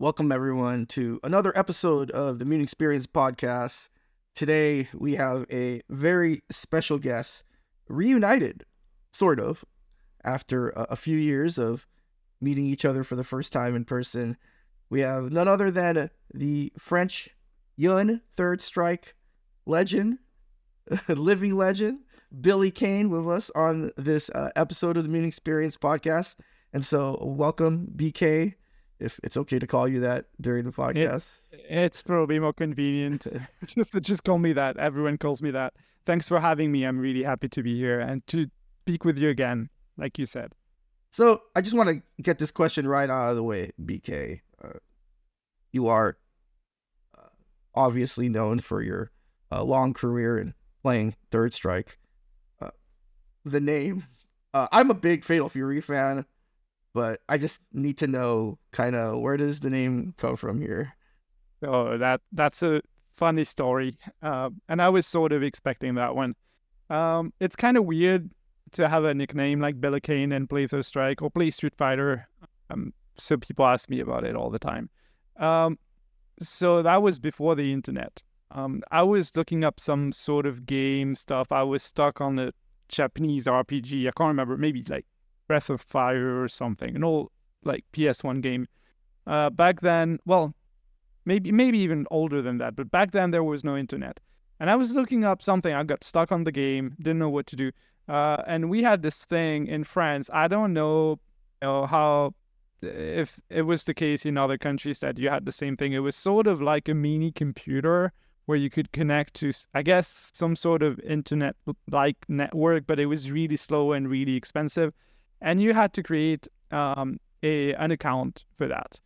Welcome everyone to another episode of the Mutant XPerience podcast. Today we have a very special guest, reunited, sort of, after a few years of meeting each other for the first time in person. We have none other than the French Yun Third Strike legend, living legend, BillyKane, with us on this episode of the Mutant XPerience podcast. And so welcome, BK, if it's okay to call you that during the podcast. It's probably more convenient. just call me that. Everyone calls me that. Thanks for having me. I'm really happy to be here and to speak with you again, like you said. So I just want to get this question right out of the way, BK. You are obviously known for your long career in playing Third Strike. The name, I'm a big Fatal Fury fan, but I just need to know kind of where does the name come from here? Oh, that's a funny story. And I was sort of expecting that one. It's kind of weird to have a nickname like BillyKane and play Third Strike or play Street Fighter. So people ask me about it all the time. So that was before the internet. I was looking up some sort of game stuff. I was stuck on a Japanese RPG. I can't remember, maybe like Breath of Fire or something, an old like PS1 game. Back then, well, maybe even older than that, but back then there was no internet. And I was looking up something. I got stuck on the game, didn't know what to do. And we had this thing in France. I don't know, how, if it was the case in other countries that you had the same thing. It was sort of like a mini computer where you could connect to, I guess, some sort of internet-like network, but it was really slow and really expensive. And you had to create an account for that.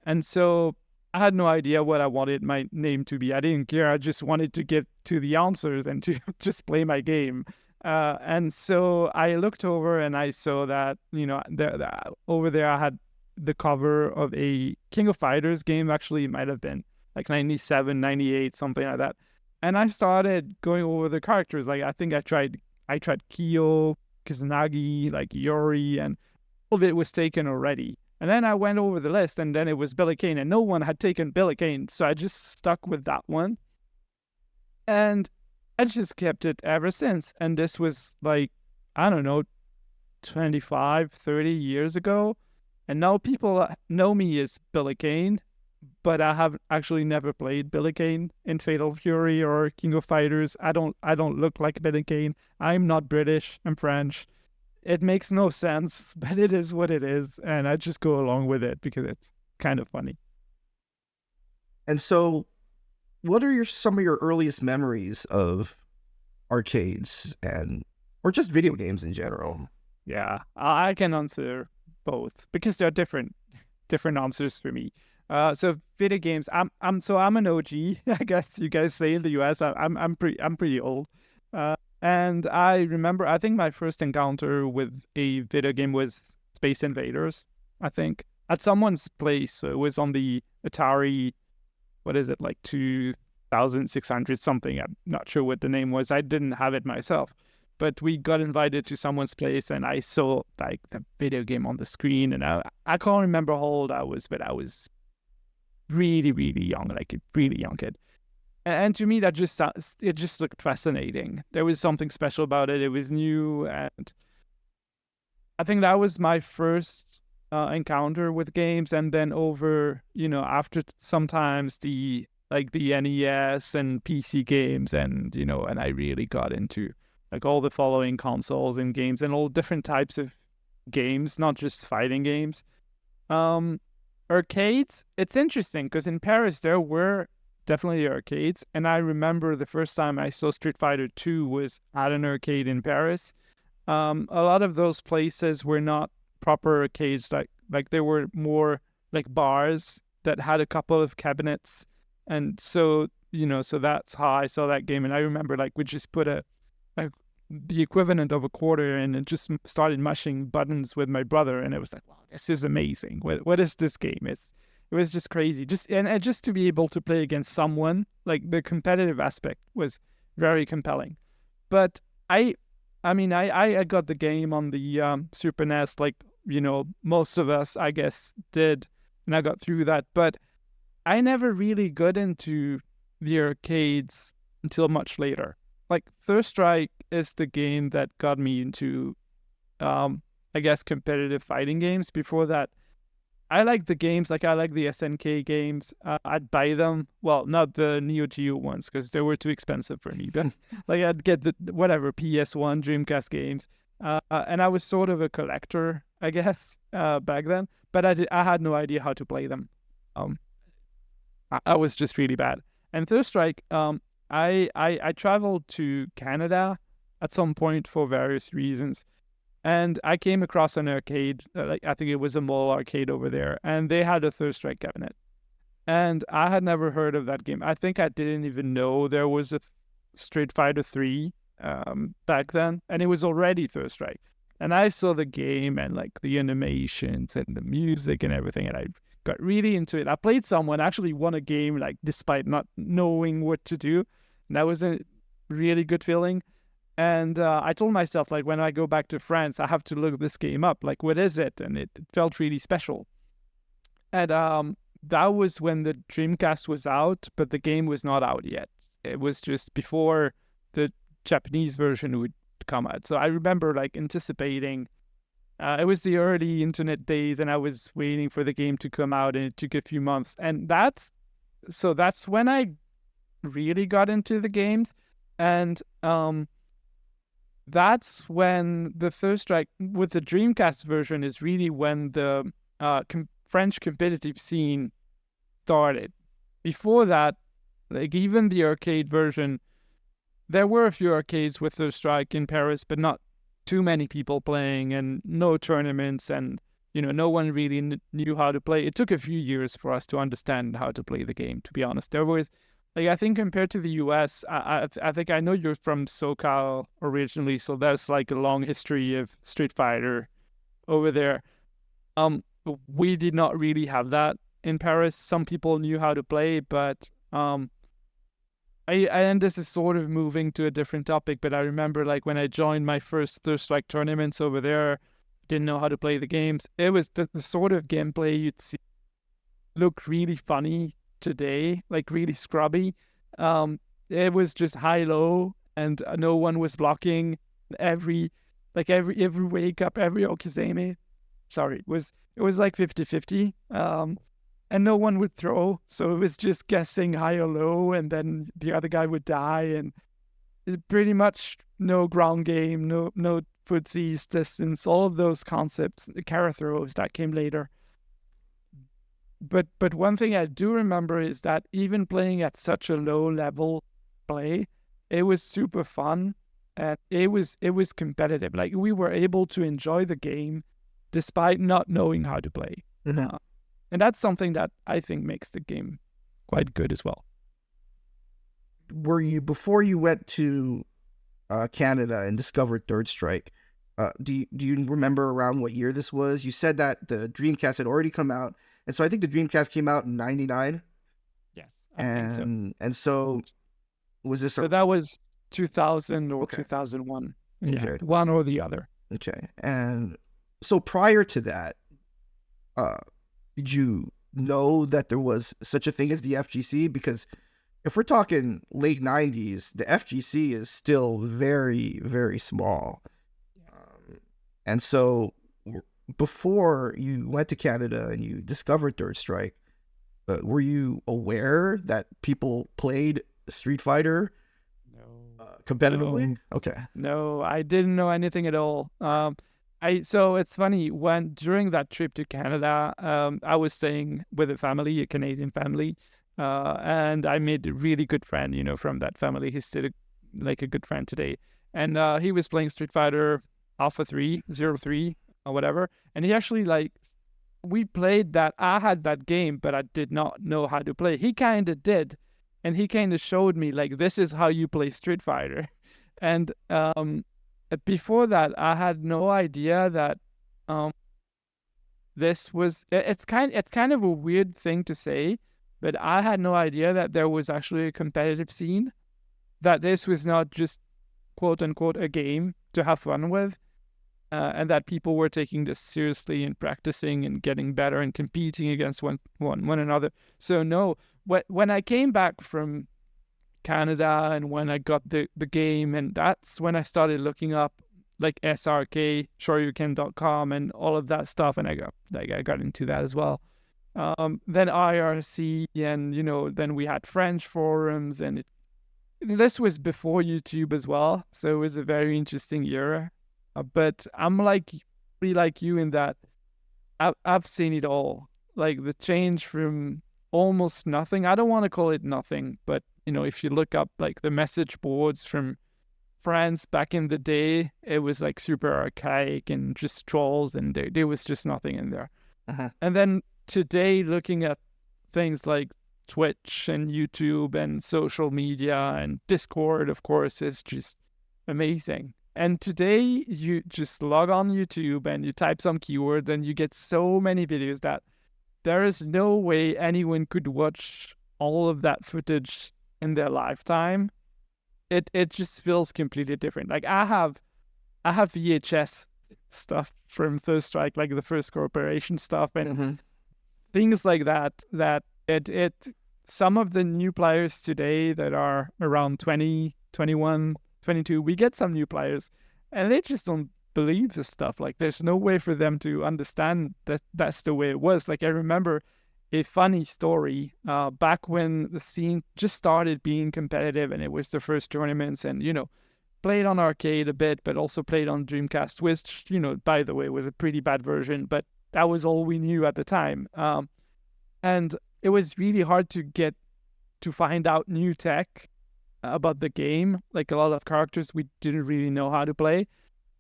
And so I had no idea what I wanted my name to be. I didn't care. I just wanted to get to the answers and to just play my game. And so I looked over and I saw that, over there I had the cover of a King of Fighters game. Actually, it might have been like 97, 98, something like that. And I started going over the characters. Like, I think I tried Kyo, Kusanagi, like Yori, and all of it was taken already. And then I went over the list, and then it was BillyKane, and no one had taken BillyKane, so I just stuck with that one. And I just kept it ever since. And this was like, I don't know, 25, 30 years ago. And now people know me as BillyKane, but I have actually never played BillyKane in Fatal Fury or King of Fighters. I don't look like BillyKane. I'm not British. I'm French. It makes no sense, but it is what it is, and I just go along with it because it's kind of funny. And so, what are some of your earliest memories of arcades or just video games in general? Yeah, I can answer both because they're different answers for me. So video games, I'm an OG, I guess you guys say in the US. I'm pretty old. And I remember, I think my first encounter with a video game was Space Invaders, I think, at someone's place. So it was on the Atari, what is it, like 2600 something. I'm not sure what the name was. I didn't have it myself. But we got invited to someone's place, and I saw like the video game on the screen. And I can't remember how old I was, but I was really, really young, like a really young kid. And to me, it just looked fascinating. There was something special about it. It was new, and I think that was my first encounter with games. And then after sometimes the NES and PC games, and and I really got into like all the following consoles and games and all different types of games, not just fighting games. Arcades, it's interesting because in Paris there were definitely arcades, and I remember the first time I saw Street Fighter 2 was at an arcade in Paris. A lot of those places were not proper arcades, like they were more like bars that had a couple of cabinets, and so that's how I saw that game. And I remember like we just put the equivalent of a quarter in and just started mashing buttons with my brother, and it was like, wow, this is amazing. What is this game? It was just crazy. Just to be able to play against someone, like the competitive aspect was very compelling. But I got the game on the Super NES, like most of us, I guess, did. and I got through that. But I never really got into the arcades until much later. Like Third Strike is the game that got me into, I guess, competitive fighting games. Before that, I like the games, like I like the SNK games. I'd buy them. Well, not the Neo Geo ones because they were too expensive for me. But like I'd get the whatever PS1, Dreamcast games, and I was sort of a collector, I guess, back then. But I had no idea how to play them. Um, I was just really bad. And Third Strike, I traveled to Canada at some point for various reasons. And I came across an arcade, like I think it was a mall arcade over there, and they had a Third Strike cabinet. And I had never heard of that game. I think I didn't even know there was a Street Fighter 3 back then, and it was already Third Strike. And I saw the game and like the animations and the music and everything, and I got really into it. I played someone actually won a game like despite not knowing what to do, and that was a really good feeling. And I told myself, like, when I go back to France, I have to look this game up. Like, what is it? And it felt really special. And that was when the Dreamcast was out, but the game was not out yet. It was just before the Japanese version would come out. So I remember, like, anticipating. It was the early internet days, and I was waiting for the game to come out, and it took a few months. And that's when I really got into the games. And that's when the Third Strike with the Dreamcast version is really when the French competitive scene started. Before that, like even the arcade version, there were a few arcades with Third Strike in Paris, but not too many people playing and no tournaments, and no one really knew how to play. It took a few years for us to understand how to play the game, to be honest. There was like, I think compared to the US, I think I know you're from SoCal originally, so there's like a long history of Street Fighter over there. We did not really have that in Paris. Some people knew how to play, but and this is sort of moving to a different topic, but I remember like when I joined my first Third Strike tournaments over there, didn't know how to play the games. It was the sort of gameplay you'd see look really funny today, like really scrubby. It was just high-low, and no one was blocking. Every wake up, every okizeme, sorry, it was like 50-50. And no one would throw, so it was just guessing high or low, and then the other guy would die, and pretty much no ground game, no footsies, distance, all of those concepts, the carry throws that came later. But one thing I do remember is that even playing at such a low level play, it was super fun, and it was competitive. Like we were able to enjoy the game despite not knowing how to play. Mm-hmm. And that's something that I think makes the game quite good as well. Were you, before you went to Canada and discovered Third Strike, do you remember around what year this was? You said that the Dreamcast had already come out, and so I think the Dreamcast came out in '99. Yes, I think so. And so was this? So that was 2000 or 2001. Yeah, okay. One or the other. Okay, and so prior to that, did you know that there was such a thing as the FGC? Because if we're talking late 90s, the FGC is still very, very small. And so before you went to Canada and you discovered Third Strike, were you aware that people played Street Fighter competitively? No. Okay. No, I didn't know anything at all. So it's funny, during that trip to Canada, I was staying with a family, a Canadian family, and I made a really good friend, from that family. He's still like a good friend today. And he was playing Street Fighter Alpha 3, 03, or whatever. And he actually we played that. I had that game, but I did not know how to play. He kind of did. And he kind of showed me, like, this is how you play Street Fighter. And before that, I had no idea that this was. It's kind of a weird thing to say, but I had no idea that there was actually a competitive scene. That this was not just quote unquote a game to have fun with. and that people were taking this seriously and practicing and getting better and competing against one another. So no, when I came back from Canada and when I got the game, and that's when I started looking up like SRK, shoryuken.com and all of that stuff, and I got into that as well. Then IRC, and then we had French forums, and this was before YouTube as well, so it was a very interesting era. But I'm really like you in that I've seen it all, like the change from almost nothing. I don't want to call it nothing, but if you look up like the message boards from France back in the day, it was like super archaic and just trolls, and there was just nothing in there. Uh-huh. And then today, looking at things like Twitch and YouTube and social media and Discord, of course, is just amazing. And today, you just log on YouTube and you type some keywords and you get so many videos that there is no way anyone could watch all of that footage in their lifetime. It just feels completely different. Like I have VHS stuff from Third Strike, like the first corporation stuff, and things like that. That it some of the new players today that are around 20, 21, 22, we get some new players, and they just don't believe this stuff. Like there's no way for them to understand that that's the way it was. Like I remember a funny story back when the scene just started being competitive and it was the first tournaments, and played on arcade a bit, but also played on Dreamcast, which by the way was a pretty bad version, but that was all we knew at the time. And it was really hard to find out new tech about the game. Like a lot of characters we didn't really know how to play,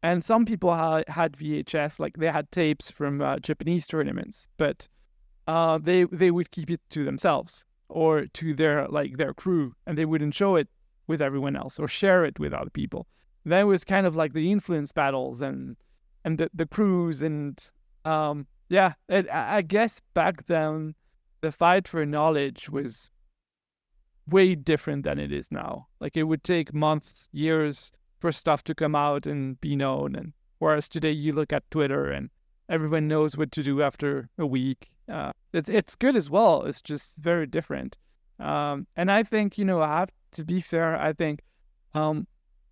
and some people had VHS, like they had tapes from Japanese tournaments, but they would keep it to themselves or to their crew, and they wouldn't show it with everyone else or share it with other people. That was kind of like the influence battles and the crews, and I guess back then the fight for knowledge was way different than it is now. Like it would take months, years for stuff to come out and be known, and whereas today you look at Twitter and everyone knows what to do after a week. It's good as well. It's just very different. And I think I have to be fair. I think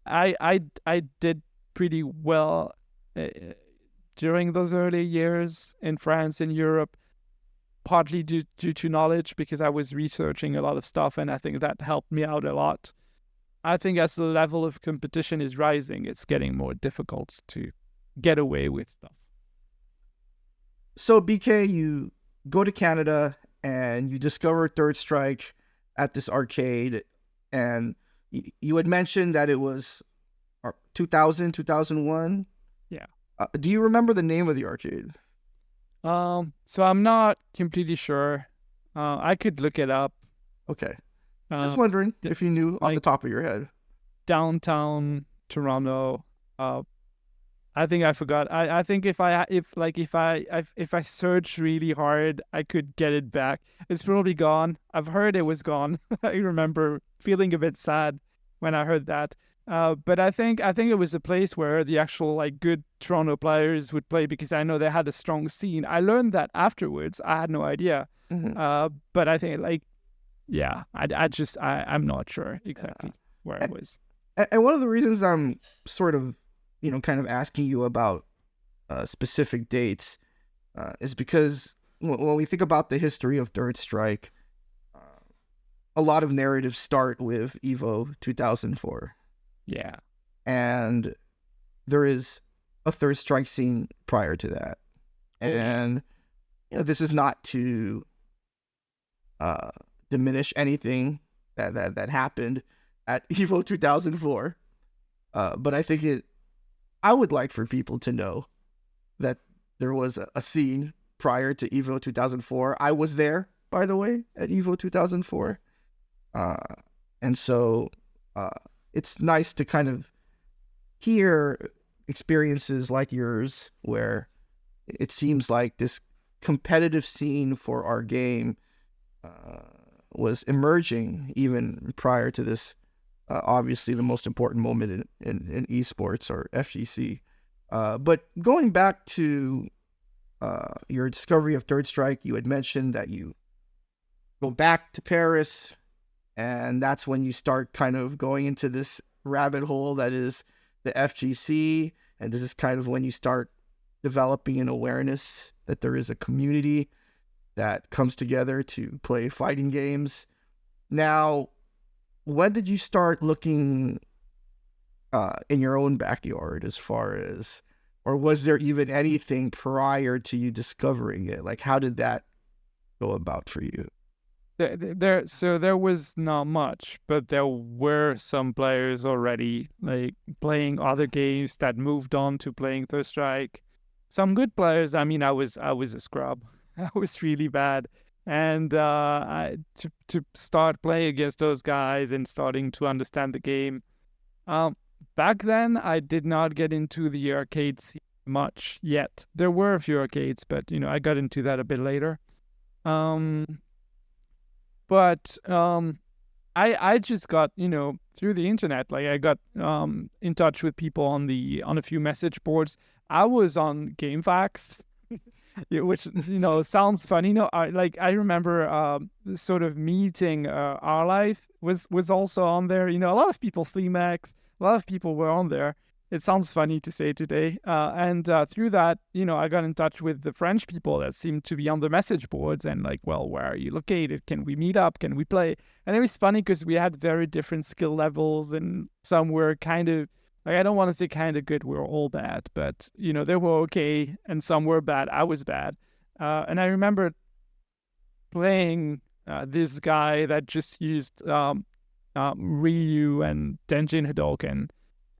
I did pretty well during those early years in France and Europe, partly due to knowledge, because I was researching a lot of stuff, and I think that helped me out a lot. I think as the level of competition is rising, it's getting more difficult to get away with stuff. So BK, you go to Canada and you discover Third Strike at this arcade, and you had mentioned that it was 2000, 2001. Yeah. Do you remember the name of the arcade? So I'm not completely sure. I could look it up. Okay. Just wondering if you knew off the top of your head. Downtown Toronto. I think I forgot. I think if I search really hard, I could get it back. It's probably gone. I've heard it was gone. I remember feeling a bit sad when I heard that. But I think it was a place where the actual good Toronto players would play, because I know they had a strong scene. I learned that afterwards. I had no idea. But I think I'm not sure exactly where it was. And one of the reasons I'm sort of kind of asking you about specific dates is because when we think about the history of Third Strike, a lot of narratives start with Evo 2004. Yeah. And there is a Third Strike scene prior to that. And this is not to diminish anything that happened at Evo 2004. But I think I would like for people to know that there was a scene prior to Evo 2004. I was there, by the way, at Evo 2004. And so it's nice to kind of hear experiences like yours where it seems like this competitive scene for our game was emerging even prior to this, obviously the most important moment in esports, or FGC. But going back to your discovery of Third Strike, you had mentioned that you go back to Paris, and that's when you start kind of going into this rabbit hole that is the FGC, and this is kind of when you start developing an awareness that there is a community that comes together to play fighting games. Now, when did you start looking in your own backyard as far as, or was there even anything prior to you discovering it? Like, how did that go about for you? So there was not much, but there were some players already like playing other games that moved on to playing Third Strike. Some good players. I mean, I was a scrub. I was really bad, and to start playing against those guys and starting to understand the game. Back then, I did not get into the arcade scene much yet. There were a few arcades, but I got into that a bit later. But I just got through the internet. Like I got in touch with people on a few message boards. I was on GameFAQs, which sounds funny. I remember sort of meeting Our Life was also on there. A lot of people, Sleemax, a lot of people were on there. It sounds funny to say today. And through that, I got in touch with the French people that seemed to be on the message boards and like, well, where are you located? Can we meet up? Can we play? And it was funny because we had very different skill levels, and some were kind of, like, I don't want to say kind of good, we were all bad, but, they were okay, and some were bad. I was bad. And I remember playing this guy that just used Ryu and Denjin Hadouken,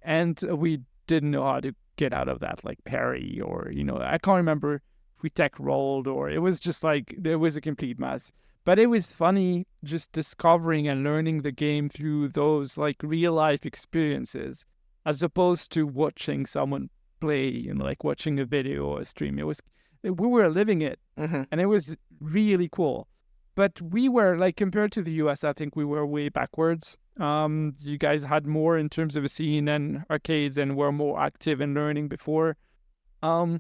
and we didn't know how to get out of that, like parry, or I can't remember if we tech rolled, or it was just like there was a complete mess. But it was funny just discovering and learning the game through those like real life experiences, as opposed to watching someone play, like watching a video or a stream. We were living it, and it was really cool. But we were like, compared to the US, I think we were way backwards. You guys had more in terms of a scene and arcades, and were more active in learning before. I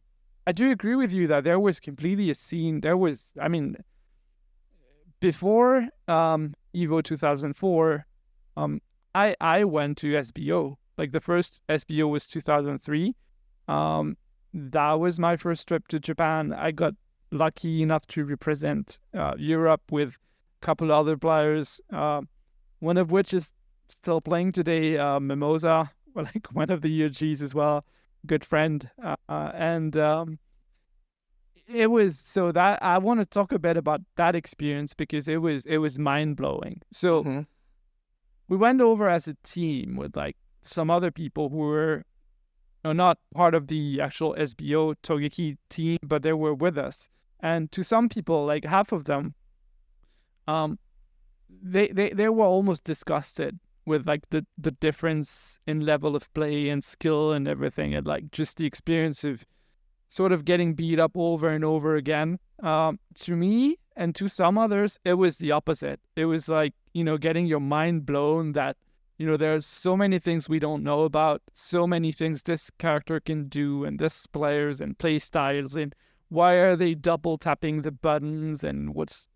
do agree with you that there was completely a scene. Before Evo 2004, I went to SBO. Like the first SBO was 2003. That was my first trip to Japan. I got lucky enough to represent Europe with a couple other players, one of which is still playing today, Mimosa, like one of the UGs as well, good friend. And it was, so that I want to talk a bit about that experience, because it was mind-blowing. So we went over as a team with like some other people who were not part of the actual SBO Togeki team, but they were with us. And to some people, like half of them, they were almost disgusted with like the difference in level of play and skill and everything, and like just the experience of sort of getting beat up over and over again. To me and to some others, it was the opposite. It was like, getting your mind blown that, there's so many things we don't know about, so many things this character can do, and this players and play styles, and why are they double tapping the buttons, and what's,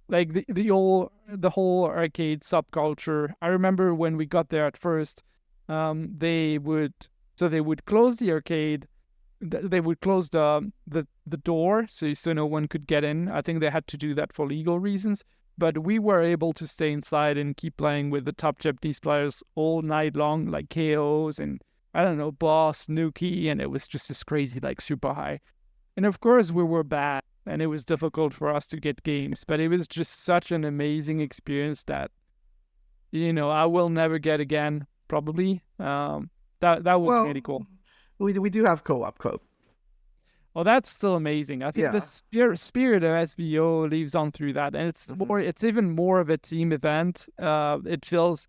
like the whole arcade subculture. I remember when we got there at first, they would close the arcade, they would close the door so no one could get in. I think they had to do that for legal reasons. But we were able to stay inside and keep playing with the top Japanese players all night long, like KOs and, I don't know, Boss, Nuki, and it was just this crazy, like, super high. And of course we were bad, and it was difficult for us to get games, but it was just such an amazing experience that, I will never get again, probably. That was really cool. We do have co-op code. Well, that's still amazing. I think the spirit of SBO lives on through that, and it's even more of a team event. It feels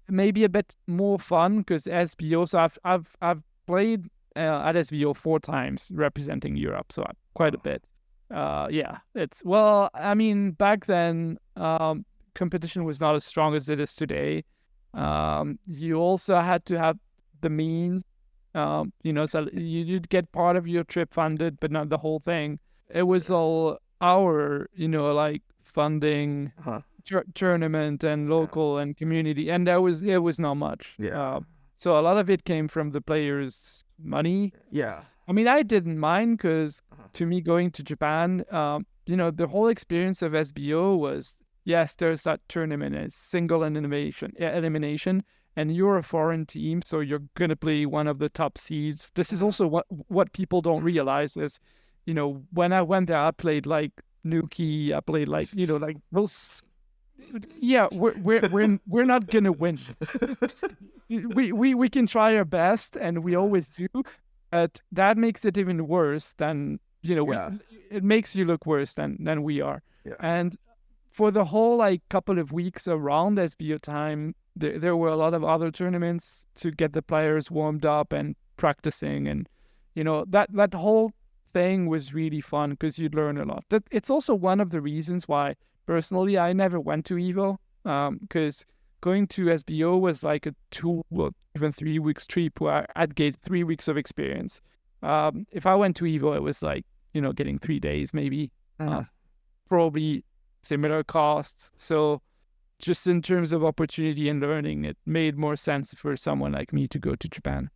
maybe a bit more fun because SBO. So I've played at SBO 4 times representing Europe, so quite a bit. Back then competition was not as strong as it is today. You also had to have the means So you'd get part of your trip funded, but not the whole thing. It was all our, like funding, Uh-huh. tournament and local and community, and it was not much. Yeah. So a lot of it came from the players' money. Yeah. I mean, I didn't mind because Uh-huh. to me, going to Japan, the whole experience of SBO was, yes, there's that tournament, it's single and elimination, and you're a foreign team, so you're gonna play one of the top seeds. This is also what people don't realize is, when I went there, I played like Nuki, I played like like those. Yeah, we're not gonna win. We can try our best, and we always do, but that makes it even worse than Yeah. it makes you look worse than we are. Yeah. And for the whole like couple of weeks around SBO time, there were a lot of other tournaments to get the players warmed up and practicing, and that whole thing was really fun because you'd learn a lot. It's also one of the reasons why personally I never went to Evo, because going to SBO was like a 2 or even 3 weeks trip where I'd get 3 weeks of experience. If I went to Evo, it was like getting 3 days maybe, probably similar costs. So just in terms of opportunity and learning, it made more sense for someone like me to go to Japan.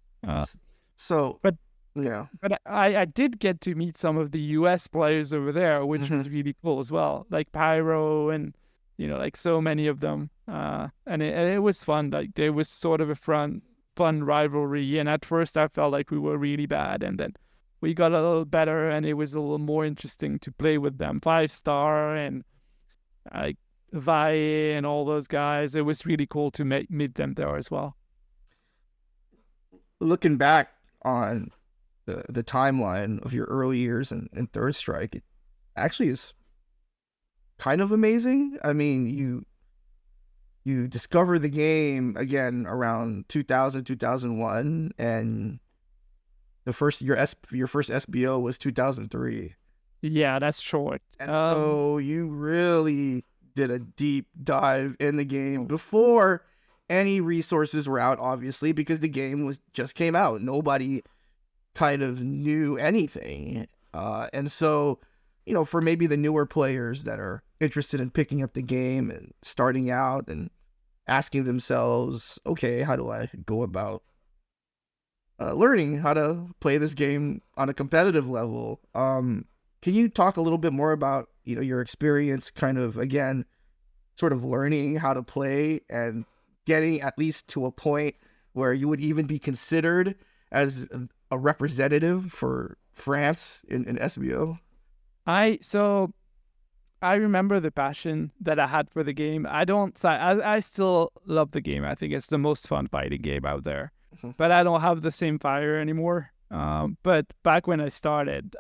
So, but yeah, but I did get to meet some of the US players over there, which was really cool as well, like Pyro and like so many of them. And it was fun. Like there was sort of a fun rivalry, and at first I felt like we were really bad, and then we got a little better, and it was a little more interesting to play with them. 5-star and like Vae and all those guys. It was really cool to meet them there as well. Looking back on the timeline of your early years in Third Strike, it actually is kind of amazing. I mean, you discover the game again around 2000, 2001, and your first SBO was 2003. Yeah, that's short. And so you really did a deep dive in the game before any resources were out, obviously, because the game just came out. Nobody kind of knew anything. And so, for maybe the newer players that are interested in picking up the game and starting out and asking themselves, okay, how do I go about learning how to play this game on a competitive level? Can you talk a little bit more about, your experience kind of, again, sort of learning how to play and getting at least to a point where you would even be considered as a representative for France in SBO? I remember the passion that I had for the game. I still love the game. I think it's the most fun fighting game out there. Mm-hmm. But I don't have the same fire anymore. But back when I started,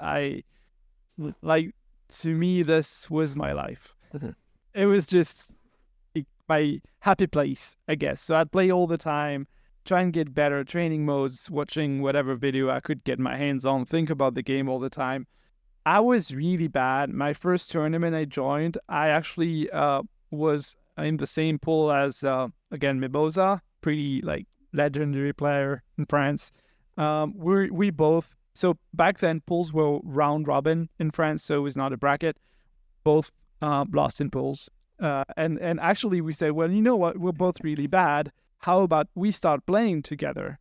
to me, this was my life. Mm-hmm. It was just my happy place, I guess. So I'd play all the time, try and get better, training modes, watching whatever video I could get my hands on, think about the game all the time. I was really bad. My first tournament I joined, I actually was in the same pool as, again, Mimosa, pretty like legendary player in France. We both, so back then pools were round robin in France, so it was not a bracket. Both lost in pools. And actually we said, well, you know what, we're both really bad. How about we start playing together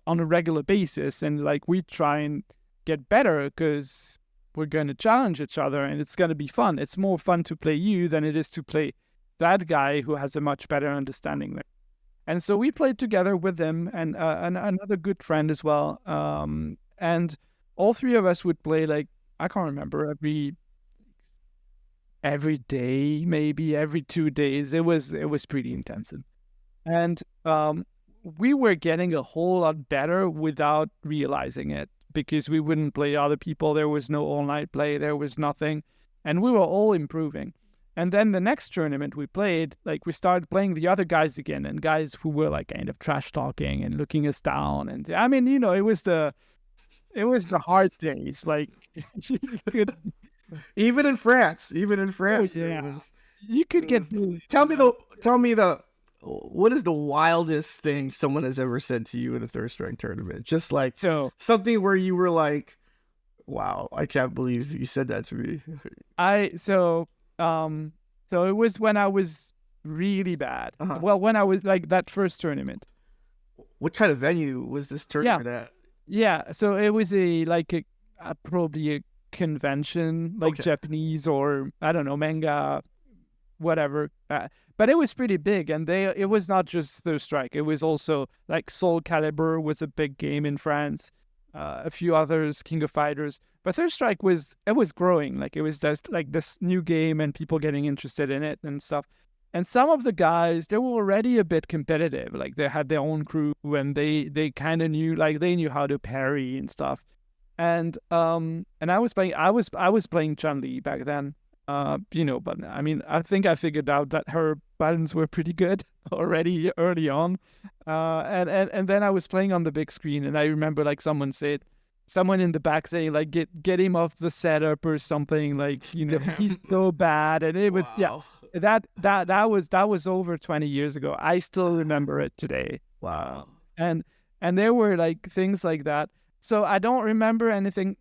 on a regular basis, and like we try and get better because we're going to challenge each other and it's going to be fun. It's more fun to play you than it is to play that guy who has a much better understanding there. And so we played together with him and another good friend as well. And all three of us would play, like, I can't remember, every day, maybe every 2 days. It was pretty intensive. And we were getting a whole lot better without realizing it, because we wouldn't play other people. There was no all-night play. There was nothing. And we were all improving. And then the next tournament we played, like, we started playing the other guys again, and guys who were like kind of trash talking and looking us down. And I mean, it was the hard days. Like, you could, even in France, oh, yeah. You could get. Tell me the what is the wildest thing someone has ever said to you in a Third Strike tournament? Just like So something where you were like, wow, I can't believe you said that to me. so it was when I was really bad. Uh-huh. Well, when I was like that first tournament. What kind of venue was this tournament at? Yeah, so it was probably a convention, like Okay. Japanese or I don't know, manga, whatever. But it was pretty big, and it was not just Third Strike. It was also like Soul Calibur was a big game in France. A few others, King of Fighters. But Third Strike was growing. Like it was just like this new game and people getting interested in it and stuff. And some of the guys, they were already a bit competitive. Like they had their own crew and they kind of knew, like they knew how to parry and stuff. And I was playing Chun-Li back then. But I mean, I think I figured out that her buttons were pretty good already early on. And then I was playing on the big screen, and I remember like someone in the back saying like get him off the setup or something, like he's so bad. And it was Wow. that was over 20 years ago. I still remember it today. Wow. And there were like things like that. So I don't remember anything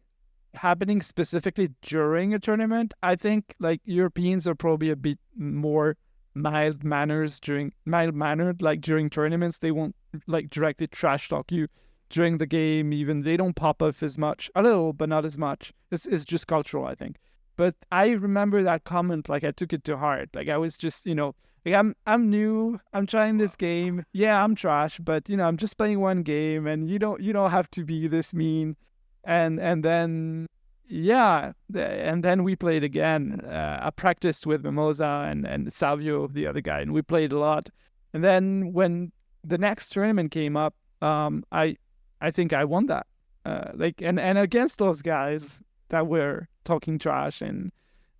happening specifically during a tournament. I think like Europeans are probably a bit more mild-mannered like during tournaments. They won't like directly trash talk you during the game. Even they don't pop off as much, a little but not as much. It's just cultural, I think. But I remember that comment, like I took it to heart. Like I was just like I'm new, I'm trying this game. Yeah, I'm trash, but I'm just playing one game, and you don't have to be this mean. And then and then we played again. I practiced with Mimosa and Savio, the other guy, and we played a lot. And then when the next tournament came up, I think I won that. And against those guys that were talking trash, and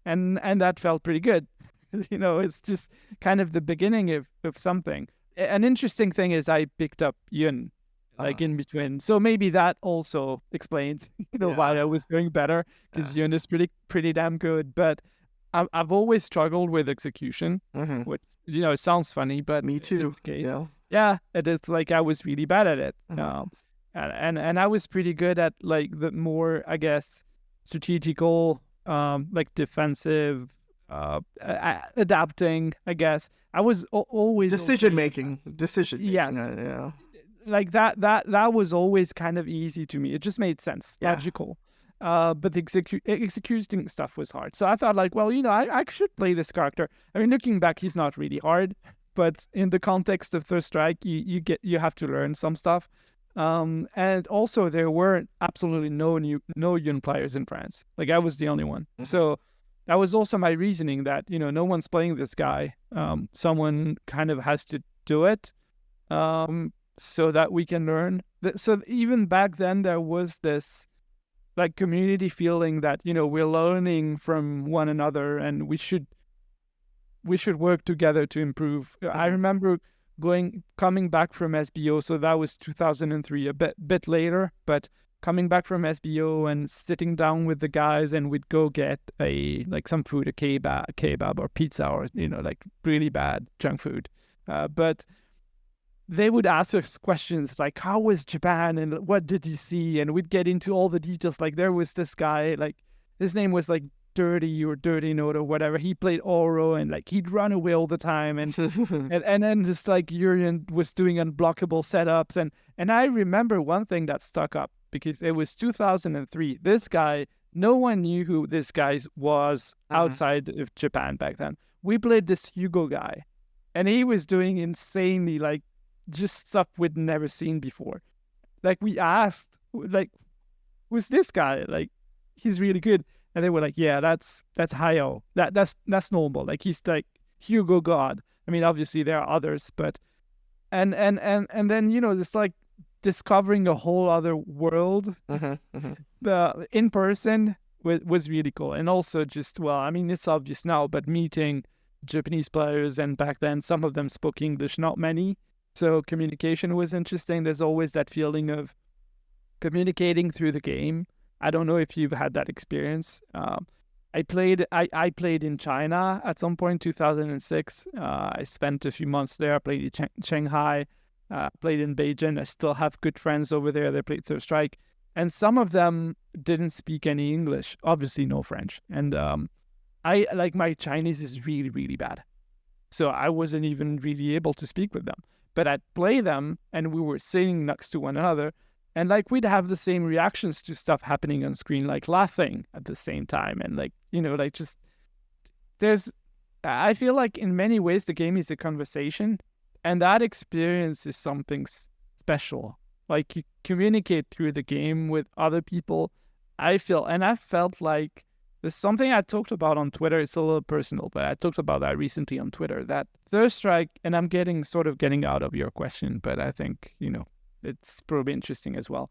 that felt pretty good. It's just kind of the beginning of something. An interesting thing is I picked up Yun like in between. So maybe that also explains, why I was doing better, because Yun is pretty damn good. But I've always struggled with execution, which, it sounds funny, but Me too. Yeah, it's like I was really bad at it. Uh-huh. And I was pretty good at like the more, I guess, strategical, like defensive, adapting, I guess. I was always decision making. Yes. Yeah. Like that was always kind of easy to me. It just made sense, logical. But the executing stuff was hard. So I thought like, well, I should play this character. I mean, looking back, he's not really hard, but in the context of Third Strike, you have to learn some stuff. And also there were absolutely no Yun players in France. Like I was the only one. So that was also my reasoning that, no one's playing this guy. Someone kind of has to do it. So that we can learn. So even back then, there was this like community feeling that we're learning from one another, and we should work together to improve. I remember coming back from SBO, so that was 2003, a bit later, but coming back from SBO and sitting down with the guys, and we'd go get some food, a kebab or pizza, or like really bad junk food, but they would ask us questions like, how was Japan and what did you see? And we'd get into all the details. Like there was this guy, like his name was like Dirty Note or whatever. He played Oro, and like he'd run away all the time. And and then just like Urian was doing unblockable setups. And I remember one thing that stuck up, because it was 2003. This guy, no one knew who this guy was outside of Japan back then. We played this Hugo guy, and he was doing insanely like just stuff we'd never seen before. Like we asked, like, who's this guy? Like, he's really good. And they were like, yeah, that's Hayo. That's normal. Like he's like Hugo God. I mean, obviously there are others, but and then it's like discovering a whole other world in person was really cool. And also just, well, I mean, it's obvious now, but meeting Japanese players, and back then some of them spoke English, not many. So communication was interesting. There's always that feeling of communicating through the game. I don't know if you've had that experience. I played in China at some point, 2006. I spent a few months there. I played in Shanghai, played in Beijing. I still have good friends over there. They played Third Strike, and some of them didn't speak any English. Obviously, no French. And I like my Chinese is really, really bad, so I wasn't even really able to speak with them. But I'd play them, and we were sitting next to one another, and like we'd have the same reactions to stuff happening on screen, like laughing at the same time, and like like just there's. I feel like in many ways the game is a conversation, and that experience is something special. Like you communicate through the game with other people. I felt like there's something I talked about on Twitter. It's a little personal, but I talked about that recently on Twitter. That Third Strike, and I'm getting out of your question, but I think it's probably interesting as well.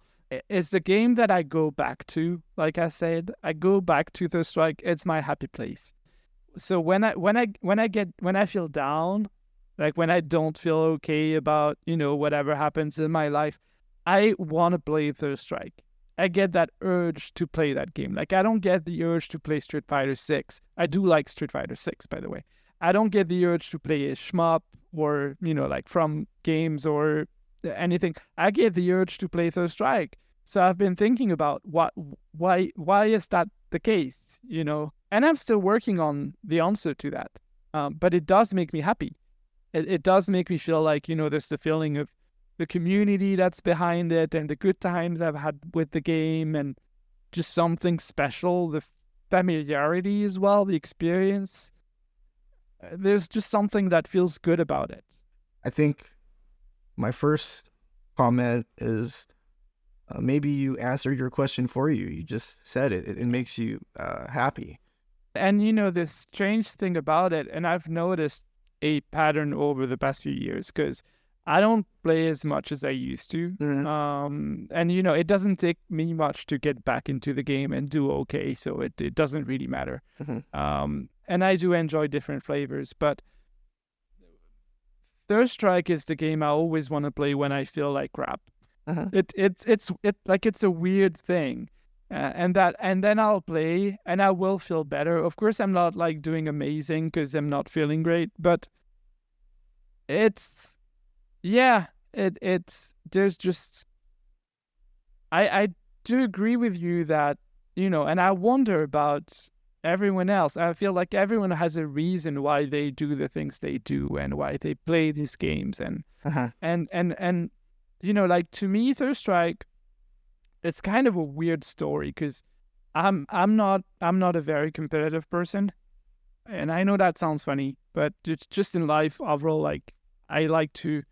It's the game that I go back to. Like I said, I go back to Third Strike. It's my happy place. So when I feel down, like when I don't feel okay about whatever happens in my life, I want to play Third Strike. I get that urge to play that game. Like I don't get the urge to play Street Fighter 6. I do like Street Fighter 6, by the way. I don't get the urge to play a shmup or like from games or anything. I get the urge to play Third Strike. So I've been thinking about why is that the case, And I'm still working on the answer to that. But it does make me happy. It does make me feel like, there's the feeling of the community that's behind it and the good times I've had with the game and just something special, the familiarity as well, the experience. There's just something that feels good about it. I think my first comment is maybe you answered your question for you. You just said it. It makes you happy. And the strange thing about it, and I've noticed a pattern over the past few years, because I don't play as much as I used to. Mm-hmm. And, it doesn't take me much to get back into the game and do okay. So it doesn't really matter. Mm-hmm. And I do enjoy different flavors. But Third Strike is the game I always want to play when I feel like crap. Uh-huh. It's a weird thing. And then I'll play and I will feel better. Of course, I'm not like doing amazing because I'm not feeling great. But it's... Yeah, there's just, I do agree with you that, and I wonder about everyone else. I feel like everyone has a reason why they do the things they do and why they play these games. And, Uh-huh. and like to me, Third Strike, it's kind of a weird story because I'm not a very competitive person. And I know that sounds funny, but it's just in life overall, like I like to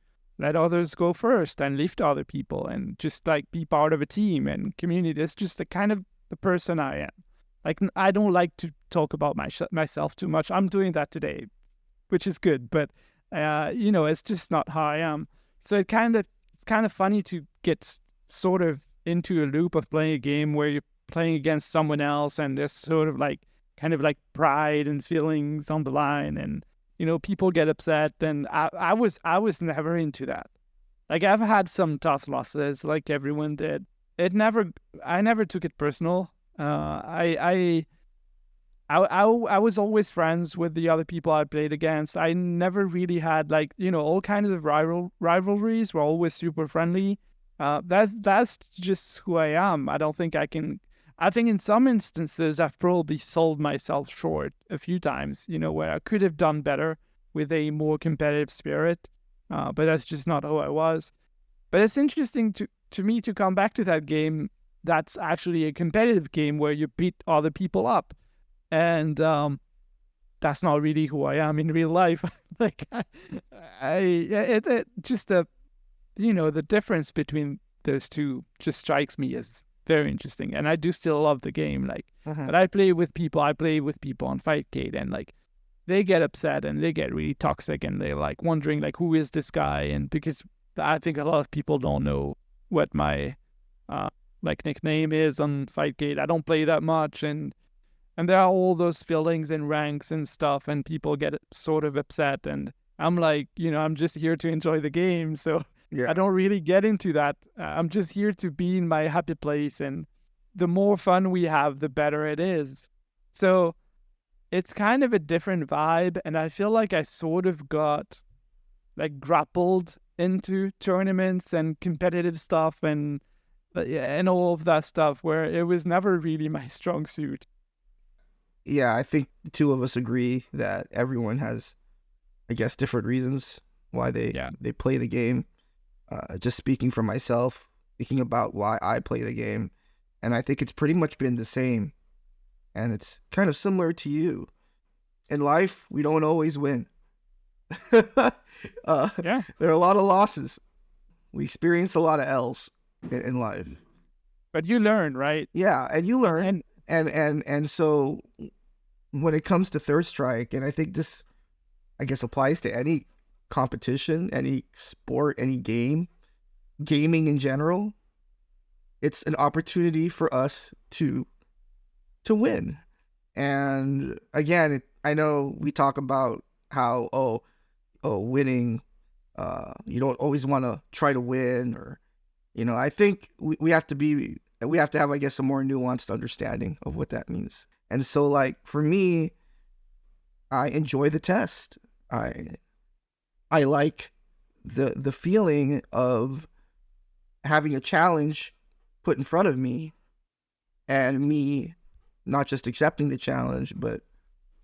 let others go first and lift other people and just like be part of a team and community. It's just the kind of the person I am. Like I don't like to talk about myself too much. I'm doing that today, which is good, but it's just not how I am. So it's kind of funny to get sort of into a loop of playing a game where you're playing against someone else and there's sort of like kind of like pride and feelings on the line, and people get upset, and I was never into that. Like I've had some tough losses, like everyone did. I never took it personal. I was always friends with the other people I played against. I never really had like all kinds of rivalries. We're always super friendly. That's just who I am. I don't think I can. I think in some instances, I've probably sold myself short a few times, where I could have done better with a more competitive spirit. But that's just not who I was. But it's interesting to me to come back to that game. That's actually a competitive game where you beat other people up. And that's not really who I am in real life. Like, the difference between those two just strikes me as very interesting, and I do still love the game. Like, but I play with people on Fightcade, and like they get upset and they get really toxic, and they're like wondering like who is this guy, and because I think a lot of people don't know what my like nickname is on Fightcade. I don't play that much, and there are all those feelings and ranks and stuff, and people get sort of upset, and I'm like, I'm just here to enjoy the game, so. Yeah. I don't really get into that. I'm just here to be in my happy place, and the more fun we have, the better it is. So it's kind of a different vibe, and I feel like I sort of got like grappled into tournaments and competitive stuff and all of that stuff where it was never really my strong suit. Yeah, I think the two of us agree that everyone has, I guess, different reasons why they play the game. Just speaking for myself, thinking about why I play the game, and I think it's pretty much been the same. And it's kind of similar to you. In life, we don't always win. There are a lot of losses. We experience a lot of L's in life. But you learn, right? Yeah, and you learn. And so when it comes to Third Strike, and I think this, I guess, applies to any competition, any sport, any gaming in general, it's an opportunity for us to win. And again, I know we talk about how winning, you don't always want to try to win, or I think we have to have, I guess, a more nuanced understanding of what that means. And so, like, for me, I enjoy the test. I like the feeling of having a challenge put in front of me, and me not just accepting the challenge, but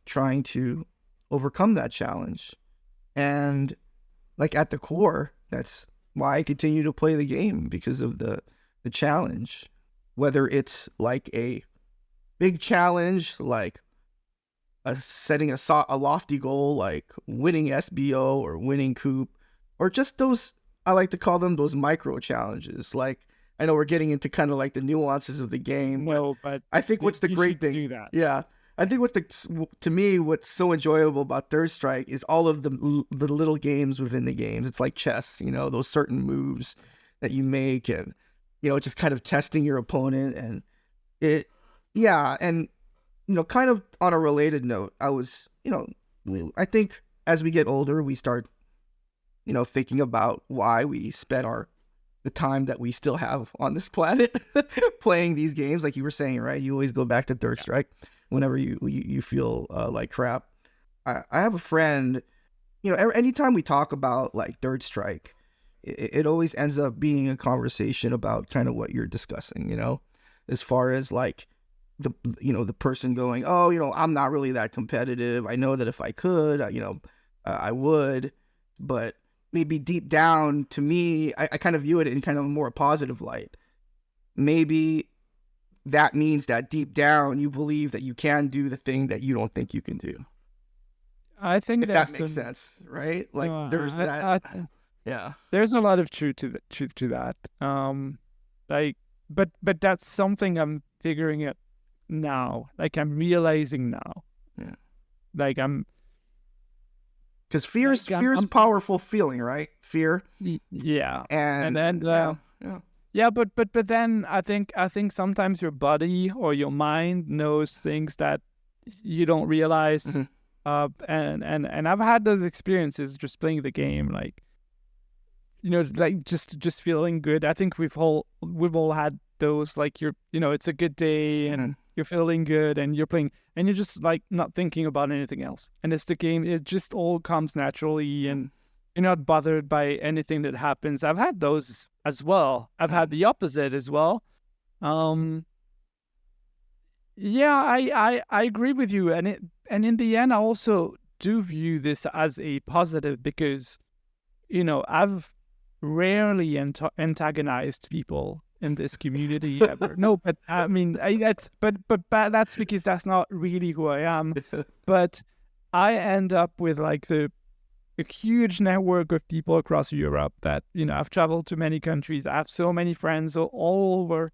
trying to overcome that challenge. And like at the core, that's why I continue to play the game, because of the challenge. Whether it's like a big challenge, like setting a lofty goal, like winning SBO or winning Coop, or just those, I like to call them those micro challenges. Like, I know we're getting into kind of like the nuances of the game. No, but I think what's the great thing? Do that. Yeah, I think to me what's so enjoyable about Third Strike is all of the little games within the games. It's like chess, those certain moves that you make, and just kind of testing your opponent. And it, yeah, and kind of on a related note, I think as we get older, we start thinking about why we spent the time that we still have on this planet playing these games. Like you were saying, right? You always go back to Third Strike whenever you feel like crap. I have a friend, anytime we talk about like Third Strike, it always ends up being a conversation about kind of what you're discussing, as far as like the person going, oh, I'm not really that competitive. I know that if I could, I would, but maybe deep down, to me, I kind of view it in kind of a more positive light. Maybe that means that deep down you believe that you can do the thing that you don't think you can do. I think if that makes sense, right? Like there's that. Yeah, there's a lot of truth to that. Like, but that's something I'm figuring it now. Like I'm realizing now. Yeah. Like because fear's powerful feeling, right? Fear. Yeah. And yeah, but then I think sometimes your body or your mind knows things that you don't realize. Mm-hmm. And I've had those experiences just playing the game, like like just feeling good. I think we've all had those, like it's a good day and. Mm-hmm. You're feeling good and you're playing and you're just like not thinking about anything else. And it's the game. It just all comes naturally and you're not bothered by anything that happens. I've had those as well. I've had the opposite as well. Yeah, I agree with you. And in the end, I also do view this as a positive because, I've rarely antagonized people in this community ever. No, but I mean that's because that's not really who I am. But I end up with like a huge network of people across Europe that I've traveled to many countries. I have so many friends all over,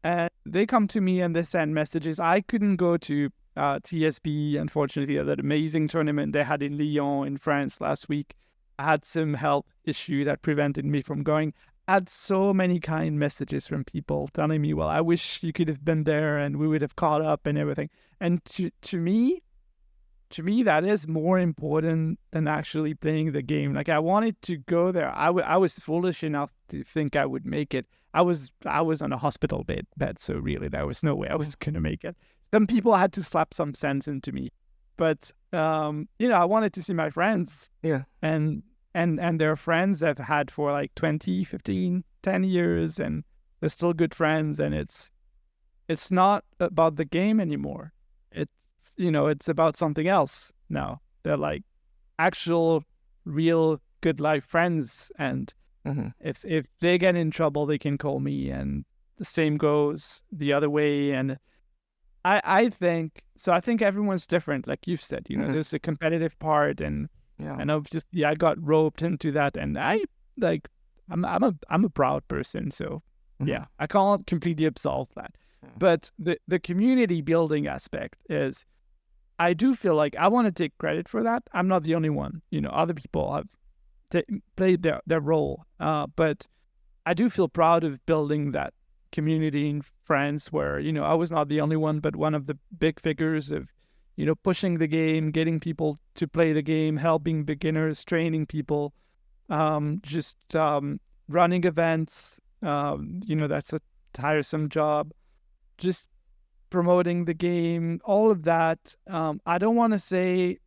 and they come to me and they send messages. I couldn't go to TSB, unfortunately, that amazing tournament they had in Lyon in France last week. I had some health issue that prevented me from going. Had so many kind messages from people telling me, well, I wish you could have been there and we would have caught up and everything. And to me, that is more important than actually playing the game. Like I wanted to go there. I was foolish enough to think I would make it. I was on a hospital bed, so really there was no way I was going to make it. some people had to slap some sense into me. But I wanted to see my friends. Yeah. And their friends I've had for like 20, 15, 10 years, and they're still good friends, and it's not about the game anymore. It's it's about something else now. They're like actual real good life friends, and if they get in trouble they can call me, and the same goes the other way. And I think everyone's different, like you've said. There's a competitive part, and I got roped into that, and I'm a proud person, so I can't completely absolve that. But the community building aspect is, I do feel like I want to take credit for that. I'm not the only one. Other people have played their role, but I do feel proud of building that community in France where, I was not the only one, but one of the big figures of, pushing the game, getting people to play the game, helping beginners, training people, just running events. That's a tiresome job. Just promoting the game, all of that. I don't want to say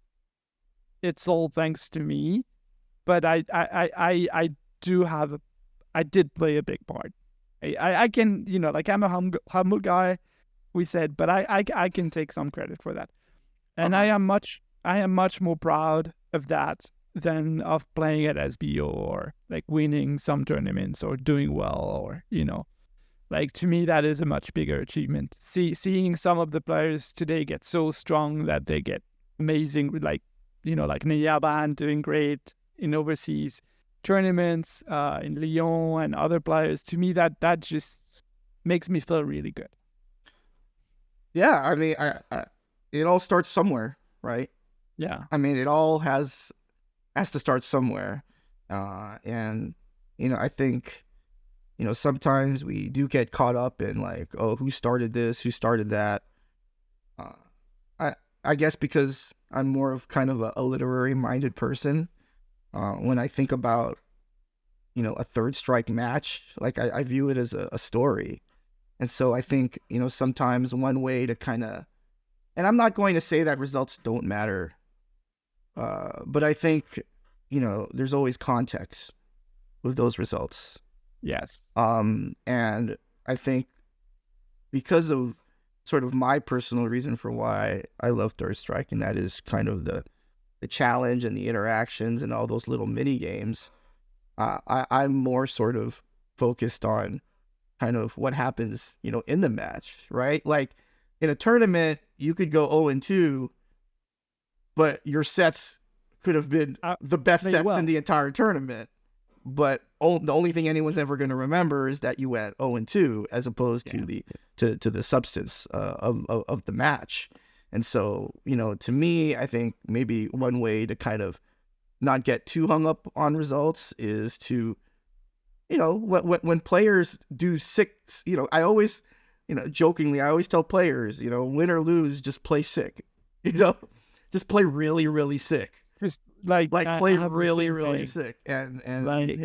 it's all thanks to me, but I did play a big part. I can, I'm a humble guy, we said, but I can take some credit for that. And I am much more proud of that than of playing at SBO or like winning some tournaments or doing well, or, like, to me, that is a much bigger achievement. Seeing some of the players today get so strong that they get amazing, like Niyaban doing great in overseas tournaments, in Lyon, and other players. To me, that just makes me feel really good. Yeah, I mean, I it all starts somewhere, right? Yeah. I mean, it all has to start somewhere, and I think. Sometimes we do get caught up in like, oh, who started this? Who started that? I guess because I'm more of kind of a literary minded person. When I think about, a third strike match, like I view it as a story. And so I think, sometimes one way to kind of, and I'm not going to say that results don't matter. But I think, there's always context with those results. Yes. And I think because of sort of my personal reason for why I love Third Strike, and that is kind of the challenge and the interactions and all those little mini games, I'm more sort of focused on kind of what happens, in the match, right? Like in a tournament, you could go 0-2, but your sets could have been the best sets in the entire tournament. But the only thing anyone's ever going to remember is that you went 0-2, as opposed to the substance of the match. And so, to me, I think maybe one way to kind of not get too hung up on results is to, when players do six, I always, jokingly, I always tell players, win or lose, just play sick, just play really, really sick. Just like play really, really sick, and like,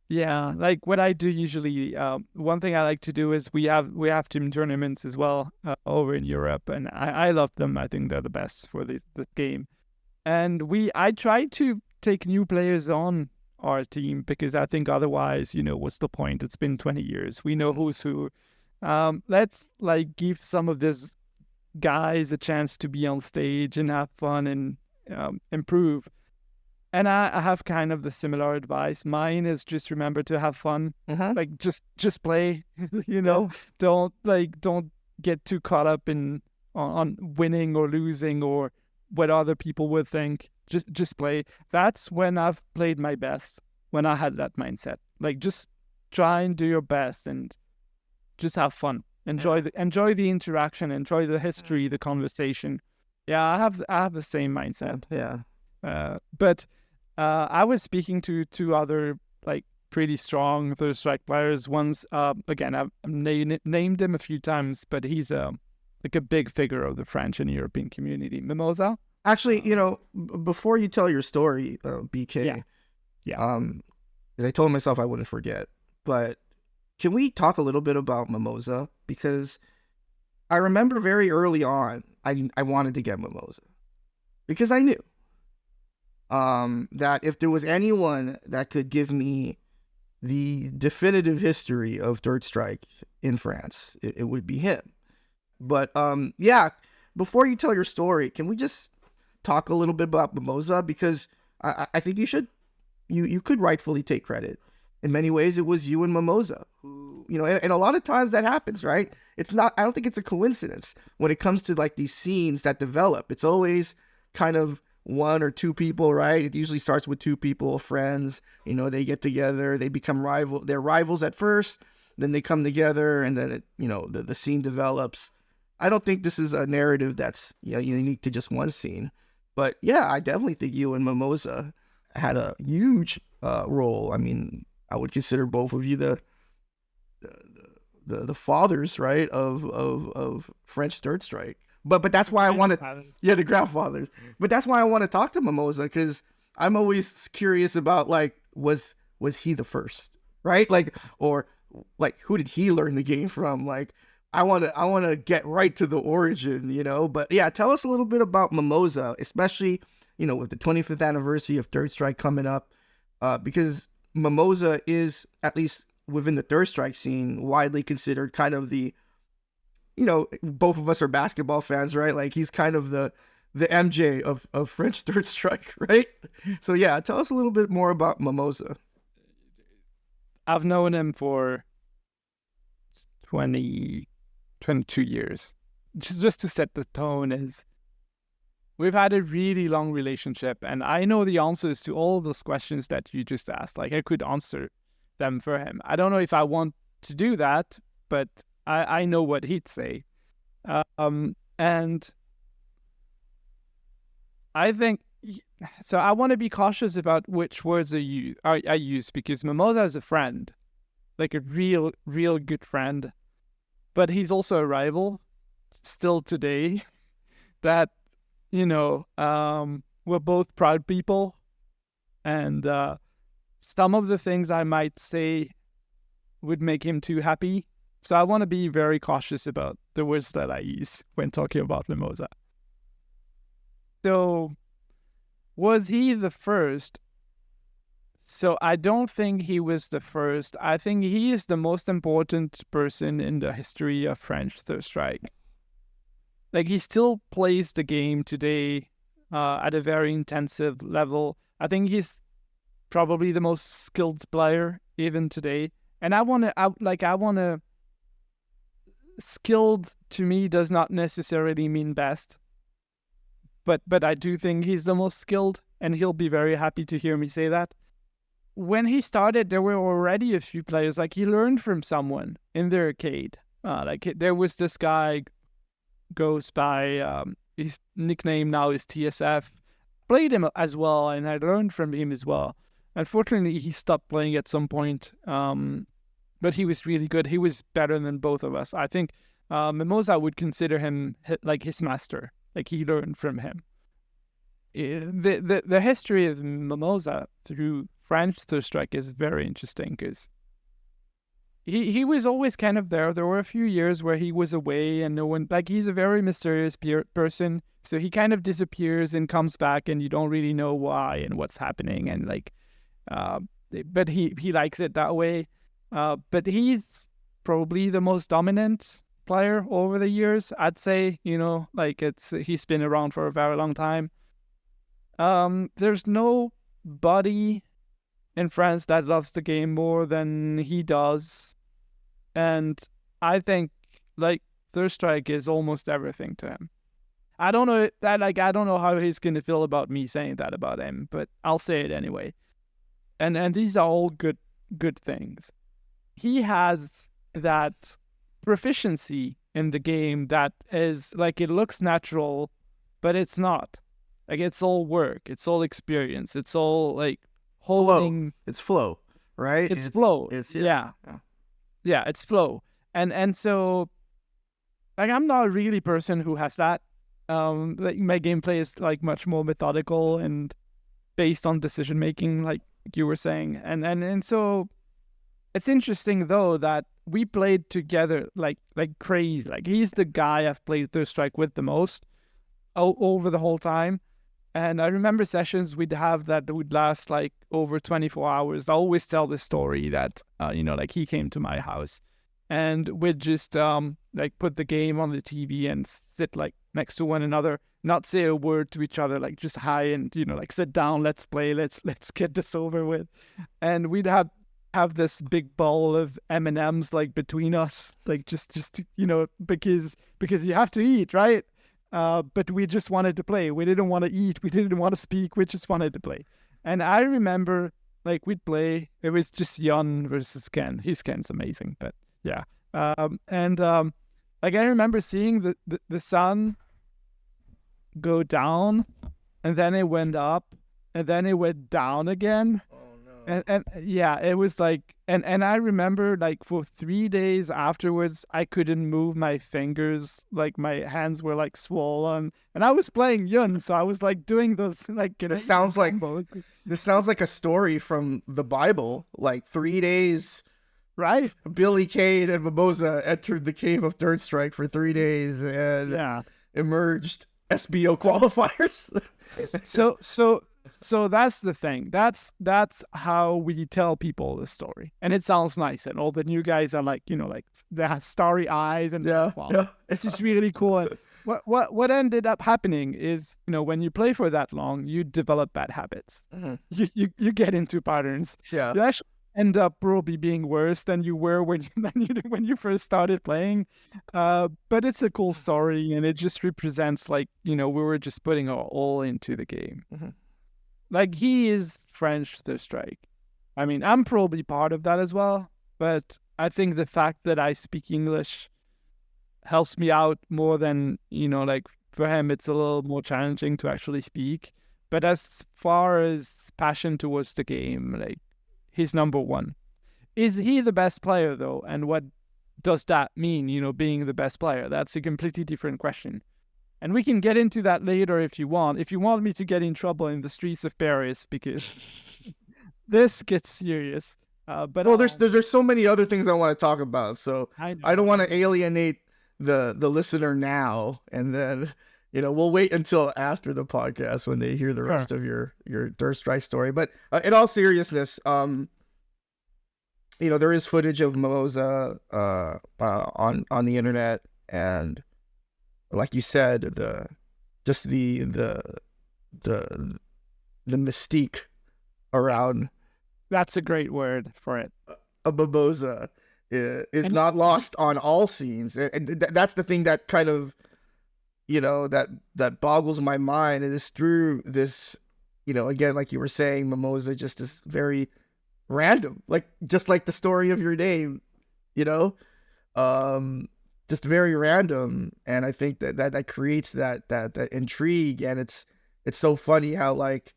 yeah. Like what I do usually, one thing I like to do is we have team tournaments as well over in Europe, and I love them. I think they're the best for the game, and I try to take new players on our team, because I think otherwise, what's the point? It's been 20 years. We know who's who. Let's like give some of these guys a chance to be on stage and have fun and improve. And I have kind of the similar advice. Mine is just remember to have fun. Like just play. Don't get too caught up on winning or losing or what other people would think. Just play. That's when I've played my best, when I had that mindset. Like just try and do your best and just have fun. Enjoy the interaction, enjoy the history, the conversation. Yeah, I have the same mindset. Yeah. But I was speaking to two other like pretty strong Third Strike players. One's again, I've named him a few times, but he's like a big figure of the French and European community. Mimosa. Actually, before you tell your story, BK, because I told myself I wouldn't forget, but can we talk a little bit about Mimosa? Because I remember very early on, I wanted to get Mimosa because I knew that if there was anyone that could give me the definitive history of Third Strike in France, it would be him. But yeah, before you tell your story, can we just talk a little bit about Mimosa? Because I think you should, you could rightfully take credit. In many ways, it was you and Mimosa who, and a lot of times that happens, right? It's not, I don't think it's a coincidence when it comes to like these scenes that develop. It's always kind of one or two people, right? It usually starts with two people, friends, they get together, they become they're rivals at first, then they come together, and then the scene develops. I don't think this is a narrative that's unique to just one scene. But yeah, I definitely think you and Mimosa had a huge role. I mean, I would consider both of you the fathers, right, of French Third Strike. But that's why I want to, the grandfathers. But that's why I want to talk to Mimosa, because I'm always curious about like, was he the first, right? Like, or like, who did he learn the game from? Like, I want to get right to the origin, But yeah, tell us a little bit about Mimosa, especially with the 25th anniversary of Third Strike coming up, because Mimosa is, at least within the Third Strike scene, widely considered kind of the, both of us are basketball fans, right? Like, he's kind of the MJ of French Third Strike, right? So yeah, tell us a little bit more about Mimosa. I've known him for 22 years. Just to set the tone, is we've had a really long relationship, and I know the answers to all those questions that you just asked. Like, I could answer them for him. I don't know if I want to do that, but I know what he'd say. And I think, so I want to be cautious about which words I use, because Mimosa is a friend, like a real good friend, but he's also a rival still today. That, we're both proud people, and some of the things I might say would make him too happy. So I want to be very cautious about the words that I use when talking about Mimosa. So, was he the first? So I don't think he was the first. I think he is the most important person in the history of French Third Strike. Like, he still plays the game today at a very intensive level. I think he's probably the most skilled player even today. And skilled to me does not necessarily mean best. But I do think he's the most skilled, and he'll be very happy to hear me say that. When he started, there were already a few players. Like, he learned from someone in the arcade. There was this guy, goes by, his nickname now is TSF. Played him as well, and I learned from him as well. Unfortunately, he stopped playing at some point, but he was really good. He was better than both of us. I think Mimosa would consider him like his master. Like, he learned from him. The history of Mimosa through French Third Strike is very interesting, because he was always kind of there. There were a few years where he was away and no one, like, he's a very mysterious person. So he kind of disappears and comes back, and you don't really know why and what's happening. And like, but he likes it that way. But he's probably the most dominant player over the years, I'd say. Like, he's been around for a very long time. There's nobody in France that loves the game more than he does, and I think, like, Third Strike is almost everything to him. I don't know how he's gonna feel about me saying that about him, but I'll say it anyway. And these are all good things. He has that proficiency in the game that is like, it looks natural, but it's not. Like, it's all work, it's all experience, it's all like holding. It's flow, right? It's flow. Yeah, it's flow. And so, like, I'm not a really person who has that. Like, my gameplay is like much more methodical and based on decision making, like you were saying, and so It's interesting though that we played together like crazy. Like he's the guy I've played Third Strike with the most over the whole time. And I remember sessions we'd have that would last like over 24 hours. I always tell the story that, like he came to my house and we'd just like put the game on the TV and sit like next to one another, not say a word to each other, like just hi and, like sit down, let's play, let's get this over with. And we'd have this big bowl of M&Ms like between us, like just because you have to eat, right? But we just wanted to play. We didn't want to eat. We didn't want to speak. We just wanted to play. And I remember, like, we'd play. It was just Jan versus Ken. Ken's amazing, but yeah. Like I remember seeing the sun go down, and then it went up, and then it went down again. And yeah, it was like, and I remember like for 3 days afterwards, I couldn't move my fingers. Like my hands were like swollen, and I was playing Yun, so I was like doing those like. This sounds like a story from the Bible. Like 3 days, right? BillyKane and Mimosa entered the cave of Third Strike for 3 days and emerged SBO qualifiers. So that's the thing. That's how we tell people the story, and it sounds nice. And all the new guys are like, like they have starry eyes, and it's just really cool. And what ended up happening is, when you play for that long, you develop bad habits. Mm-hmm. You get into patterns. Yeah, you actually end up probably being worse than you were when you first started playing. But it's a cool story, and it just represents like, we were just putting our all into the game. Mm-hmm. Like, he is French Third Strike. I mean, I'm probably part of that as well, but I think the fact that I speak English helps me out more than, like, for him, it's a little more challenging to actually speak. But as far as passion towards the game, like, he's number one. Is he the best player, though? And what does that mean, being the best player? That's a completely different question. And we can get into that later if you want. If you want me to get in trouble in the streets of Paris, because this gets serious. But there's so many other things I want to talk about. So I don't want to alienate the listener now, and then we'll wait until after the podcast when they hear the rest of your Third Strike story. But in all seriousness, there is footage of Mimosa on the internet, and like you said, the mystique around. That's a great word for it. A Mimosa is not lost on all scenes, and that's the thing that kind of, that boggles my mind. And it's through this, again, like you were saying, Mimosa just is very random, just like the story of your name, just very random. And I think that creates that intrigue. And it's so funny how like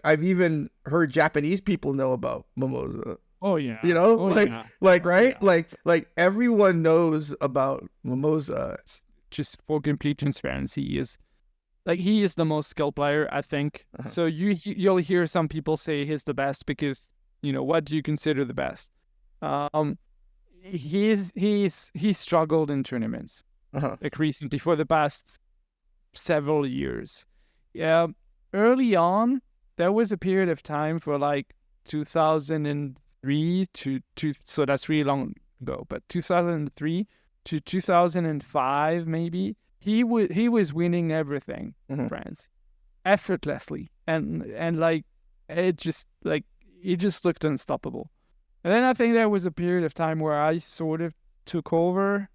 I've even heard Japanese people know about Mimosa. Oh yeah. Right? Yeah. Like everyone knows about Mimosa. Just for complete transparency, he is the most skilled player, I think. Uh-huh. So you'll hear some people say he's the best because, what do you consider the best? He's struggled in tournaments, like recently for the past several years. Yeah, early on there was a period of time for like 2003 so that's really long ago, but 2003 to 2005 maybe he was winning everything in France effortlessly, and like it just like he just looked unstoppable. And then I think there was a period of time where I sort of took over.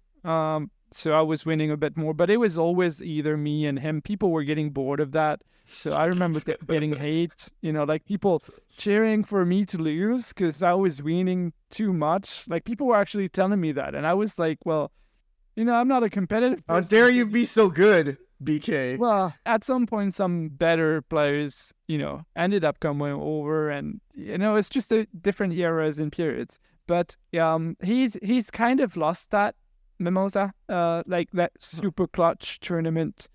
So I was winning a bit more, but it was always either me and him. People were getting bored of that. So I remember getting hate, like people cheering for me to lose because I was winning too much. Like people were actually telling me that. And I was like, well, I'm not a competitive person. How dare you be so good, BK? Well, at some point, some better players, ended up coming over, and it's just a different eras and periods. But he's kind of lost that Mimosa, like that super clutch tournament,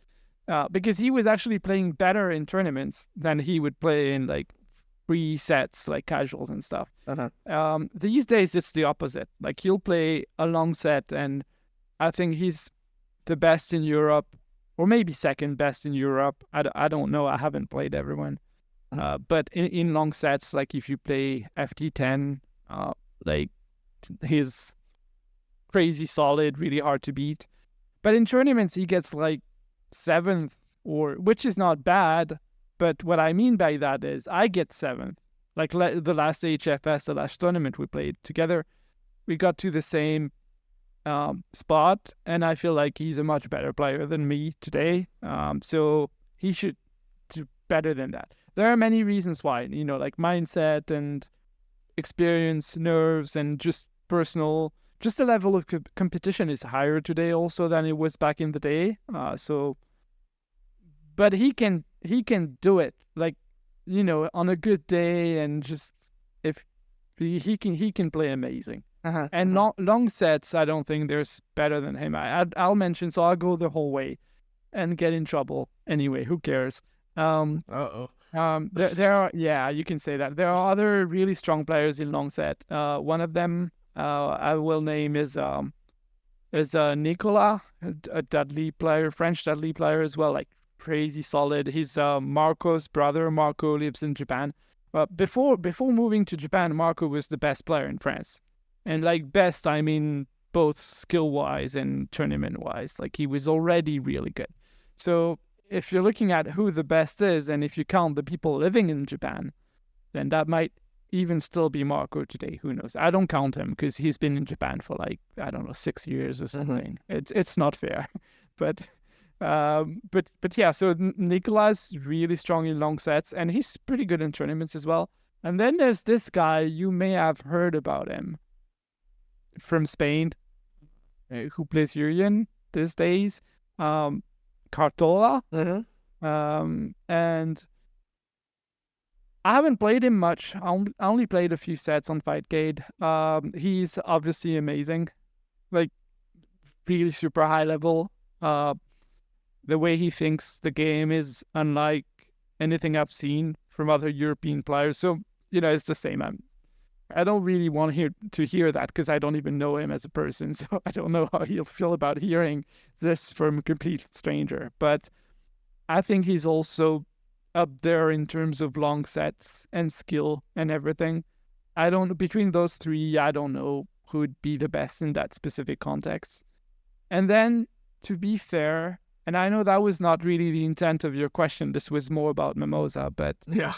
because he was actually playing better in tournaments than he would play in like free sets, like casuals and stuff. Uh-huh. These days, it's the opposite. Like, he'll play a long set, and I think he's the best in Europe, or maybe second best in Europe. I don't know. I haven't played everyone. But in long sets, like if you play FT10, like he's crazy solid, really hard to beat. But in tournaments, he gets like 7th, which is not bad. But what I mean by that is I get 7th. Like the last HFS, the last tournament we played together, we got to the same spot, and I feel like he's a much better player than me today. So he should do better than that. There are many reasons why, like mindset and experience, nerves, and just personal. Just the level of competition is higher today also than it was back in the day. But he can do it, like, on a good day, and just if he can play amazing. And long sets, I don't think there's better than him. I'll mention, so I'll go the whole way and get in trouble anyway. Who cares? There are, yeah, you can say that. There are other really strong players in long set. One of them I will name is Nicolas, a Dudley player, French Dudley player as well, like crazy solid. He's Marco's brother. Marco lives in Japan. Before moving to Japan, Marco was the best player in France. And like best, I mean both skill-wise and tournament-wise. Like he was already really good. So if you're looking at who the best is, and if you count the people living in Japan, then that might even still be Marco today. Who knows? I don't count him because he's been in Japan for like, I don't know, 6 years or something. It's not fair. But yeah, so Nicolas really strong in long sets, and he's pretty good in tournaments as well. And then there's this guy, you may have heard about him, from Spain, who plays Urian these days, Cartola. And I haven't played him much. I only played a few sets on Fightgate. He's obviously amazing, like really super high level. The way he thinks the game is unlike anything I've seen from other European players. So, it's the same. I don't really want to hear that because I don't even know him as a person. So I don't know how he'll feel about hearing this from a complete stranger. But I think he's also up there in terms of long sets and skill and everything. Between those three, I don't know who'd be the best in that specific context. And then, to be fair, and I know that was not really the intent of your question. This was more about Mimosa, but yeah,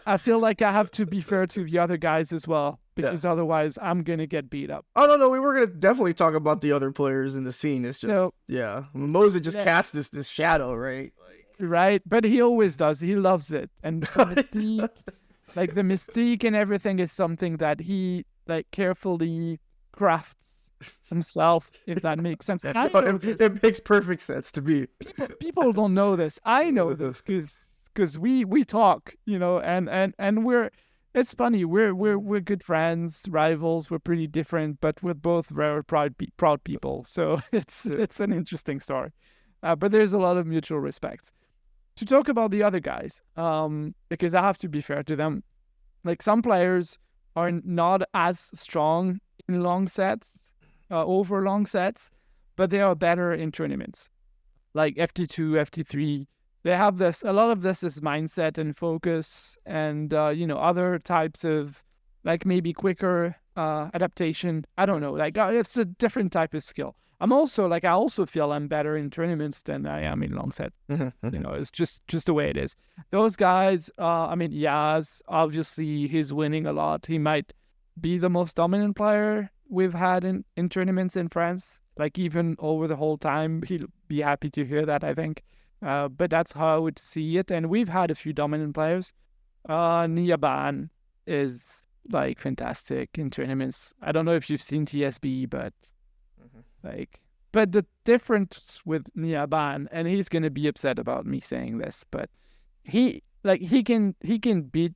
I feel like I have to be fair to the other guys as well, because otherwise I'm gonna get beat up. Oh no, we were gonna definitely talk about the other players in the scene. It's just Mimosa just casts this shadow, right? Right, but he always does. He loves it, and the mystique and everything is something that he carefully crafts himself, if that makes sense. It makes perfect sense to me. People don't know this. I know this because we talk, and we're. It's funny. We're good friends, rivals. We're pretty different, but we're both very proud people. So it's an interesting story, but there's a lot of mutual respect. To talk about the other guys, because I have to be fair to them. Like some players are not as strong in long sets. Over long sets, but they are better in tournaments, like FT2, FT3. They have this. A lot of this is mindset and focus, and other types of maybe quicker adaptation. I don't know. It's a different type of skill. I also feel I'm better in tournaments than I am in long set. It's just the way it is. Those guys. Yaz, obviously he's winning a lot. He might be the most dominant player we've had in tournaments in France. Even over the whole time, he'll be happy to hear that, I think. But that's how I would see it. And we've had a few dominant players. Niaban is fantastic in tournaments. I don't know if you've seen TSB, but but the difference with Niaban, and he's gonna be upset about me saying this, but he can beat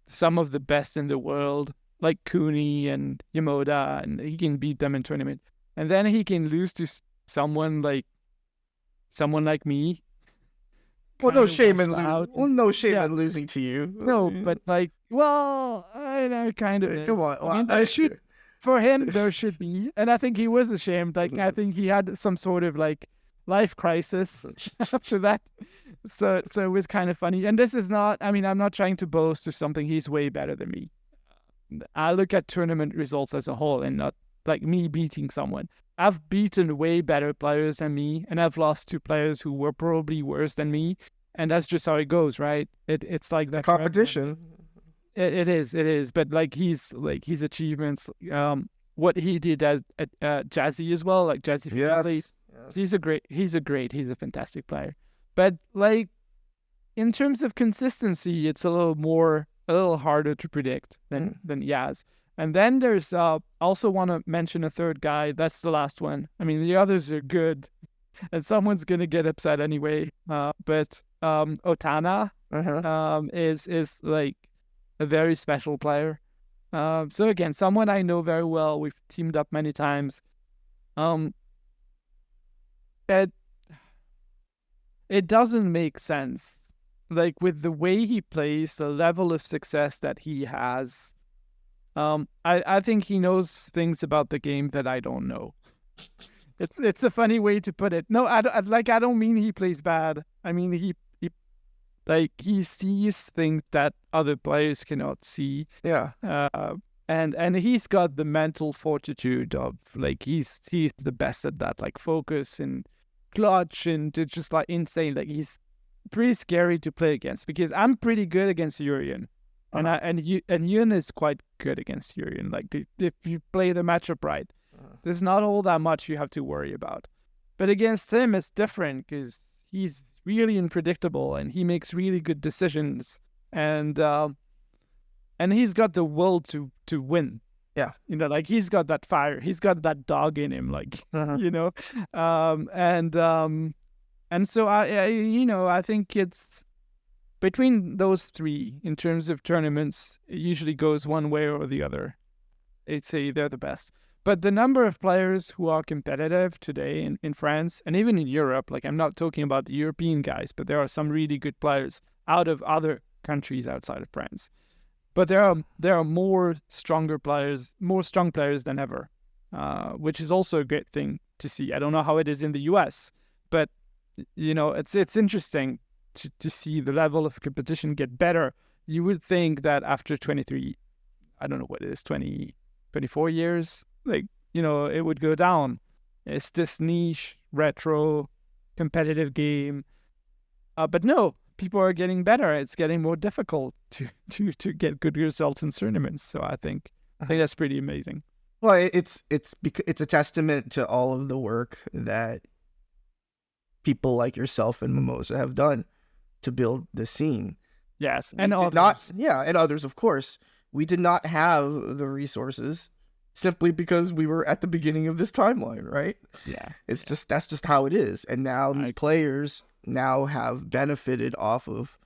some of the best in the world, like Cooney and Yamoda, and he can beat them in tournament. And then he can lose to someone like me, Well, no kind of shame in washed losing. out. Well, no shame Yeah, in losing to you. no, but like, well, I know, kind of is. Come on. I mean, there should, for him, there should be, and I think he was ashamed. Like, I think he had some sort of like life crisis after that. So it was kind of funny. And this is not, I mean, I'm not trying to boast or something. He's way better than me. I look at tournament results as a whole and not like me beating someone. I've beaten way better players than me, and I've lost to players who were probably worse than me. And that's just how it goes, right? It's like that. Competition. It is. But like his achievements, what he did at Jazzy as well, like Jazzy. Yes. He's a fantastic player. But like in terms of consistency, it's a little harder to predict than Yaz. And then there's also want to mention a third guy. That's the last one. I mean, the others are good, and someone's gonna get upset anyway. But Otana is like a very special player. So again, someone I know very well. We've teamed up many times. It doesn't make sense. Like with the way he plays, the level of success that he has. I think he knows things about the game that I don't know. It's a funny way to put it. No, I don't mean he plays bad. I mean he sees things that other players cannot see. Yeah. And he's got the mental fortitude of like he's the best at that, like focus and clutch, and it's just like insane. Like he's pretty scary to play against because I'm pretty good against Urian. And Yun is quite good against Urian. Like if you play the matchup right, there's not all that much you have to worry about. But against him, it's different because he's really unpredictable and he makes really good decisions. And he's got the will to win. Yeah, like he's got that fire. He's got that dog in him. Like and so I think it's. Between those three, in terms of tournaments, it usually goes one way or the other. I'd say they're the best. But the number of players who are competitive today in France, and even in Europe, like I'm not talking about the European guys, but there are some really good players out of other countries outside of France. But there are more strong players than ever, which is also a great thing to see. I don't know how it is in the US, but it's interesting to see the level of competition get better. You would think that after 23, I don't know what it is, 24 years, like, it would go down. It's this niche, retro, competitive game. But no, people are getting better. It's getting more difficult to get good results in tournaments. So I think that's pretty amazing. Well, it's a testament to all of the work that people like yourself and Mimosa have done to build the scene. Yes, and others. And others, of course. We did not have the resources simply because we were at the beginning of this timeline, right? Yeah. That's just how it is. And now these players now have benefited off of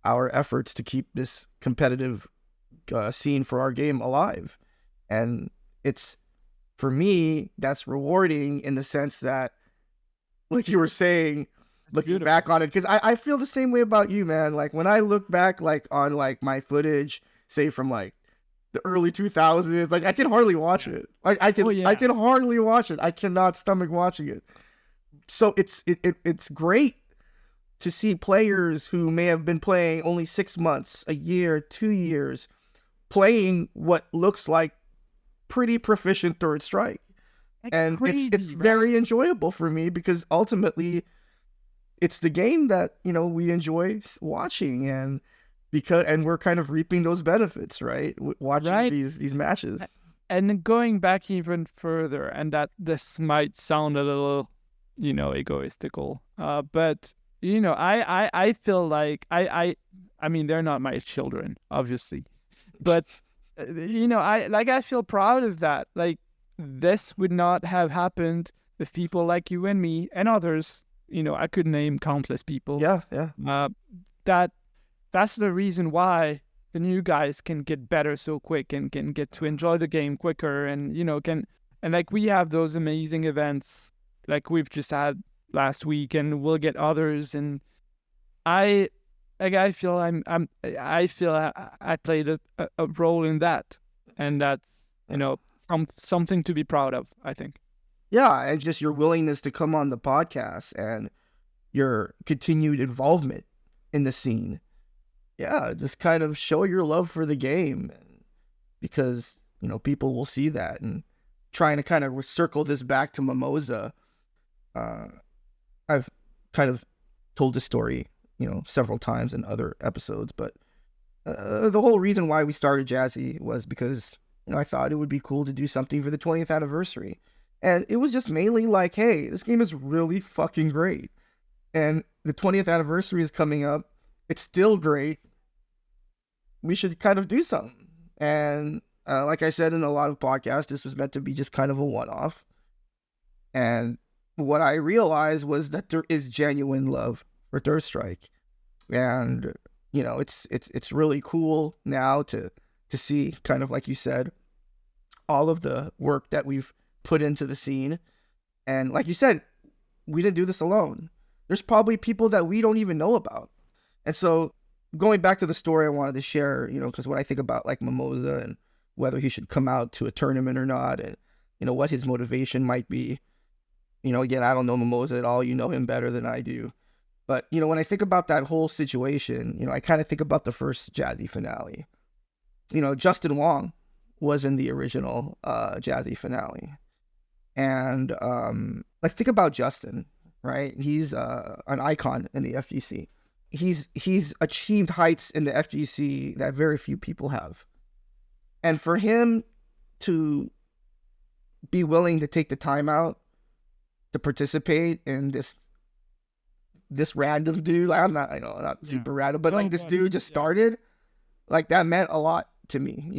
our efforts to keep this competitive scene for our game alive. And it's, for me, that's rewarding in the sense that, like you were saying, looking back on it, because I feel the same way about you, man. Like when I look back like on like my footage, say from like the early 2000s, like I can hardly watch it. Like I can hardly watch it. I cannot stomach watching it. So it's great to see players who may have been playing only 6 months, a year, 2 years, playing what looks like pretty proficient third strike. And crazy, it's very enjoyable for me because ultimately it's the game that, we enjoy watching, and we're kind of reaping those benefits, right? Watching these matches. And going back even further, and that this might sound a little, egoistical, but I feel like I mean, they're not my children, obviously, but I feel proud of that. Like this would not have happened if people like you and me and others. I could name countless people. Yeah. That's the reason why the new guys can get better so quick and can get to enjoy the game quicker, and like we have those amazing events like we've just had last week, and we'll get others. And I I feel I feel I played a role in that, and that's something to be proud of, I think. Yeah, and just your willingness to come on the podcast and your continued involvement in the scene. Yeah, just kind of show your love for the game, because people will see that. And trying to kind of circle this back to Mimosa, I've kind of told this story several times in other episodes, but the whole reason why we started Jazzy was because I thought it would be cool to do something for the 20th anniversary. And it was just mainly like, hey, this game is really fucking great. And the 20th anniversary is coming up. It's still great. We should kind of do something. And like I said in a lot of podcasts, this was meant to be just kind of a one-off. And what I realized was that there is genuine love for Third Strike. And, it's really cool now to see, kind of like you said, all of the work that we've put into the scene. And like you said, we didn't do this alone. There's probably people that we don't even know about. And so going back to the story I wanted to share, because when I think about like Mimosa and whether he should come out to a tournament or not, and, what his motivation might be, again, I don't know Mimosa at all. You know him better than I do. But, when I think about that whole situation, I kind of think about the first Jazzy finale. Justin Wong was in the original Jazzy finale. And like, think about Justin, right? He's an icon in the FGC. He's achieved heights in the FGC that very few people have. And for him to be willing to take the time out to participate in this random dude, like, I'm not super random, but like this dude just started, like, that meant a lot to me,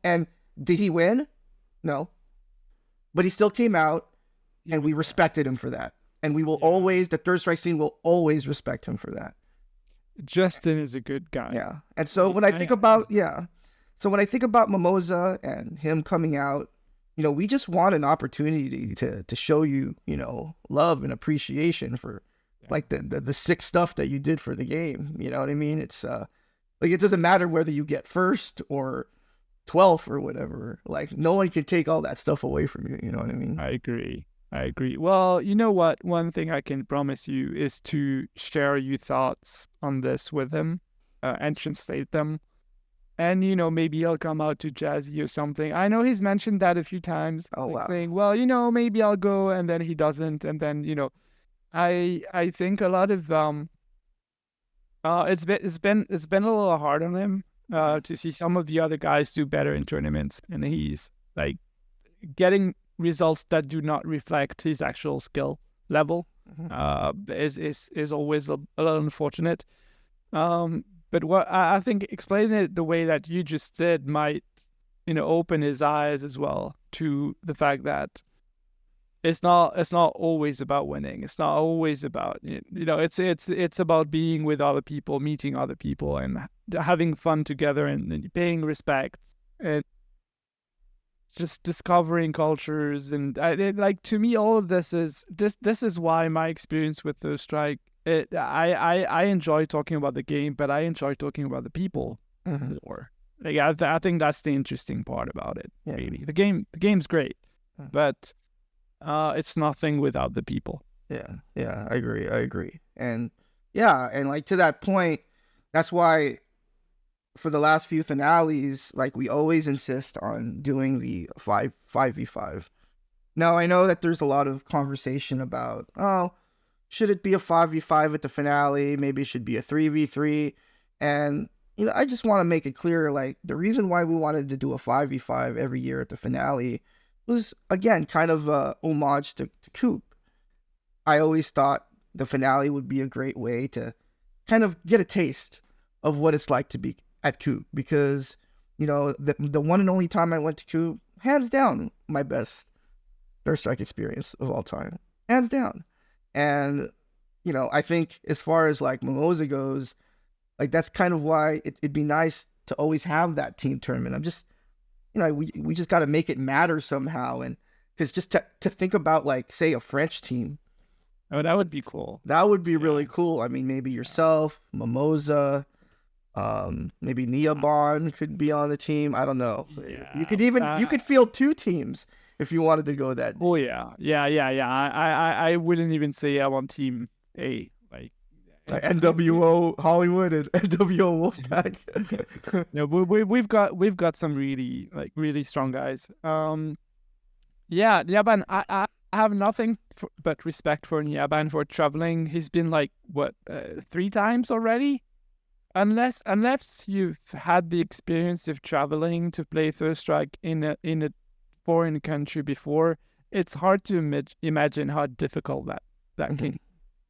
And did he win? No. But he still came out, and we respected him for that. And we will always, the Third Strike scene will always respect him for that. Justin is a good guy. Yeah. And so when I think about, Mimosa and him coming out, we just want an opportunity to show you, love and appreciation for like the sick stuff that you did for the game. You know what I mean? It's like, it doesn't matter whether you get first or 12th or whatever. Like, no one can take all that stuff away from you. You know what I mean? I agree. Well, you know what? One thing I can promise you is to share your thoughts on this with him and translate them. And, maybe he'll come out to Jazzy or something. I know he's mentioned that a few times. Oh, like wow. Saying, well, maybe I'll go, and then he doesn't. And then, I think a lot of it's been a little hard on him to see some of the other guys do better in tournaments, and he's like getting results that do not reflect his actual skill level. Is always a little unfortunate. But what I think explaining it the way that you just did might, open his eyes as well to the fact that it's not always about winning. It's not always about, it's about being with other people, meeting other people, and having fun together, and paying respect, and just discovering cultures. And to me, all of this is why my experience with Third Strike, I enjoy talking about the game, but I enjoy talking about the people more. Like, I think that's the interesting part about it. Yeah. Really, the game's great, but it's nothing without the people. Yeah, I agree. And and like, to that point, that's why for the last few finales, like, we always insist on doing the 5v5. Now, I know that there's a lot of conversation about, should it be a 5v5 at the finale? Maybe it should be a 3v3. And, I just want to make it clear, like, the reason why we wanted to do a 5v5 every year at the finale was, again, kind of a homage to Coop. I always thought the finale would be a great way to kind of get a taste of what it's like to be at Coop, because, the one and only time I went to Coop, hands down, my best Third Strike experience of all time. Hands down. And, I think as far as like Mimosa goes, like, that's kind of why it'd be nice to always have that team tournament. I'm just, we just got to make it matter somehow. And because just to think about, like, say, a French team, Oh, that would be cool. That would be really cool. I mean, maybe yourself, Mimosa, maybe Neobon could be on the team. I don't know. You could even you could field 2 teams if you wanted to go that deep. Oh yeah. I wouldn't even say I want Team A. Like NWO Hollywood and NWO Wolfpack. no, we've got some really strong guys. Nyaban, I have nothing but respect for Nyaban for traveling. He's been like 3 times already. Unless you've had the experience of traveling to play Third Strike in a foreign country before, it's hard to imagine how difficult that can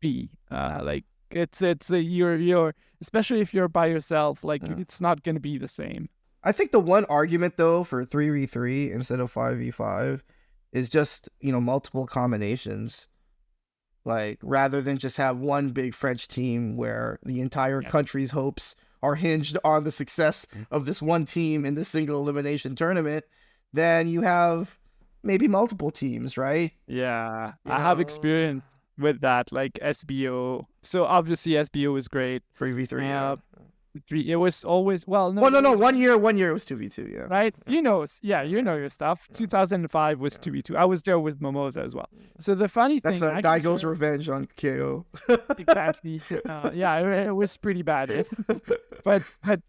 be. Like it's you're especially if you're by yourself, like it's not going to be the same. I think the one argument though for 3v3 instead of 5v5 is just, multiple combinations. Like, rather than just have one big French team where the entire country's hopes are hinged on the success of this one team in this single elimination tournament, then you have maybe multiple teams, right? Yeah, I have experience with that, like SBO. So obviously SBO is great. 3v3, It was always, well, no. Well, no, 1 year it was 2v2, yeah. Right? You know your stuff. 2005 was 2v2. I was there with Mimosa as well. So the funny thing... That's Daigo's revenge on KO. Exactly. It was pretty bad. But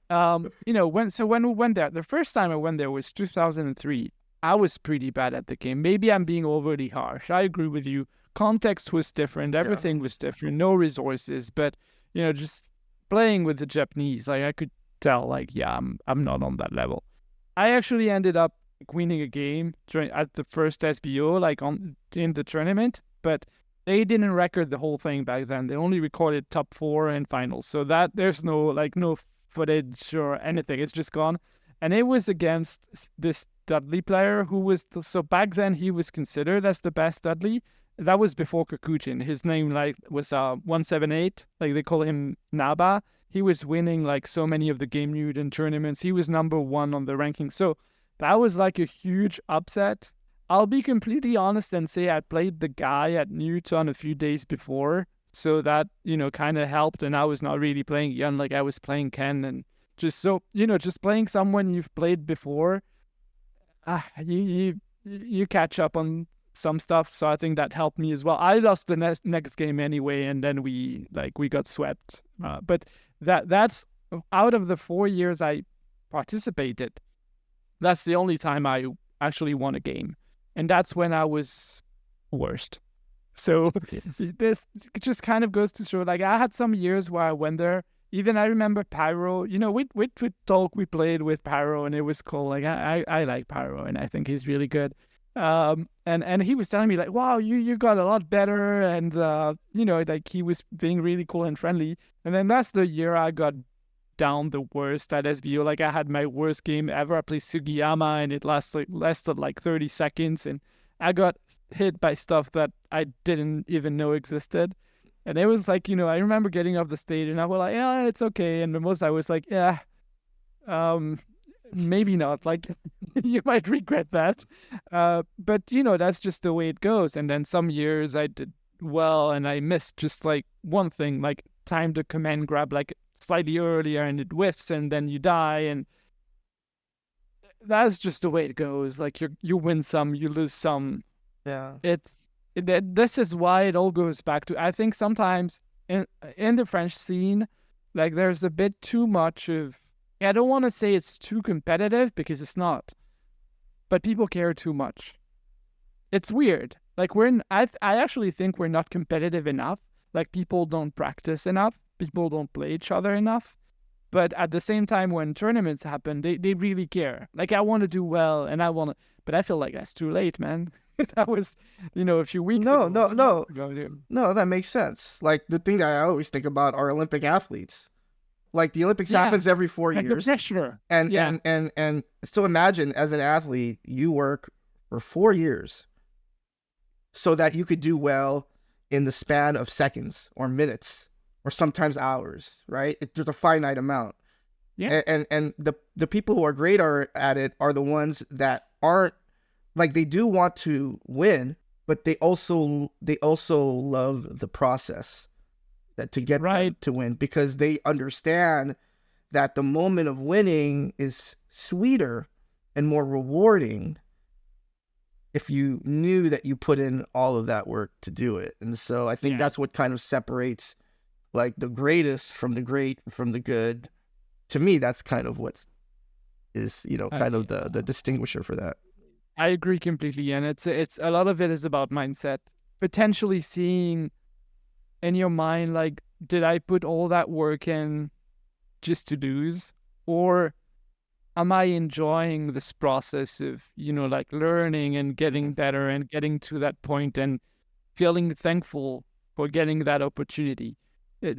when we went there, the first time I went there was 2003. I was pretty bad at the game. Maybe I'm being overly harsh. I agree with you. Context was different. Everything was different. No resources. But, just... playing with the Japanese, like I could tell, like, I'm not on that level. I actually ended up winning a game at the first SBO, like in the tournament, but they didn't record the whole thing back then. They only recorded top 4 and finals, so that there's no footage or anything. It's just gone, and it was against this Dudley player who was so back then he was considered as the best Dudley. That was before Kikuchin. His name was 178. Like they call him Naba. He was winning like so many of the Game Newton tournaments. He was number 1 on the ranking. So that was like a huge upset. I'll be completely honest and say I played the guy at Newton a few days before. So that, kind of helped. And I was not really playing Yun, like I was playing Ken. And just so, just playing someone you've played before, you catch up on some stuff, so I think that helped me as well. I lost the next game anyway, and then we got swept. But that's out of the 4 years I participated, that's the only time I actually won a game, and that's when I was worst. So this just kind of goes to show, like I had some years where I went there. Even I remember Pyro. We talk. We played with Pyro, and it was cool. Like I like Pyro, and I think he's really good. And he was telling me like, wow, you got a lot better, and like he was being really cool and friendly. And then that's the year I got down the worst at SBO. Like I had my worst game ever. I played Sugiyama, and it lasted like 30 seconds, and I got hit by stuff that I didn't even know existed. And it was like, I remember getting off the stage, and I was like, yeah, it's okay. And most I was like, yeah, maybe not. Like you might regret that, but that's just the way it goes. And then some years I did well, and I missed just like one thing, like time the command grab like slightly earlier, and it whiffs, and then you die, and that's just the way it goes. Like you win some, you lose some. Yeah, this is why it all goes back to, I think sometimes in the French scene, like there's a bit too much of, I don't want to say it's too competitive because it's not, but people care too much. It's weird. Like I actually think we're not competitive enough. Like people don't practice enough. People don't play each other enough. But at the same time, when tournaments happen, they really care. Like I want to do well, and but I feel like that's too late, man. That was, a few weeks ago. No, that makes sense. Like the thing that I always think about are Olympic athletes. Like the Olympics happens every 4 years. And so imagine as an athlete, you work for 4 years so that you could do well in the span of seconds or minutes or sometimes hours, right? There's a finite amount. Yeah. And the people who are great at it are the ones that aren't, like they do want to win, but they also love the process that to get them to win, because they understand that the moment of winning is sweeter and more rewarding if you knew that you put in all of that work to do it. And so I think that's what kind of separates like the greatest from the great from the good. To me, that's kind of what is, you know, kind of the distinguisher for that. I agree completely, and it's a lot of it is about mindset. Potentially seeing in your mind, like, did I put all that work in just to lose, or am I enjoying this process of, you know, like learning and getting better and getting to that point and feeling thankful for getting that opportunity?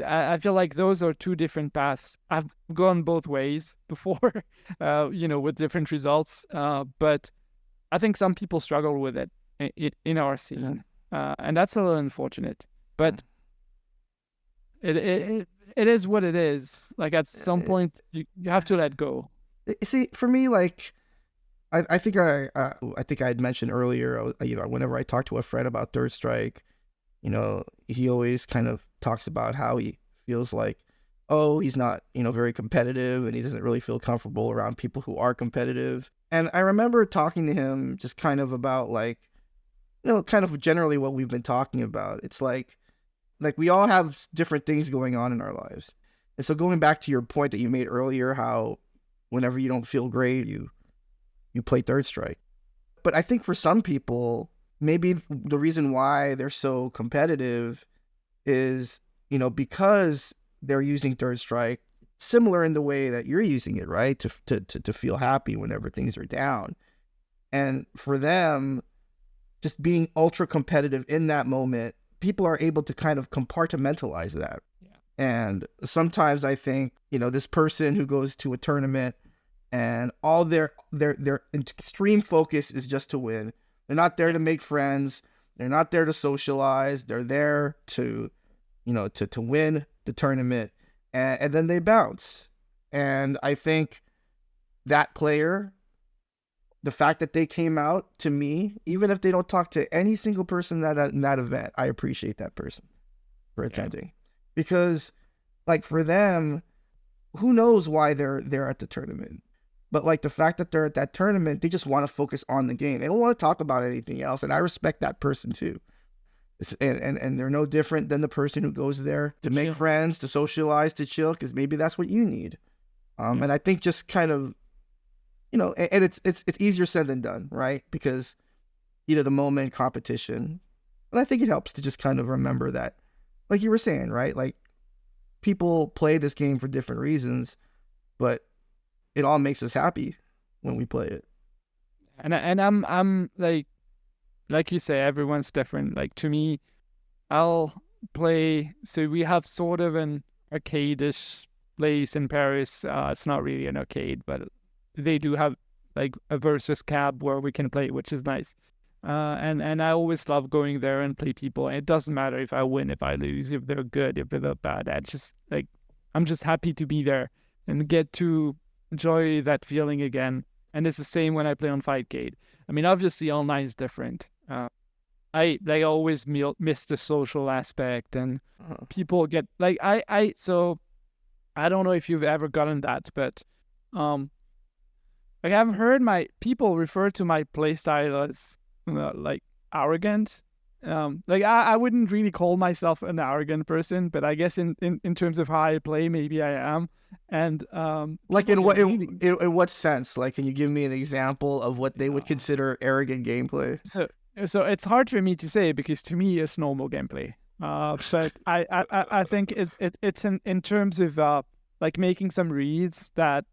I feel like those are two different paths. I've gone both ways before, you know, with different results. But I think some people struggle with it in our scene, and that's a little unfortunate. But it is what it is. Like at some point, you have to let go. See, for me, like I think I had mentioned earlier, you know, whenever I talk to a friend about Third Strike, you know, he always kind of talks about how he feels like, oh, he's not, you know, very competitive, and he doesn't really feel comfortable around people who are competitive. And I remember talking to him just kind of about like, you know, kind of generally what we've been talking about. It's like we all have different things going on in our lives. And so going back to your point that you made earlier, how whenever you don't feel great, you play Third Strike. But I think for some people, maybe the reason why they're so competitive is, you know, because they're using Third Strike similar in the way that you're using it, right? To feel happy whenever things are down. And for them, just being ultra competitive in that moment, people are able to kind of compartmentalize that. Yeah. And sometimes I think, you know, this person who goes to a tournament and all their extreme focus is just to win. They're not there to make friends. They're not there to socialize. They're there to, you know, to win the tournament, and then they bounce. And I think that player, the fact that they came out, to me, even if they don't talk to any single person in that event, I appreciate that person for attending. Because, like, for them, who knows why they're at the tournament? But like the fact that they're at that tournament, they just want to focus on the game. They don't want to talk about anything else. And I respect that person too. And they're no different than the person who goes there to make friends, to socialize, to chill, because maybe that's what you need. And I think just kind of, you know, and it's easier said than done, right? Because, you know, the moment competition. But I think it helps to just kind of remember that, like you were saying, right? Like people play this game for different reasons, but it all makes us happy when we play it. And I'm like you say, everyone's different. Like to me, I'll play. So we have sort of an arcade-ish place in Paris. It's not really an arcade, but they do have like a versus cab where we can play, which is nice. And I always love going there and play people. And it doesn't matter if I win, if I lose, if they're good, if they're bad. I'm just happy to be there and get to enjoy that feeling again. And it's the same when I play on Fightgate. I mean, obviously online is different. I always miss the social aspect, and people get like so I don't know if you've ever gotten that, but like I've heard my people refer to my play style as like arrogant. Like I wouldn't really call myself an arrogant person, but I guess in terms of how I play, maybe I am. And like in what sense? Like, can you give me an example of what they would consider arrogant gameplay? So it's hard for me to say because to me it's normal gameplay. But I think it's in terms of like making some reads that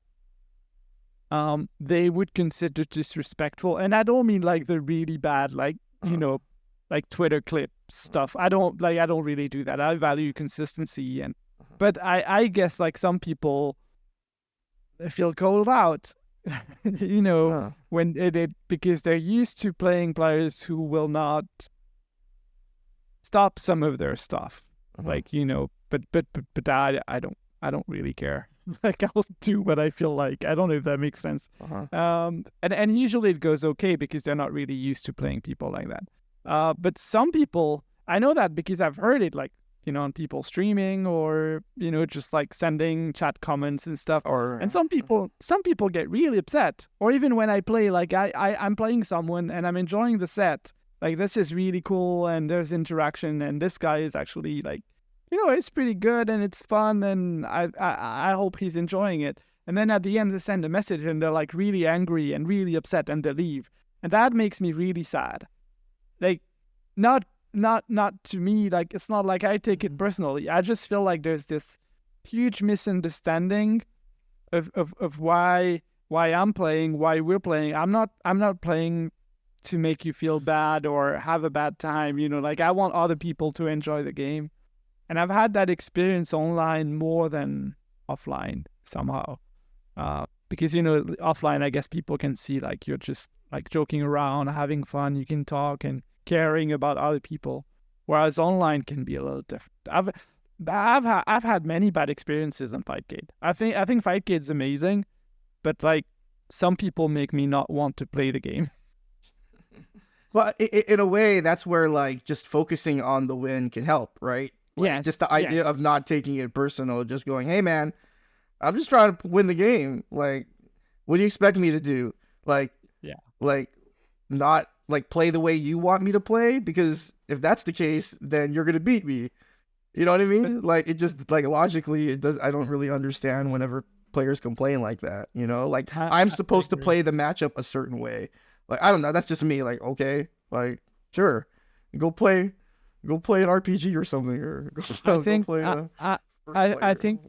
they would consider disrespectful, and I don't mean like the really bad, like you know, like Twitter clip stuff. I don't really do that. I value consistency, and but I guess like some people feel called out, you know, when because they're used to playing players who will not stop some of their stuff, like you know. But I don't really care. Like I'll do what I feel like. I don't know if that makes sense. And usually it goes okay because they're not really used to playing people like that. But some people, I know that because I've heard it, like, on people streaming or, just like sending chat comments and stuff. Or And some people get really upset. Or even when I play, like I'm playing someone and I'm enjoying the set. Like, this is really cool and there's interaction and this guy is actually like, it's pretty good and it's fun and I hope he's enjoying it. And then at the end they send a message and they're like really angry and really upset and they leave. And that makes me really sad. Like, not to me, like, it's not like I take it personally. I just feel like there's this huge misunderstanding of why I'm playing, why we're playing. I'm not playing to make you feel bad or have a bad time, like I want other people to enjoy the game. And I've had that experience online more than offline somehow. Because, offline, I guess people can see like you're just like joking around, having fun, you can talk and caring about other people. Whereas online can be a little different. I've had many bad experiences on Fightgate. I think Fightgate's amazing, but like some people make me not want to play the game. Well, in a way, that's where like just focusing on the win can help, right? Yeah, just the idea of not taking it personal, just going, "Hey, man, I'm just trying to win the game. Like, what do you expect me to do? Like, not like play the way you want me to play? Because if that's the case, then you're gonna beat me. You know what I mean? Like, it just like logically, it does. I don't really understand whenever players complain like that. Like I'm supposed to play the matchup a certain way. Like, I don't know. That's just me. Like, okay, like sure, go play an RPG or something, or I think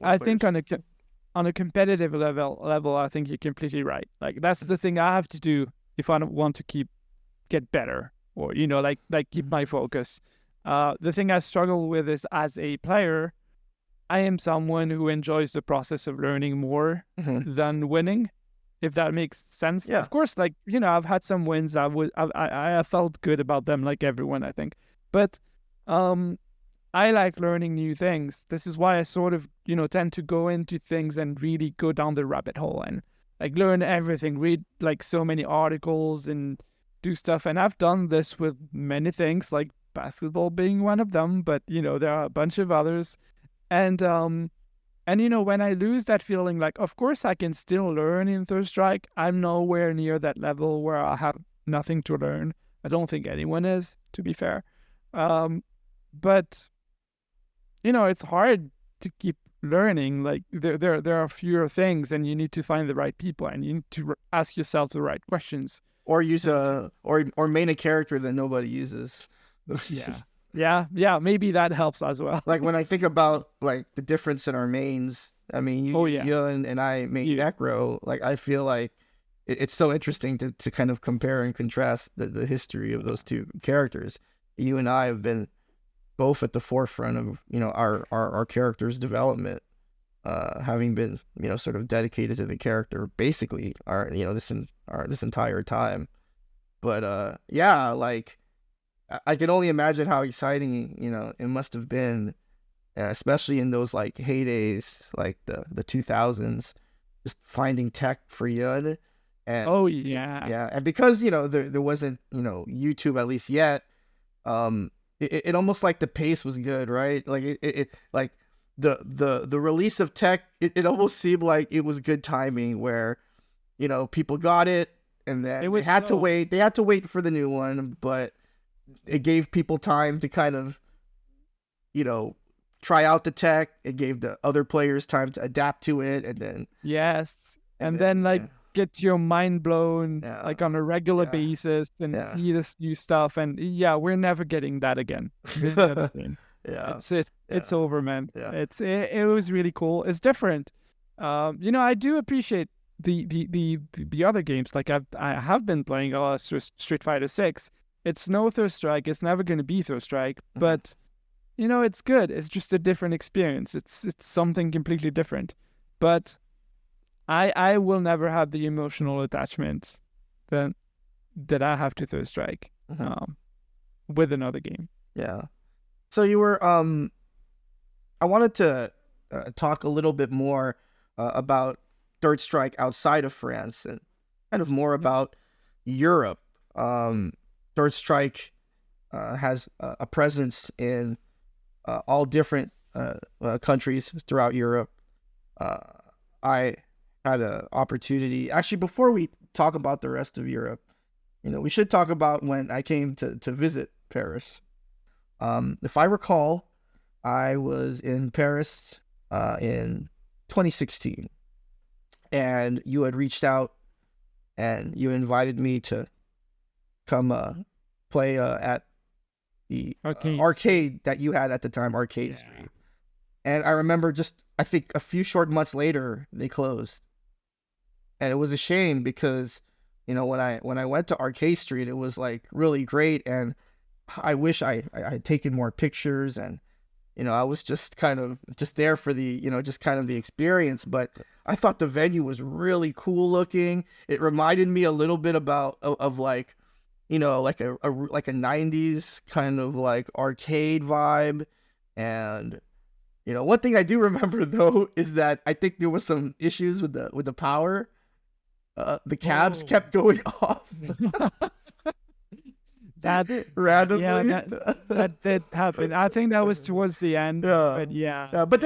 on a competitive level, I think you're completely right. Like, that's the thing I have to do if I don't want to get better, or like keep my focus. The thing I struggle with is, as a player, I am someone who enjoys the process of learning more than winning, if that makes sense. Yeah. Of course, like, I've had some wins. I felt good about them, like everyone, I think. But I like learning new things. This is why I sort of, tend to go into things and really go down the rabbit hole and like learn everything, read like so many articles and do stuff. And I've done this with many things, like basketball being one of them, but there are a bunch of others. And when I lose that feeling, like, of course I can still learn in Third Strike. I'm nowhere near that level where I have nothing to learn. I don't think anyone is, to be fair. But it's hard to keep learning. Like, there are fewer things, and you need to find the right people, and you need to ask yourself the right questions, or use or main a character that nobody uses. Yeah, maybe that helps as well. Like, when I think about like the difference in our mains, I mean, you and I main Necro. Like, I feel like it's so interesting to kind of compare and contrast the history of those two characters. You and I have been both at the forefront of our character's development, having been sort of dedicated to the character basically this entire time. But like, I can only imagine how exciting it must have been, especially in those like heydays, like the 2000s, just finding tech for Yun. And and because there wasn't YouTube, at least yet, it almost like the pace was good, right? Like it like the release of tech, it almost seemed like it was good timing, where people got it and then they had to wait for the new one, but it gave people time to kind of try out the tech. It gave the other players time to adapt to it, and then and then get your mind blown like on a regular basis and see this new stuff. And we're never getting that again. It's over, man. It was really cool. It's different. I do appreciate the other games. Like, I have been playing a lot of Street Fighter 6. It's no Third Strike. It's never going to be Third Strike, but it's good. It's just a different experience. It's something completely different. But I will never have the emotional attachment that I have to Third Strike with another game. Yeah. So you were I wanted to talk a little bit more about Third Strike outside of France, and kind of more about Europe. Third Strike has a presence in all different countries throughout Europe. I had an opportunity. Actually, before we talk about the rest of Europe, we should talk about when I came to visit Paris. If I recall, I was in Paris in 2016, and you had reached out and you invited me to come play at the arcade that you had at the time, Arcade Street. And I remember I think a few short months later, they closed. And it was a shame because, when I went to Arcade Street, it was like really great. And I wish I had taken more pictures, and, I was just kind of just there for the, just kind of the experience. But I thought the venue was really cool looking. It reminded me a little bit of like, like a 90s kind of like arcade vibe. And, one thing I do remember though is that I think there was some issues with the power. The cabs kept going off. That randomly. Yeah, that happened. I think that was towards the end. But but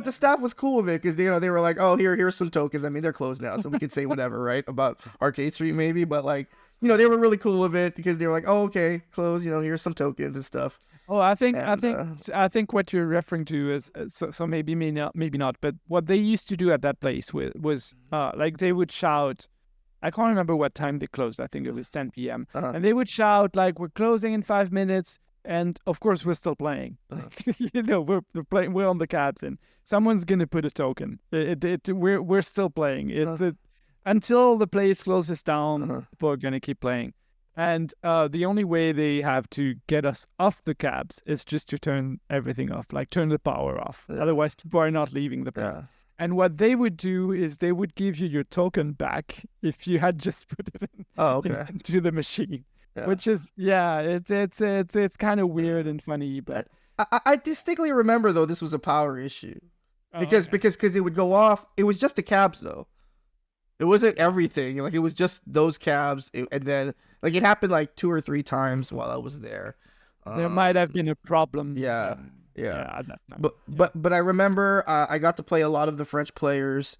the staff was cool with it because they were like, oh, here's some tokens. I mean, they're closed now, so we could say whatever, right, about Arcade Street maybe. But like, they were really cool with it because they were like, oh, okay, closed. Here's some tokens and stuff. Oh, I think what you're referring to is so maybe not. But what they used to do at that place was like they would shout. I can't remember what time they closed. I think it was 10 p.m. And they would shout like, "We're closing in 5 minutes," and of course we're still playing. We're playing. We're on the cabs, and someone's gonna put a token. We're still playing. Until the place closes down, we're gonna keep playing. And the only way they have to get us off the cabs is just to turn everything off, like turn the power off. Otherwise, people are not leaving the place. And what they would do is they would give you your token back if you had just put it into the machine. Which is it's kind of weird and funny, but I distinctly remember though this was a power issue because it would go off. It was just the cabs though. It wasn't everything. Like it was just those cabs, and then like it happened like 2 or 3 times while I was there. There might have been a problem. Yeah. But I remember I got to play a lot of the French players.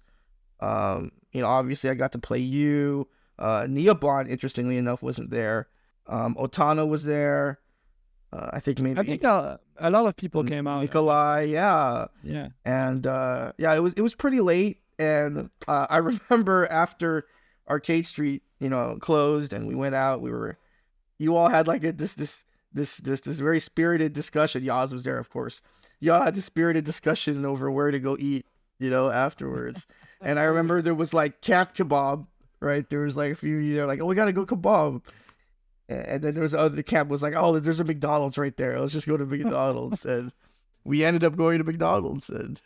Obviously I got to play you. Neobon, interestingly enough, wasn't there. Otana was there. I think a lot of people came out. Nikolai, yeah. And it was pretty late. And I remember after Arcade Street, closed and we went out. You all had like this very spirited discussion. Yaz was there, of course. Y'all had this spirited discussion over where to go eat, afterwards. And I remember there was like camp kebab, right? There was like a few there like, oh, we gotta go kebab. And then there was the camp was like, oh, there's a McDonald's right there. Let's just go to McDonald's. And we ended up going to McDonald's. And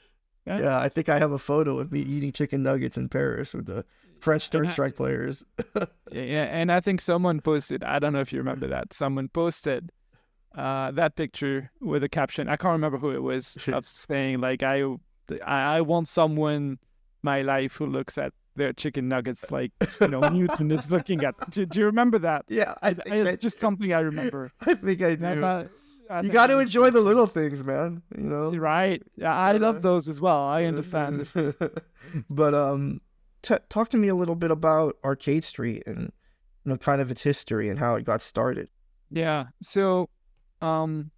I think I have a photo of me eating chicken nuggets in Paris with the French Third Strike players. And I think someone posted, I don't know if you remember that, someone posted that picture with a caption, I can't remember who it was, of saying like, I want someone my life who looks at their chicken nuggets like, Mutant is looking at. Do you remember that? Yeah, it's just something I remember. I think I do. You got to enjoy the little things, man. Right? Yeah, I love those as well. I understand. But talk to me a little bit about Arcade Street and kind of its history and how it got started. Yeah. So I'm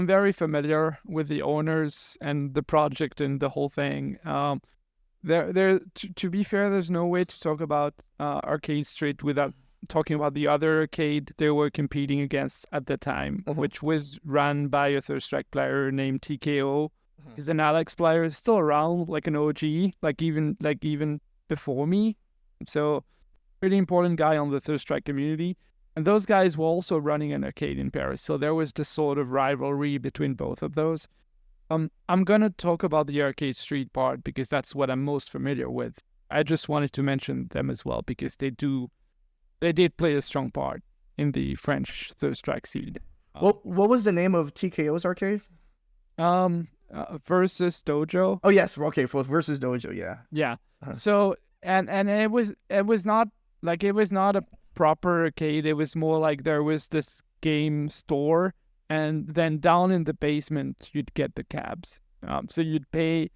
very familiar with the owners and the project and the whole thing. To be fair, there's no way to talk about Arcade Street without talking about the other arcade they were competing against at the time, which was run by a Third Strike player named TKO. He's an Alex player, still around, like an OG, like even before me. So pretty important guy on the Third Strike community. And those guys were also running an arcade in Paris. So there was this sort of rivalry between both of those. I'm going to talk about the Arcade Street part because that's what I'm most familiar with. I just wanted to mention them as well because they did play a strong part in the French Third Strike scene. What was the name of TKO's arcade? Versus Dojo. Oh yes, okay, for Versus Dojo, yeah. Yeah. So and it was not a proper arcade. It was more like there was this game store, and then down in the basement you'd get the cabs. So you'd pay.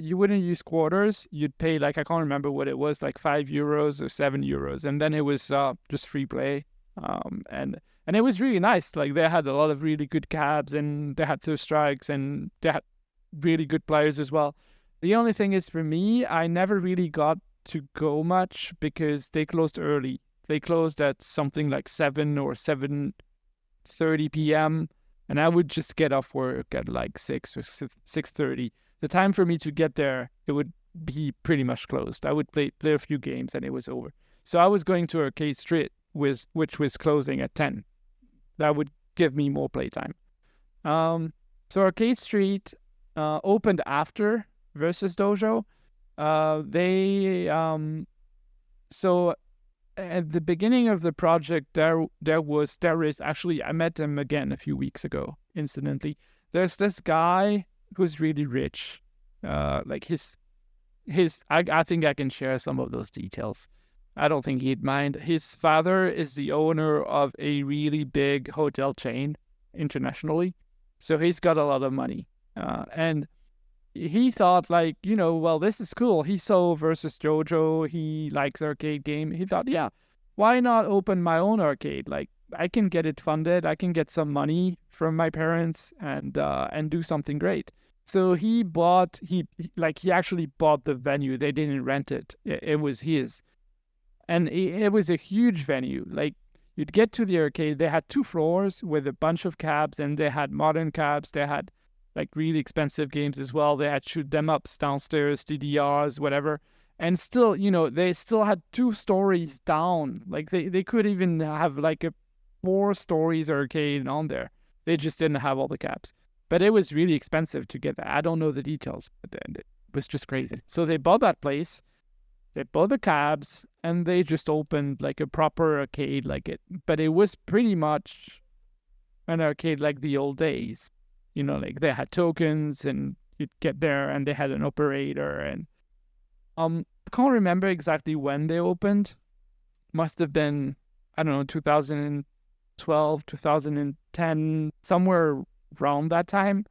You wouldn't use quarters. You'd pay like, I can't remember what it was, like €5 or €7, and then it was just free play. And it was really nice. Like they had a lot of really good cabs, and they had two strikes, and they had really good players as well. The only thing is, for me, I never really got to go much because they closed early. They closed at something like 7 or 7:30 p.m. and I would just get off work at like 6 or 6:30. The time for me to get there, it would be pretty much closed. I would play a few games and it was over. So I was going to Arcade Street, which was closing at 10. That would give me more playtime. So Arcade Street opened after Versus Dojo. So at the beginning of the project, there is actually, I met him again a few weeks ago, incidentally. There's this guy who's really rich. Like I think I can share some of those details. I don't think he'd mind. His father is the owner of a really big hotel chain internationally. So he's got a lot of money. And he thought, like, well, this is cool. He saw Versus Dojo. He likes arcade game. He thought, yeah, why not open my own arcade? Like, I can get it funded. I can get some money from my parents and do something great. So he actually bought the venue. They didn't rent it. It was his. And it was a huge venue. Like, you'd get to the arcade. They had 2 floors with a bunch of cabs, and they had modern cabs. They had like really expensive games as well. They had shoot them ups downstairs, DDRs, whatever. And still, they still had 2 stories down. Like they could even have like a 4 stories arcade on there. They just didn't have all the cabs. But it was really expensive to get that. I don't know the details, but it was just crazy. So they bought that place. They bought the cabs, and they just opened like a proper arcade but it was pretty much an arcade like the old days. Like they had tokens, and you'd get there, and they had an operator, and I can't remember exactly when they opened. Must have been, I don't know, 2012, 2010, somewhere around that time.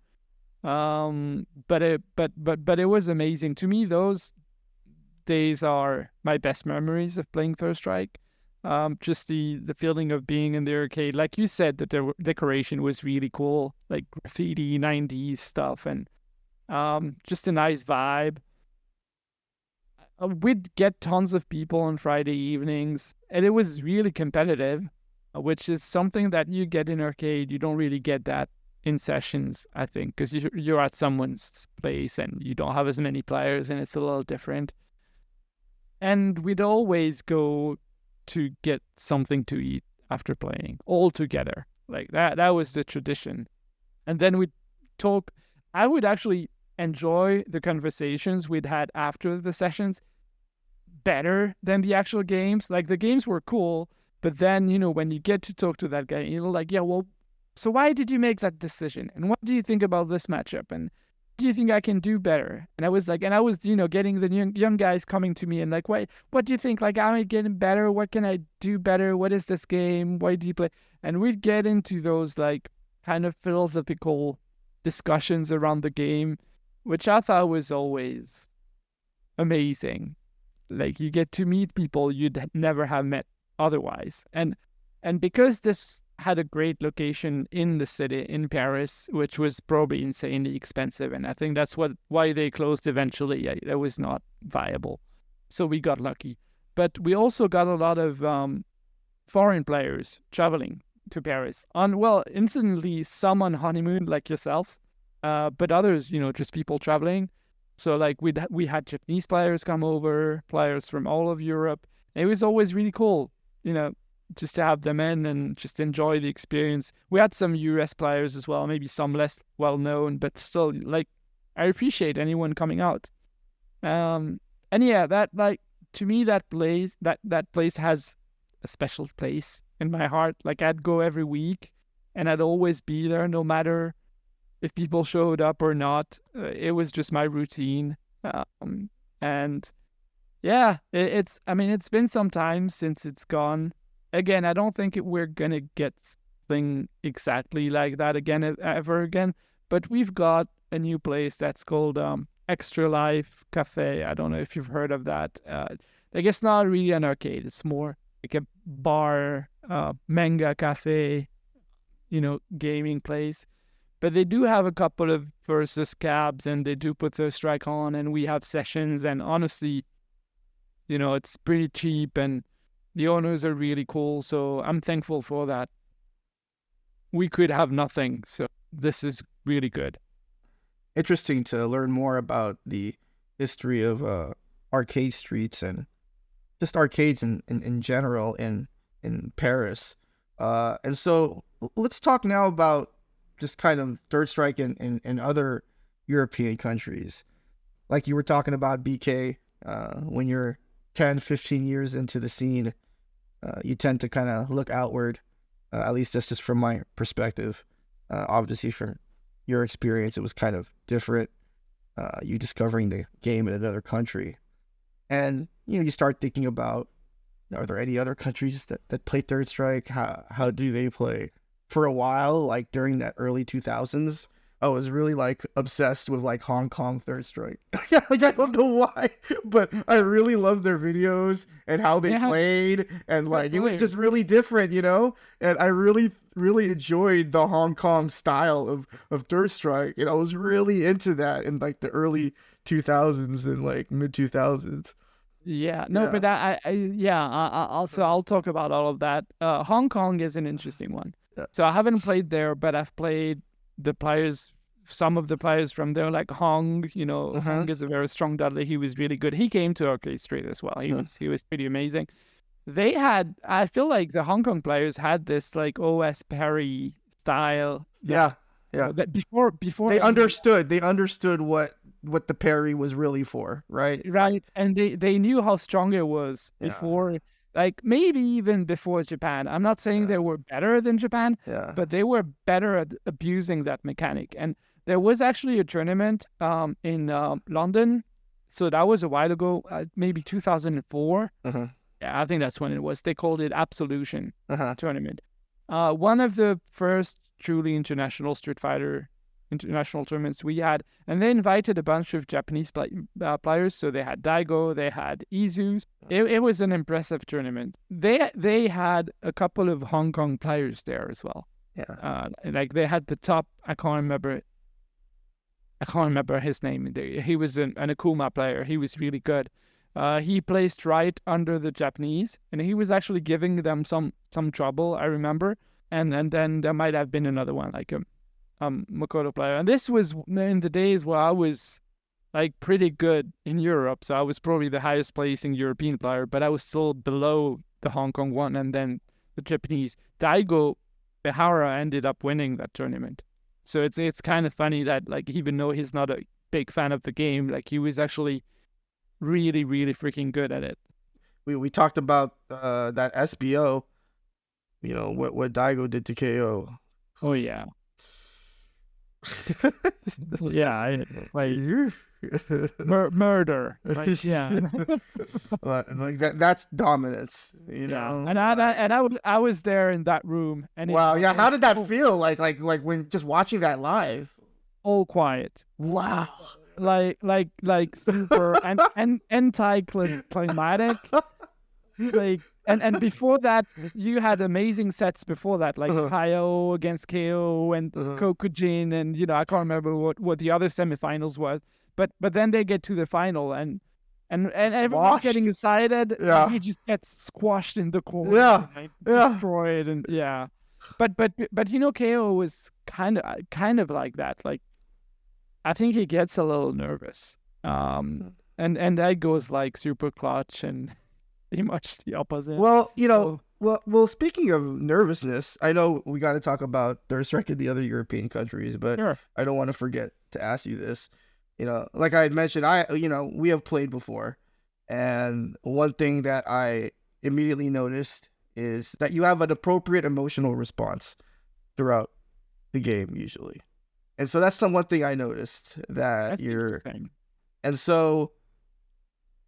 But it was amazing to me. Those days are my best memories of playing Third Strike. Just the feeling of being in the arcade. Like you said, that the decoration was really cool, like graffiti 90s stuff, and just a nice vibe. We'd get tons of people on Friday evenings, and it was really competitive, which is something that you get in arcade. You don't really get that in sessions, I think, because you're at someone's place and you don't have as many players, and it's a little different. And we'd always go to get something to eat after playing, all together. Like that was the tradition. And then we'd talk. I would actually enjoy the conversations we'd had after the sessions better than the actual games. Like, the games were cool, but then, when you get to talk to that guy, like, yeah, well, so why did you make that decision? And what do you think about this matchup? And do you think I can do better? And I was like, getting the young guys coming to me and like, what do you think? Like, am I getting better? What can I do better? What is this game? Why do you play? And we'd get into those like kind of philosophical discussions around the game, which I thought was always amazing. Like, you get to meet people you'd never have met otherwise. And because this had a great location in the city, in Paris, which was probably insanely expensive, and I think that's why they closed eventually. It was not viable. So we got lucky. But we also got a lot of foreign players traveling to Paris. Incidentally, some on honeymoon like yourself, but others, just people traveling. So like we had Japanese players come over, players from all of Europe. It was always really cool, just to have them in and just enjoy the experience. We had some US players as well, maybe some less well known, but still, like, I appreciate anyone coming out. And yeah, that, like, to me, that place has a special place in my heart. Like, I'd go every week, and I'd always be there, no matter if people showed up or not. It was just my routine. And yeah, it's been some time since it's gone. Again, I don't think we're gonna get something exactly like that again ever again. But we've got a new place that's called Extra Life Cafe. I don't know if you've heard of that. Like it's not really an arcade. It's more like a bar, manga cafe, gaming place. But they do have a couple of versus cabs, and they do put Third Strike on, and we have sessions. And honestly, it's pretty cheap, and the owners are really cool. So I'm thankful for that. We could have nothing, so this is really good. Interesting to learn more about the history of arcade streets and just arcades in general in Paris. And so let's talk now about just kind of Third Strike in other European countries. Like you were talking about BK, when you're 10, 15 years into the scene, you tend to kind of look outward, at least that's just from my perspective. Obviously from your experience, it was kind of different. You discovering the game in another country. And, you start thinking about, are there any other countries that play Third Strike? How do they play? For a while, like during that early 2000s, I was really like obsessed with like Hong Kong Third Strike. Like I don't know why, but I really loved their videos and how they played, and like it was just really different, And I really, really enjoyed the Hong Kong style of Third Strike, and I was really into that in like the early 2000s and like mid 2000s. But I'll talk about all of that. Hong Kong is an interesting one. So I haven't played there, but I've played some of the players from there, like Hong. Hong is a very strong Dudley. He was really good. He came to Arcade Street as well. He was pretty amazing. I feel like the Hong Kong players had this like OS parry style. Yeah. That before they understood what the parry was really for, right? Right, and they knew how strong it was before. Like maybe even before Japan. I'm not saying they were better than Japan, but they were better at abusing that mechanic. And there was actually a tournament in London. So that was a while ago, maybe 2004. Yeah, I think that's when it was. They called it Absolution Tournament. One of the first truly international Street Fighter international tournaments we had, and they invited a bunch of Japanese players. So they had Daigo, they had Izus. It was an impressive tournament. They had a couple of Hong Kong players there as well. Like they had the top. I can't remember his name. He was an Akuma player. He was really good. He placed right under the Japanese, and he was actually giving them some trouble, I remember. And then there might have been another one, like a Makoto player. And this was in the days where I was like pretty good in Europe. So I was probably the highest placing European player, but I was still below the Hong Kong one. And then the Japanese Daigo Behara ended up winning that tournament. So it's kind of funny that like, even though he's not a big fan of the game, like he was actually really, really freaking good at it. We talked about that SBO, what Daigo did to KO. Oh yeah. Yeah, murder. Like, yeah. Like that's dominance, Yeah. And I was there in that room, and wow, yeah. How did that feel? Like when just watching that live? All quiet. Wow. Like super and anticlimactic. Like and before that, you had amazing sets before that, like Hayo against KO and Kokujin, and I can't remember what the other semifinals was. But then they get to the final and everyone's getting excited. Yeah. And he just gets squashed in the corner. Yeah. Destroyed and yeah. But KO was kind of like that. Like I think he gets a little nervous. And that goes like super clutch and pretty much the opposite. Well, well, speaking of nervousness, I know we got to talk about Third Strike in the other European countries, but sure. I don't want to forget to ask you this. Like I had mentioned, we have played before, and one thing that I immediately noticed is that you have an appropriate emotional response throughout the game usually. And so that's one thing I noticed that and so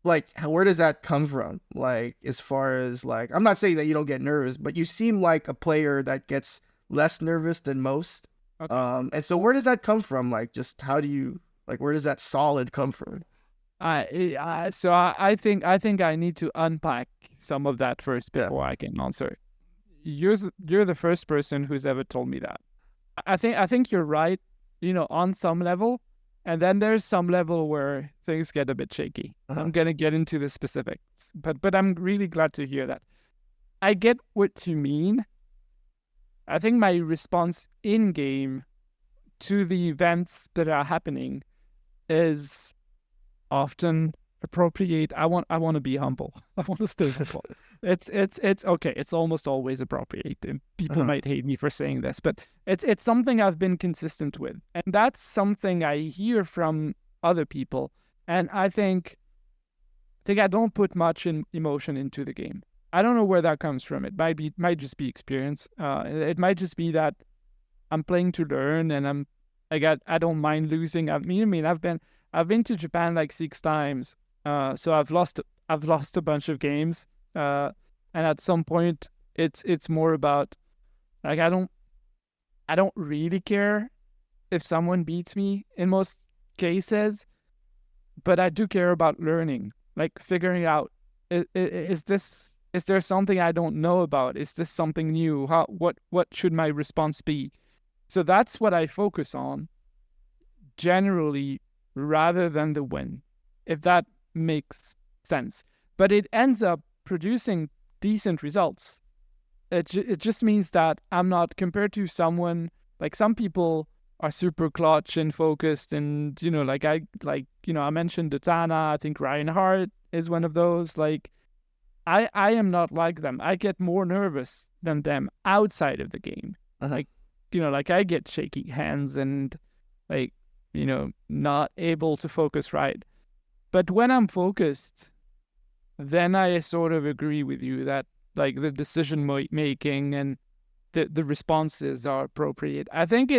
like, where does that come from? Like, as far as like, I'm not saying that you don't get nervous, but you seem like a player that gets less nervous than most. Okay. And so where does that come from? Like, just how do you like? Where does that solid come from? I think I need to unpack some of that first before I can answer. You're the first person who's ever told me that. I think you're right, on some level, and then there's some level where things get a bit shaky. I'm gonna get into the specifics, but I'm really glad to hear that. I get what you mean. I think my response in game to the events that are happening is often appropriate. I want to be humble. I want to stay humble. It's okay. It's almost always appropriate. And people might hate me for saying this, but it's something I've been consistent with, and that's something I hear from other people. And I think I don't put much emotion into the game. I don't know where that comes from. It might just be experience. It might just be that I'm playing to learn, and I don't mind losing. I've been to Japan like 6 times. So I've lost a bunch of games. And at some point it's more about like I don't really care if someone beats me in most cases, but I do care about learning, like figuring out is there something I don't know about? Is this something new? What should my response be? So that's what I focus on generally, rather than the win, if that makes sense. But it ends up producing decent results. It just means that I'm not, compared to someone, like some people are super clutch and focused, and I mentioned Dotana. I think Reinhardt is one of those. Like I am not like them. I get more nervous than them outside of the game. Like I get shaky hands and not able to focus right. But when I'm focused, then I sort of agree with you that like the decision making and the responses are appropriate. I think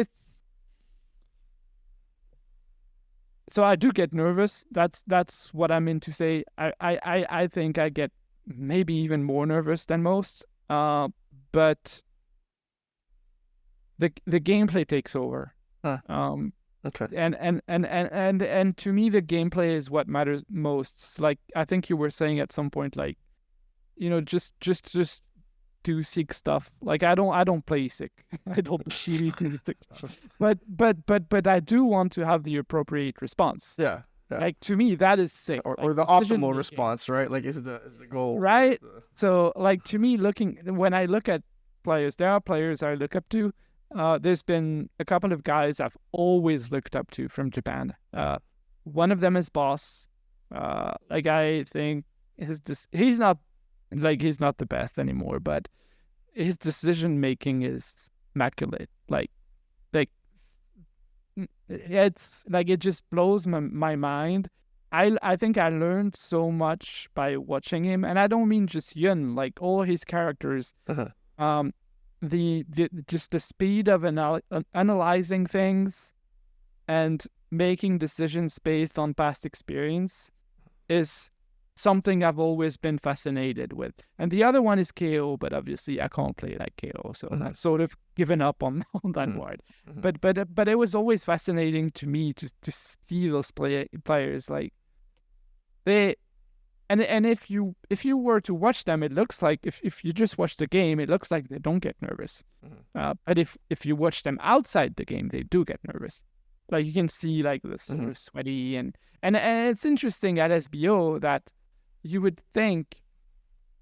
so I do get nervous. That's what I meant to say. I think I get maybe even more nervous than most. But the gameplay takes over. Okay. And to me, the gameplay is what matters most. Like I think you were saying at some point, like, just do sick stuff. Like I don't play sick. I don't really do sick stuff. But I do want to have the appropriate response. Yeah. Like to me, that is sick. Or the optimal response, right? Like is the goal. Right. So like to me, when I look at players, there are players I look up to. There's been a couple of guys I've always looked up to from Japan. One of them is Boss. Like I think he's not the best anymore, but his decision making is immaculate. Like it's like it just blows my mind. I think I learned so much by watching him, and I don't mean just Yun. Like all his characters. Just the speed of analyzing things and making decisions based on past experience is something I've always been fascinated with. And the other one is KO, but obviously I can't play like KO, so I've sort of given up on that part. But it was always fascinating to me to see those players like they. And if you were to watch them, it looks like if you just watch the game, it looks like they don't get nervous. But if you watch them outside the game, they do get nervous. Like you can see like the sort of sweaty and it's interesting at SBO that you would think.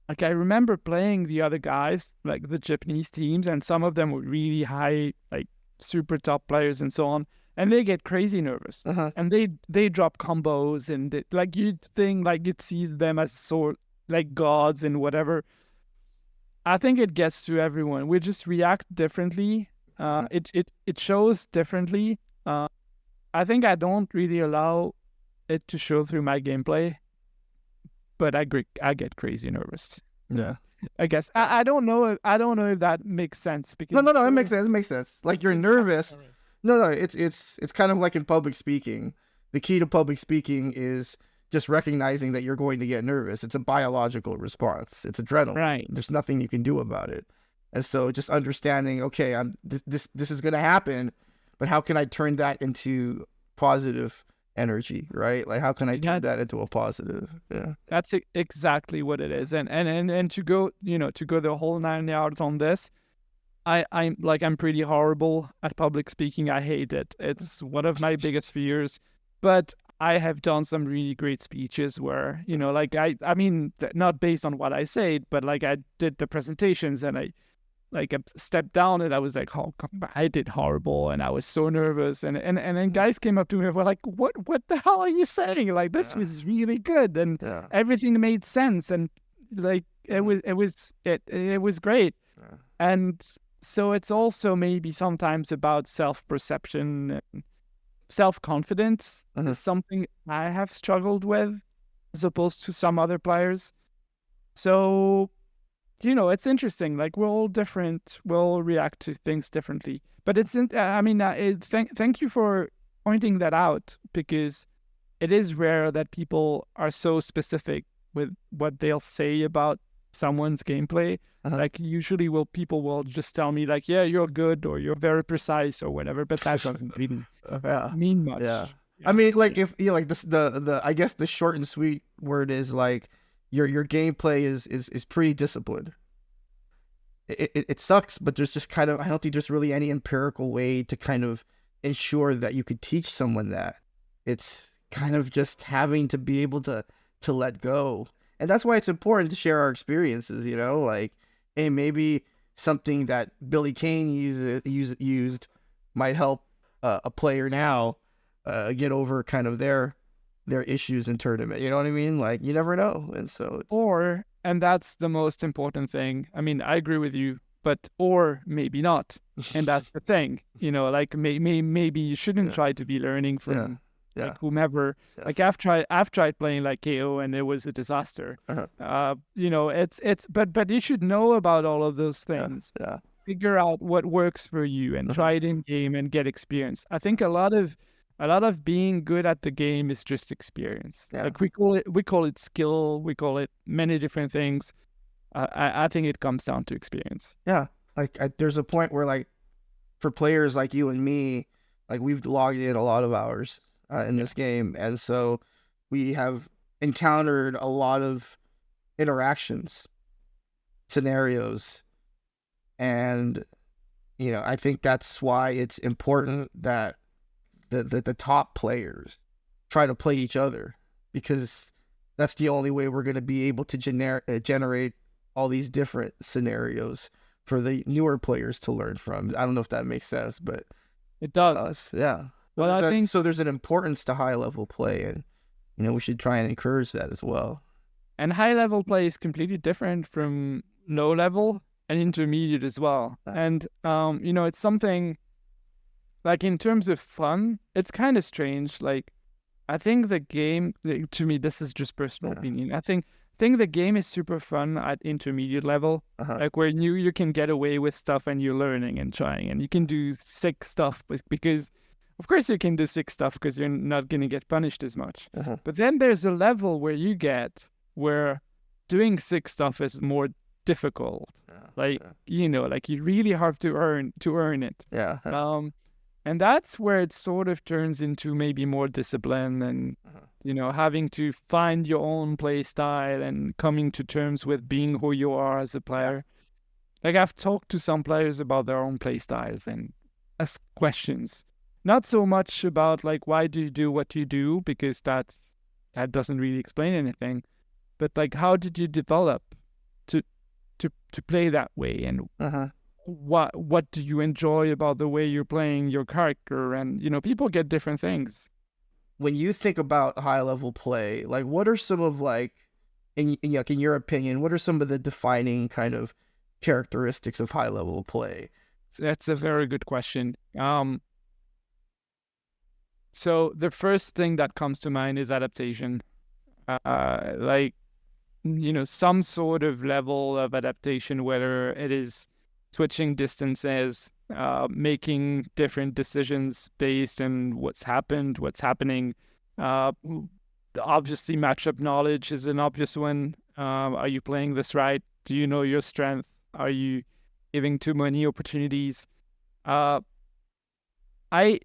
Like I remember playing the other guys, like the Japanese teams, and some of them were really high, like super top players and so on. And they get crazy nervous, and they drop combos, and like you'd think like you'd see them as sort like gods and whatever. I think it gets to everyone. We just react differently. It shows differently. I think I don't really allow it to show through my gameplay, but I get crazy nervous. Yeah, I guess I don't know. I don't know if that makes sense because no, it makes sense. It makes sense. Like you're nervous. No, it's kind of like in public speaking. The key to public speaking is just recognizing that you're going to get nervous. It's a biological response. It's adrenaline. Right. There's nothing you can do about it. And so just understanding, okay, this is gonna happen, but how can I turn that into positive energy, right? Like how can I turn that into a positive? Yeah. That's exactly what it is. And to go, to go the whole 9 yards on this, I'm pretty horrible at public speaking. I hate it. It's one of my biggest fears. But I have done some really great speeches where, like I mean, not based on what I said, but like I did the presentations and I stepped down and I was like, oh, I did horrible and I was so nervous. And then guys came up to me and were like, what the hell are you saying? Like, this was really good. And everything made sense. And like, it was great. And so it's also maybe sometimes about self-perception and self-confidence is something I have struggled with as opposed to some other players. So, it's interesting. Like, we're all different. We'll all react to things differently. But thank you for pointing that out, because it is rare that people are so specific with what they'll say about someone's gameplay. Like, usually people will just tell me like, yeah, you're good or you're very precise or whatever, but that doesn't really mean much. Yeah. I mean, like, if like this, the I guess the short and sweet word is like your gameplay is pretty disciplined. It sucks, but there's just kind of, I don't think there's really any empirical way to kind of ensure that you could teach someone that. It's kind of just having to be able to let go. And that's why it's important to share our experiences, like, hey, maybe something that BillyKane used might help a player now get over kind of their issues in tournament. You know what I mean? Like, you never know. And so and that's the most important thing. I mean, I agree with you, or maybe not. And that's the thing, like maybe you shouldn't try to be learning from like whomever. Yes. Like I've tried playing like KO and it was a disaster. It's but you should know about all of those things. Figure out what works for you and try it in game and get experience. I think a lot of being good at the game is just experience. Like we call it skill, we call it many different things. I think it comes down to experience. Yeah, like there's a point where, like, for players like you and me, like, we've logged in a lot of hours in this game, and so we have encountered a lot of interactions, scenarios, and I think that's why it's important that the top players try to play each other, because that's the only way we're going to be able to generate all these different scenarios for the newer players to learn from. I don't know if that makes sense, but it does. Yeah. Well, I think so. There's an importance to high level play, and we should try and encourage that as well. And high level play is completely different from low level and intermediate as well. And it's something. Like, in terms of fun, it's kind of strange. Like, I think the game, to me, this is just personal opinion. I think the game is super fun at intermediate level, like where you can get away with stuff and you're learning and trying, and you can do sick stuff because, of course, you can do sick stuff because you're not going to get punished as much. But then there's a level where where doing sick stuff is more difficult. Like you really have to earn it. And that's where it sort of turns into maybe more discipline and, having to find your own play style and coming to terms with being who you are as a player. Like, I've talked to some players about their own play styles and asked questions. Not so much about, like, why do you do what you do, because that doesn't really explain anything. But, like, how did you develop to play that way? And what do you enjoy about the way you're playing your character? And people get different things. When you think about high level play, like, what are some of, like, in your opinion, what are some of the defining kind of characteristics of high level play? That's a very good question. So the first thing that comes to mind is adaptation. Some sort of level of adaptation, whether it is switching distances, making different decisions based on what's happening. Obviously, matchup knowledge is an obvious one. Are you playing this right? Do you know your strength? Are you giving too many opportunities. Uh, I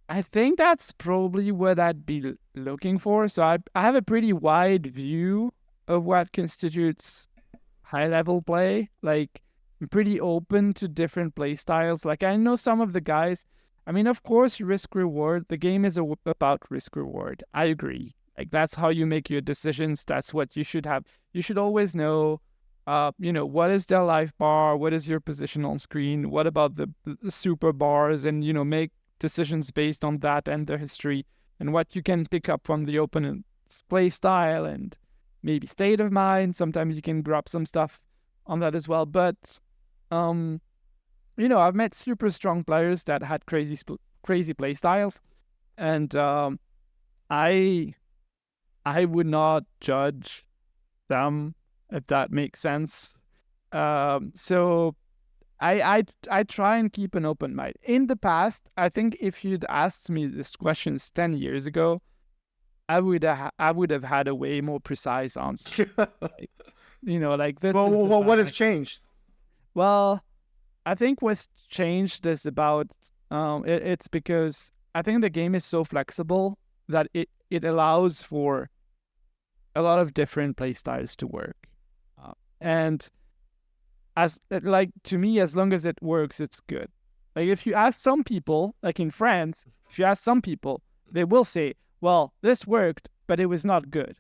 I think that's probably what I'd be looking for. So I have a pretty wide view of what constitutes high level play. Like, I'm pretty open to different play styles. Like, I know some of the guys. I mean, of course, risk reward. The game is about risk reward. I agree. Like, that's how you make your decisions. That's what you should have. You should always know, what is their life bar? What is your position on screen? What about the super bars? And, make decisions based on that and their history and what you can pick up from the opponent's play style and maybe state of mind. Sometimes you can grab some stuff on that as well. But, I've met super strong players that had crazy play styles. And I would not judge them, if that makes sense. So I try and keep an open mind. In the past, I think if you'd asked me this questions 10 years ago, I would have had a way more precise answer. Like this. Well, what has changed? Well, I think what's changed is about it's because I think the game is so flexible that it allows for a lot of different play styles to work, and to me, as long as it works, it's good. Like, if you ask some people, like in France, they will say, well, this worked, but it was not good.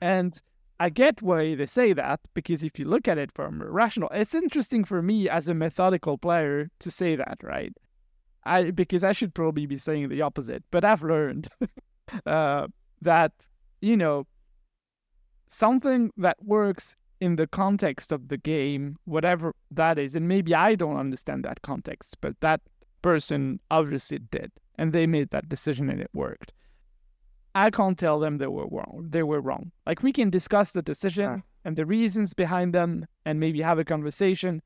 And I get why they say that, because if you look at it from a rational, it's interesting for me as a methodical player to say that, right? Because I should probably be saying the opposite, but I've learned that, something that works in the context of the game, whatever that is, and maybe I don't understand that context, but that person obviously did, and they made that decision and it worked. I can't tell them they were wrong. Like, we can discuss the decision and the reasons behind them and maybe have a conversation,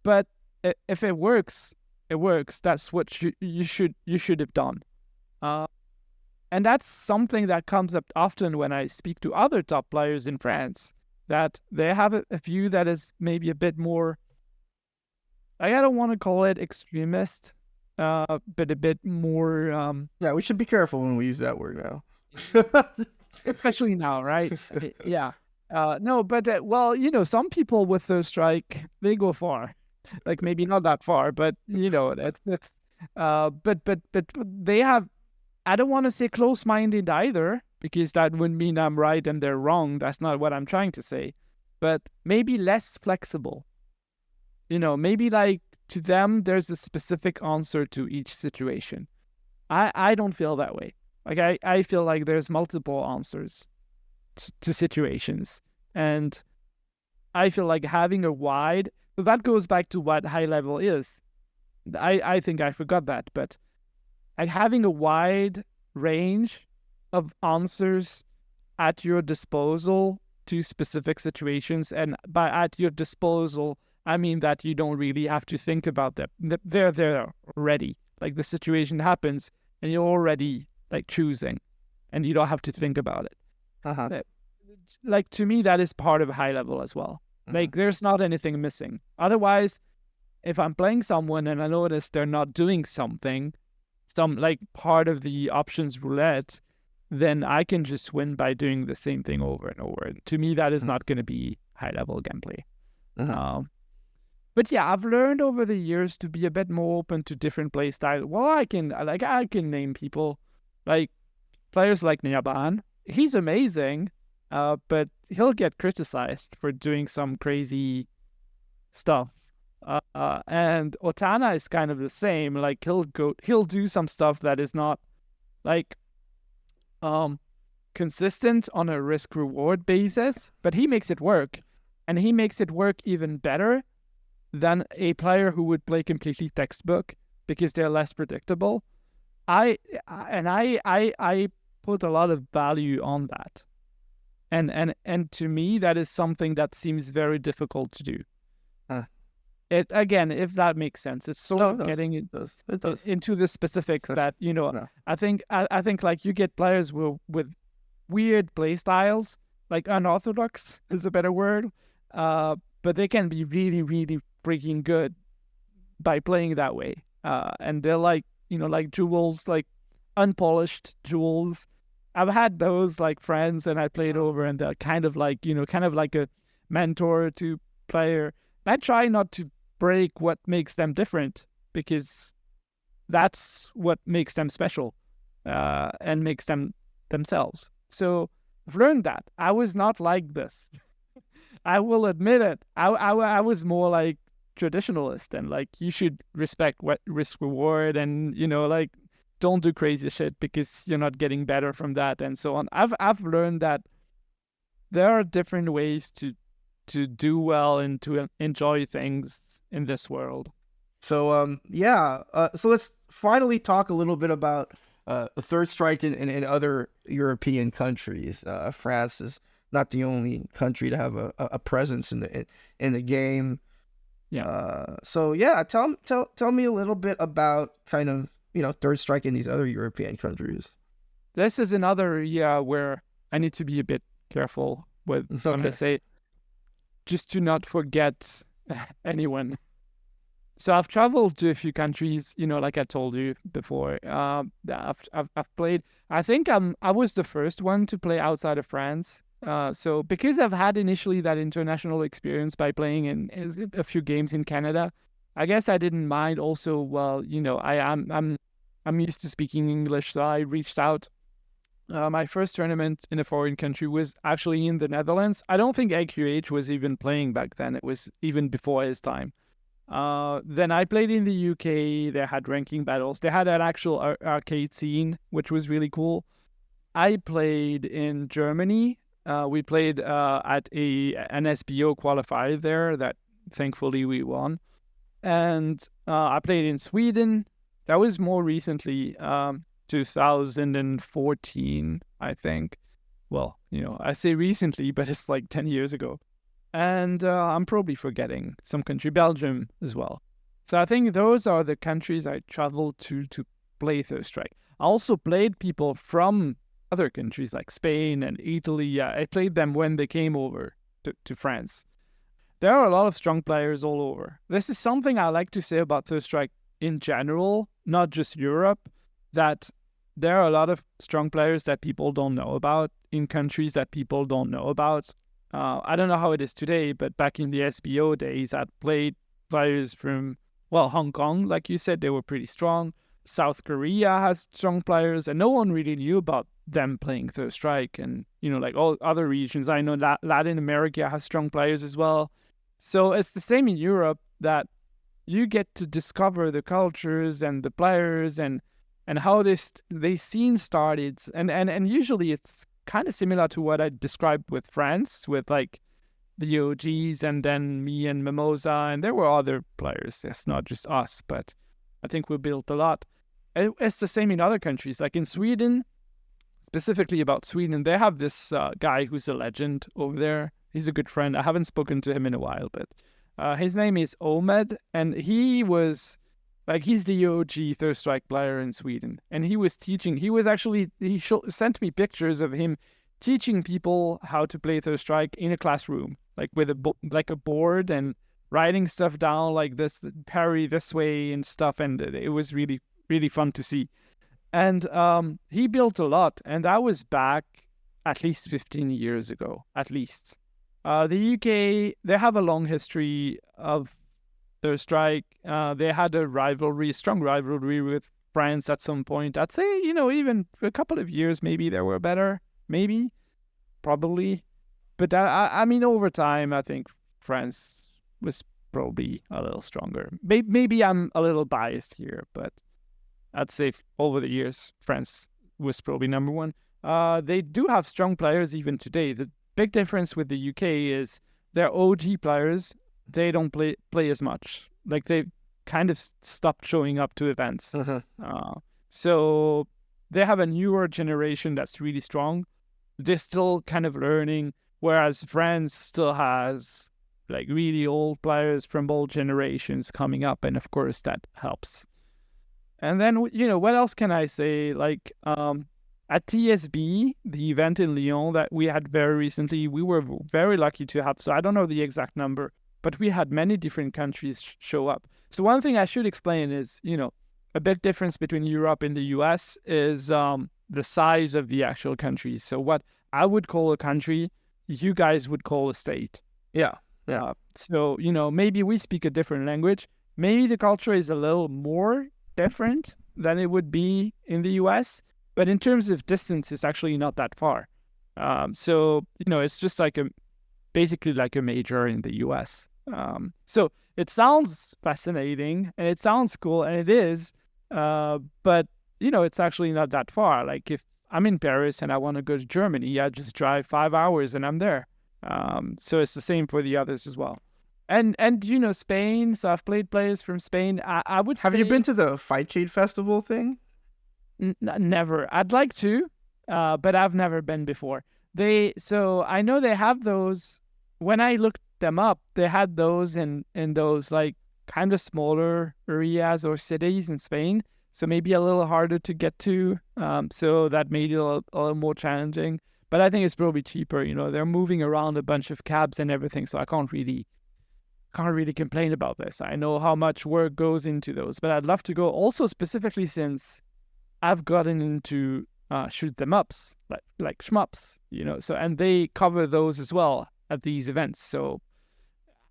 but if it works, it works. That's what you should have done. And that's something that comes up often when I speak to other top players in France, that they have a view that is maybe a bit more, I don't want to call it extremist, but a bit more... Yeah, we should be careful when we use that word now. Especially now, right? Yeah. No, but, some people with their strike, they go far. Like, maybe not that far, but, that's but they have, I don't want to say close-minded either, because that would mean I'm right and they're wrong. That's not what I'm trying to say. But maybe less flexible. Maybe like, to them, there's a specific answer to each situation. I don't feel that way. Like, I feel like there's multiple answers to situations. And I feel like having a wide... So that goes back to what high level is. I think I forgot that. But like, having a wide range of answers at your disposal to specific situations, and by at your disposal, I mean that you don't really have to think about them. They're there already. Like, the situation happens and you're already like choosing, and you don't have to think about it. Like, to me, that is part of high level as well. Like, there's not anything missing. Otherwise, if I'm playing someone and I notice they're not doing something, some like part of the options roulette, then I can just win by doing the same thing over and over. And to me, that is not going to be high level gameplay. But yeah, I've learned over the years to be a bit more open to different play styles. Well, I can name people like players like Niaban. He's amazing, but he'll get criticized for doing some crazy stuff. And Otana is kind of the same. Like, he'll do some stuff that is not like consistent on a risk reward basis, but he makes it work, and he makes it work even better than a player who would play completely textbook, because they're less predictable. I put a lot of value on that, and to me, that is something that seems very difficult to do. It, again, if that makes sense, it's sort of getting into the specifics that I think like, you get players with weird play styles, like unorthodox is a better word, but they can be really, really freaking good by playing that way. And they're like, like jewels, like unpolished jewels. I've had those like friends, and I played over, and they're kind of like, kind of like a mentor to player. I try not to break what makes them different, because that's what makes them special, and makes them themselves. So I've learned that. I was not like this. I will admit it. I was more like traditionalist, and like you should respect what risk reward, and like don't do crazy shit because you're not getting better from that, and so on. I've learned that there are different ways to do well and to enjoy things in this world. So so let's finally talk a little bit about Third Strike in other European countries. France is not the only country to have a presence in the game. Yeah. Tell me a little bit about kind of Third Strike in these other European countries. This is another area where I need to be a bit careful with when I say, just to not forget anyone. So I've traveled to a few countries, like I told you before. I've played. I think I was the first one to play outside of France. So because I've had initially that international experience by playing in a few games in Canada, I guess I didn't mind. Also, well, I'm used to speaking English, so I reached out. My first tournament in a foreign country was actually in the Netherlands. I don't think AQH was even playing back then. It was even before his time. Then I played in the UK. They had ranking battles. They had an actual arcade scene, which was really cool. I played in Germany. We played at an SBO qualifier there that thankfully we won. And I played in Sweden. That was more recently, 2014, I think. Well, I say recently, but it's like 10 years ago. And I'm probably forgetting some country, Belgium as well. So I think those are the countries I traveled to play Third Strike. I also played people from other countries like Spain and Italy. I played them when they came over to France. There are a lot of strong players all over. This is something I like to say about Third Strike in general, not just Europe, that there are a lot of strong players that people don't know about in countries that people don't know about. I don't know how it is today, but back in the SBO days, I played players from, Hong Kong, like you said, they were pretty strong. South Korea has strong players, and no one really knew about them playing Third Strike. And, like all other regions, I know that Latin America has strong players as well. So it's the same in Europe, that you get to discover the cultures and the players and how they scene started. And usually it's kind of similar to what I described with France, with like the OGs and then me and Mimosa, and there were other players. It's not just us, but I think we built a lot. It's the same in other countries, like in Sweden, specifically about Sweden. They have this guy who's a legend over there. He's a good friend. I haven't spoken to him in a while, but his name is Omed, and he was he's the OG Third Strike player in Sweden, and he was teaching. He sent me pictures of him teaching people how to play Third Strike in a classroom, like with a board and writing stuff down like this, parry this way and stuff, and it was really, really fun to see. And he built a lot, and that was back at least 15 years ago, at least. The UK, they have a long history of Third Strike. They had a strong rivalry with France at some point. I'd say, even a couple of years, maybe they were better. Maybe. Probably. But I mean, over time, I think France was probably a little stronger. Maybe I'm a little biased here, but I'd say over the years, France was probably number one. They do have strong players even today. The big difference with the UK is their OG players, they don't play as much. Like, they kind of stopped showing up to events. So they have a newer generation that's really strong. They're still kind of learning, whereas France still has like really old players from old generations coming up, and of course that helps. And then, what else can I say? Like, at TSB, the event in Lyon that we had very recently, we were very lucky to have, so I don't know the exact number, but we had many different countries show up. So one thing I should explain is, a big difference between Europe and the US is the size of the actual countries. So what I would call a country, you guys would call a state. Yeah. So, maybe we speak a different language. Maybe the culture is a little more different than it would be in the US. But in terms of distance, it's actually not that far. So, it's just basically like a major in the US. So it sounds fascinating and it sounds cool, and it is. But, it's actually not that far. Like if I'm in Paris and I want to go to Germany, I just drive 5 hours and I'm there. So it's the same for the others as well. And Spain, so I've played players from Spain. I would Have you been to the Fight Shade Festival thing? Never. I'd like to, but I've never been before. So I know they have those. When I looked them up, they had those in those like kind of smaller areas or cities in Spain. So maybe a little harder to get to. So that made it a little more challenging. But I think it's probably cheaper. They're moving around a bunch of cabs and everything, so I can't really complain about this. I know how much work goes into those, but I'd love to go. Also, specifically since I've gotten into shoot them ups, like shmups, So and they cover those as well at these events. So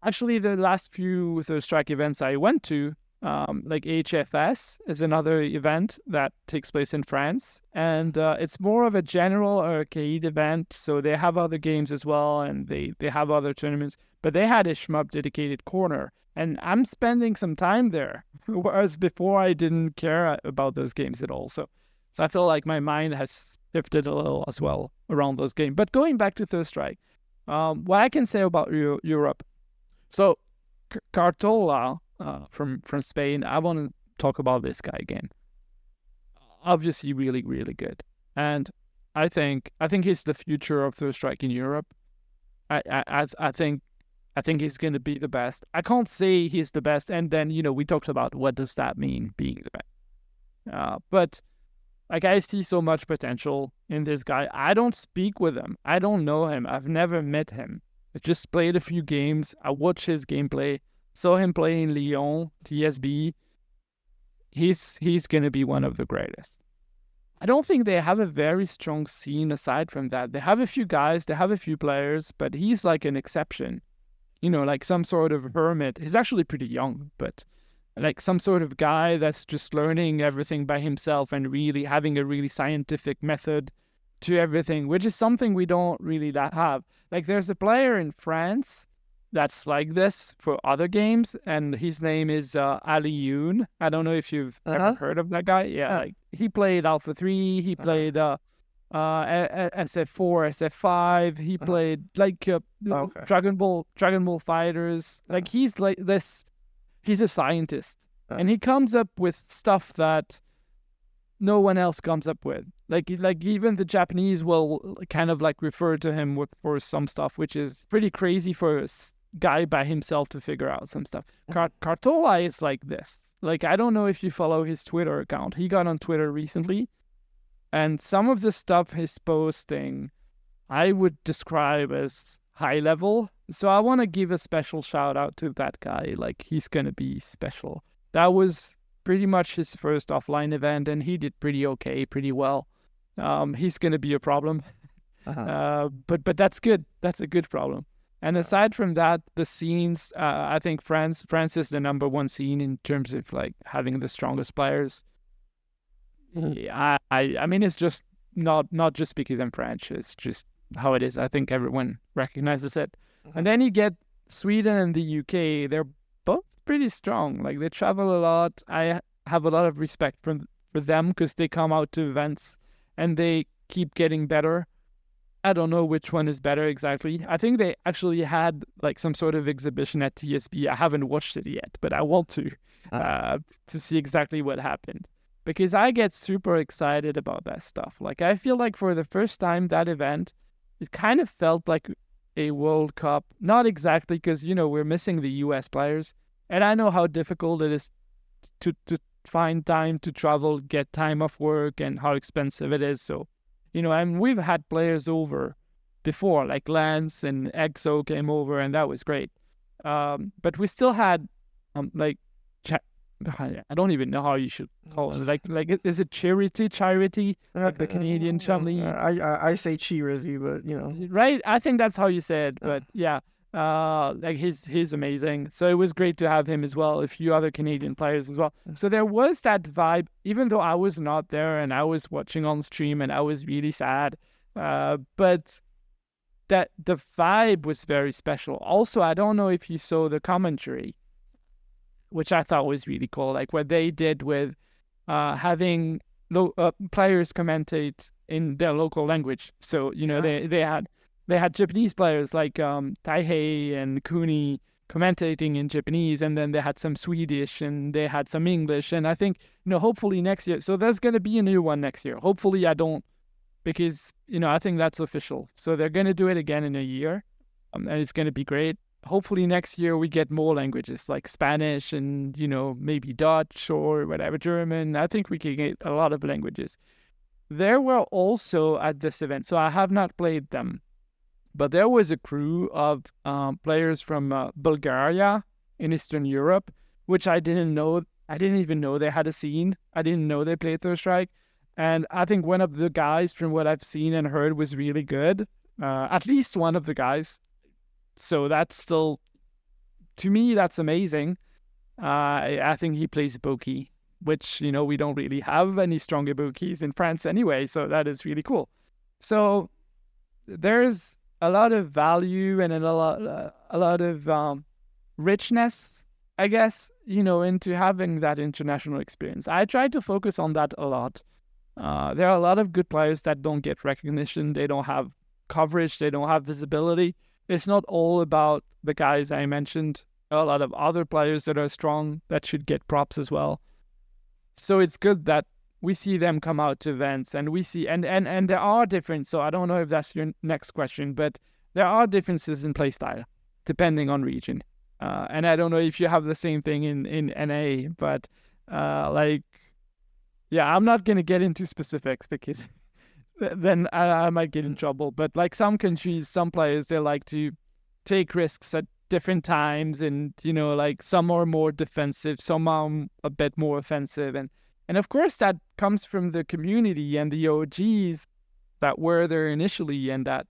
actually, the last few Third Strike events I went to, like HFS is another event that takes place in France, and it's more of a general arcade event. So they have other games as well, and they have other tournaments. But they had a shmup dedicated corner, and I'm spending some time there, whereas before I didn't care about those games at all. So I feel like my mind has shifted a little as well around those games. But going back to Third Strike, what I can say about Europe, so Cartola from Spain, I want to talk about this guy again. Obviously, really, really good, and I think he's the future of Third Strike in Europe. I think he's going to be the best. I can't say he's the best. And then, we talked about what does that mean, being the best. But like I see so much potential in this guy. I don't speak with him. I don't know him. I've never met him. I just played a few games. I watched his gameplay. Saw him play in Lyon, TSB. He's going to be one of the greatest. I don't think they have a very strong scene aside from that. They have a few guys, they have a few players, but he's like an exception. Like some sort of hermit. He's actually pretty young, but like some sort of guy that's just learning everything by himself and really having a really scientific method to everything, which is something we don't really have. Like there's a player in France that's like this for other games, and his name is Ali Yoon. I don't know if you've ever heard of that guy. Yeah, like he played Alpha 3, he played SF4, SF5. He played like Dragon Ball Fighters. Like he's like this. He's a scientist, and he comes up with stuff that no one else comes up with. Like even the Japanese will kind of like refer to him for some stuff, which is pretty crazy for a guy by himself to figure out some stuff. Cartola is like this. Like I don't know if you follow his Twitter account. He got on Twitter recently. And some of the stuff he's posting, I would describe as high level. So I want to give a special shout out to that guy. Like he's going to be special. That was pretty much his first offline event, and he did pretty well. He's going to be a problem. But that's good. That's a good problem. And aside from that, the scenes, I think France is the number one scene in terms of like having the strongest players. Yeah, I mean, it's just not just because I'm French. It's just how it is. I think everyone recognizes it. And then you get Sweden and the UK. They're both pretty strong. Like they travel a lot. I have a lot of respect for them because they come out to events and they keep getting better. I don't know which one is better exactly. I think they actually had like some sort of exhibition at TSB. I haven't watched it yet, but I want to see exactly what happened. Because I get super excited about that stuff. Like, I feel like for the first time that event, it kind of felt like a World Cup. Not exactly, because, we're missing the US players. And I know how difficult it is to find time to travel, get time off work, and how expensive it is. So, and we've had players over before, like Lance and EXO came over, and that was great. But we still had like I don't even know how you should call it. Like is it charity like the Canadian Chumley? I say charity, but Right? I think that's how you say it. But yeah, like he's amazing. So it was great to have him as well. A few other Canadian players as well. So there was that vibe, even though I was not there and I was watching on stream and I was really sad. But that the vibe was very special. Also, I don't know if you saw the commentary, which I thought was really cool, like what they did with having players commentate in their local language. So they had Japanese players like Taihei and Kuni commentating in Japanese, and then they had some Swedish and they had some English. And I think hopefully next year. So there's going to be a new one next year. Hopefully I don't, because I think that's official. So they're going to do it again in a year, and it's going to be great. Hopefully next year we get more languages like Spanish and, maybe Dutch or whatever, German. I think we can get a lot of languages. There were also at this event, so I have not played them, but there was a crew of players from Bulgaria in Eastern Europe, which I didn't know. I didn't even know they had a scene. I didn't know they played Third Strike. And I think one of the guys, from what I've seen and heard, was really good. At least one of the guys. So that's still, to me, that's amazing. I think he plays Boki, which, we don't really have any stronger Bokis in France anyway. So that is really cool. So there's a lot of value and a lot of richness, I guess, into having that international experience. I try to focus on that a lot. There are a lot of good players that don't get recognition. They don't have coverage. They don't have visibility. It's not all about the guys I mentioned. A lot of other players that are strong that should get props as well. So it's good that we see them come out to events, and we see and there are differences. So I don't know if that's your next question, but there are differences in playstyle depending on region. And I don't know if you have the same thing in NA, but yeah, I'm not gonna get into specifics because then I might get in trouble. But like some countries, some players, they like to take risks at different times, and like some are more defensive, some are a bit more offensive, and of course that comes from the community and the OGs that were there initially and that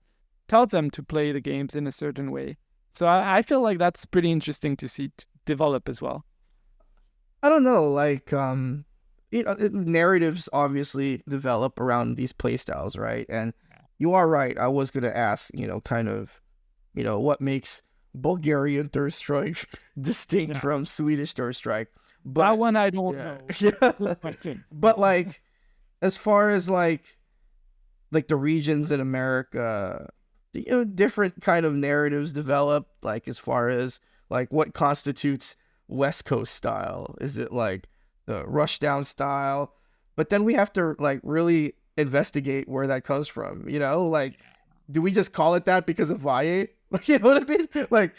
taught them to play the games in a certain way. So I feel like that's pretty interesting to see develop as well. I don't know, like narratives obviously develop around these playstyles, right? And you are right. I was gonna ask, kind of, what makes Bulgarian Third Strike distinct from Swedish Third Strike. But that one I don't know. Yeah. But like, as far as like the regions in America, different kind of narratives develop. Like as far as like what constitutes West Coast style. Is it like the rushdown style? But then we have to like really investigate where that comes from. Like, do we just call it that because of Valle? Like, you know what I mean? Like,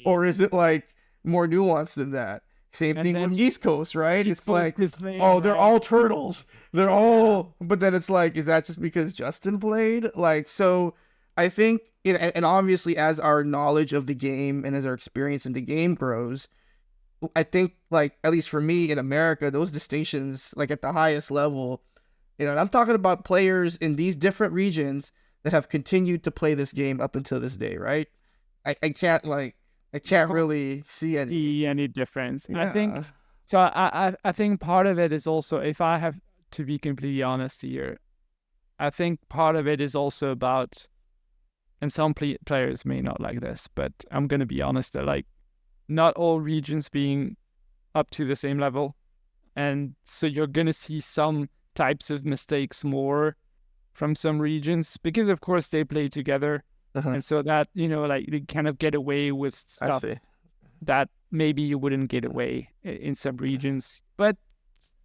or is it like more nuanced than that? Same thing with East Coast, right? It's like, they're all turtles. They're all, but then it's like, is that just because Justin played? Like, so I think, and obviously as our knowledge of the game and as our experience in the game grows, I think like, at least for me in America, those distinctions, like at the highest level, and I'm talking about players in these different regions that have continued to play this game up until this day, right? I can't really see any difference. Yeah. I think so. I think part of it is also, if I have to be completely honest here, I think part of it is also about, and some players may not like this, but I'm gonna be honest, that like not all regions being up to the same level, and so you're gonna see some types of mistakes more from some regions because of course they play together. And so that, like they kind of get away with stuff that maybe you wouldn't get away in some regions. But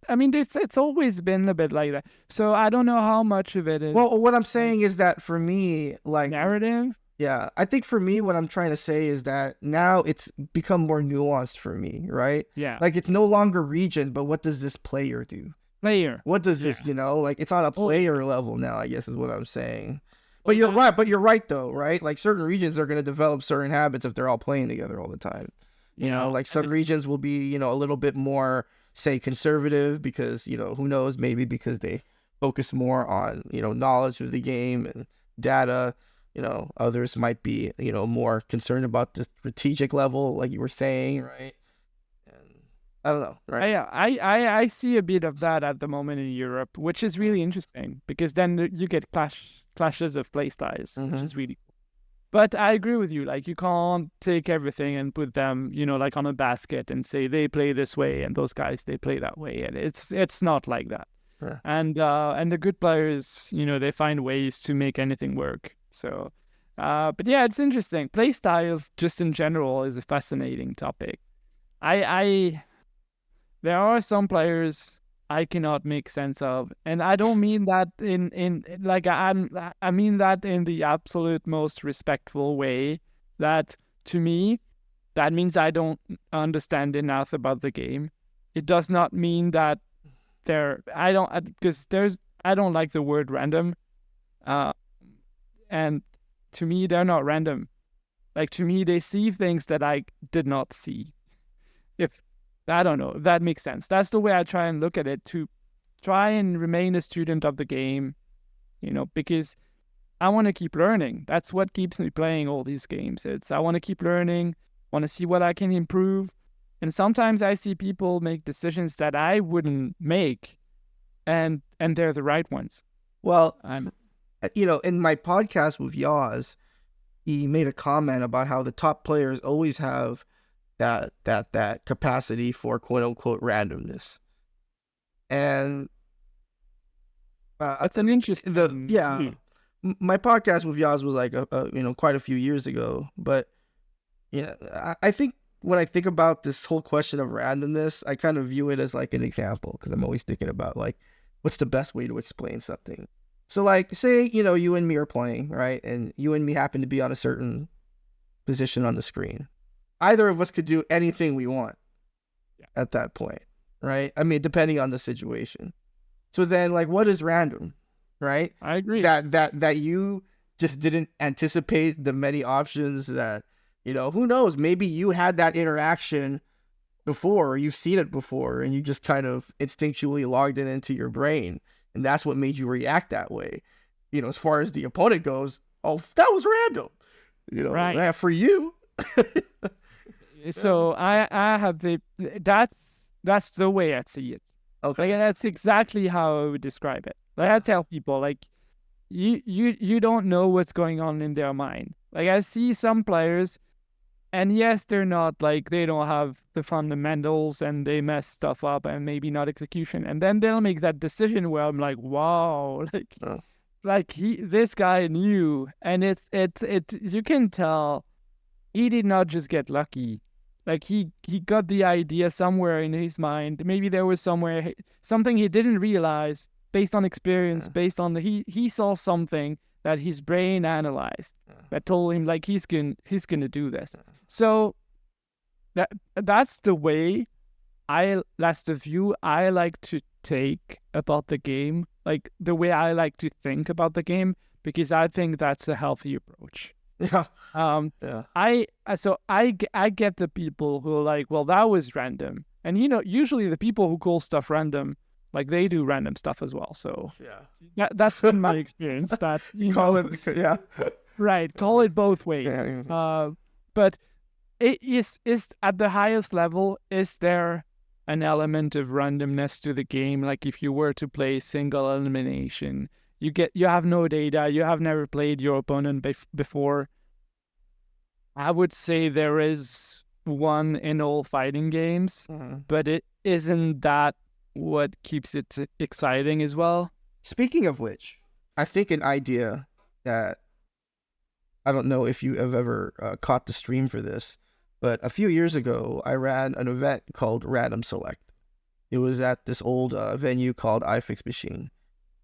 I mean, it's always been a bit like that. So I don't know how much of it is. Well, what I'm saying is that for me, like narrative. Yeah, I think for me, what I'm trying to say is that now it's become more nuanced for me, right? Yeah. Like it's no longer region, but what does this player do? What does this, like it's on a player level now, I guess is what I'm saying. But you're right. But you're right, though, right? Like certain regions are going to develop certain habits if they're all playing together all the time. You know, like some regions will be, you know, a little bit more, say, conservative because, you know, who knows, maybe because they focus more on, you know, knowledge of the game and data. You know, others might be, you know, more concerned about the strategic level, like you were saying, right? And I don't know, right? Yeah, I see a bit of that at the moment in Europe, which is really interesting because then you get clashes of play styles, which is really cool. But I agree with you. Like, you can't take everything and put them, you know, like on a basket and say they play this way and those guys they play that way, and it's not like that. Yeah. And the good players, you know, they find ways to make anything work. So, but yeah, it's interesting. Play styles, just in general, is a fascinating topic. I there are some players I cannot make sense of, and I don't mean that in like I mean that in the absolute most respectful way. That, to me, that means I don't understand enough about the game. It does not mean that I don't like the word random, and to me they're not random. Like, to me, they see things that I did not see. If I don't know if that makes sense. That's the way I try and look at it, to try and remain a student of the game, you know, because I want to keep learning. That's what keeps me playing all these games. I want to keep learning, want to see what I can improve. And sometimes I see people make decisions that I wouldn't make, and they're the right ones. Well, you know, in my podcast with Yaz, he made a comment about how the top players always have that capacity for quote unquote randomness. And that's an interesting. My podcast with Yaz was like you know, quite a few years ago, but yeah, I think when I think about this whole question of randomness, I kind of view it as like an example, because I'm always thinking about like what's the best way to explain something. So like, say, you know, you and me are playing, right, and you and me happen to be on a certain position on the screen. Either of us could do anything we want at that point, right? I mean, depending on the situation. So then, like, what is random, right? I agree. That you just didn't anticipate the many options that, you know, who knows? Maybe you had that interaction before, or you've seen it before, and you just kind of instinctually logged it into your brain, and that's what made you react that way. You know, as far as the opponent goes, oh, that was random. You know, right. For you. So I have that's the way I see it. Okay. Like, that's exactly how I would describe it. Like, I tell people, like, you don't know what's going on in their mind. Like, I see some players, and yes, they're not, like, they don't have the fundamentals and they mess stuff up and maybe not execution. And then they'll make that decision where I'm like, wow, like this guy knew, and it's you can tell he did not just get lucky. Like, he got the idea somewhere in his mind. Maybe there was something he didn't realize, based on experience, based on he saw something that his brain analyzed that told him, like, he's gonna do this. So that's the way that's the view I like to take about the game, like the way I like to think about the game, because I think that's a healthy approach. Yeah. I get the people who are like, well, that was random. And, you know, usually the people who call stuff random, like, they do random stuff as well. So that's been my experience. That, you call know, it, right. Call it both ways. But it is at the highest level, is there an element of randomness to the game? Like, if you were to play single elimination, you have no data, you have never played your opponent before. I would say there is one in all fighting games, but it isn't that what keeps it exciting as well. Speaking of which, I think an idea that, I don't know if you have ever caught the stream for this, but a few years ago, I ran an event called Random Select. It was at this old venue called iFix Machine.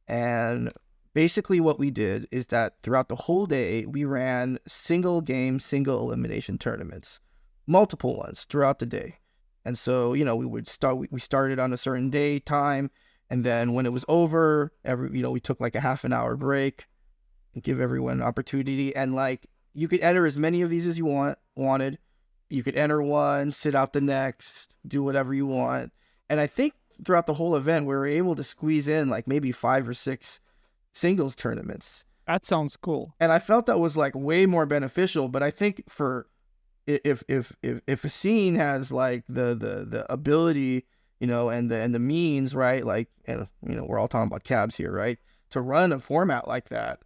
And basically what we did is that throughout the whole day, we ran single game, single elimination tournaments, multiple ones throughout the day. And so, you know, we started on a certain day, time, and then when it was over, we took like a half an hour break. give everyone an opportunity, and like you could enter as many of these as you wanted. You could enter one, sit out the next, do whatever you want. And I think throughout the whole event, we were able to squeeze in like maybe 5 or 6 singles tournaments. That sounds cool. And I felt that was like way more beneficial. But I think for if a scene has like the ability, and the means, right? Like, and we're all talking about cabs here, right? To run a format like that,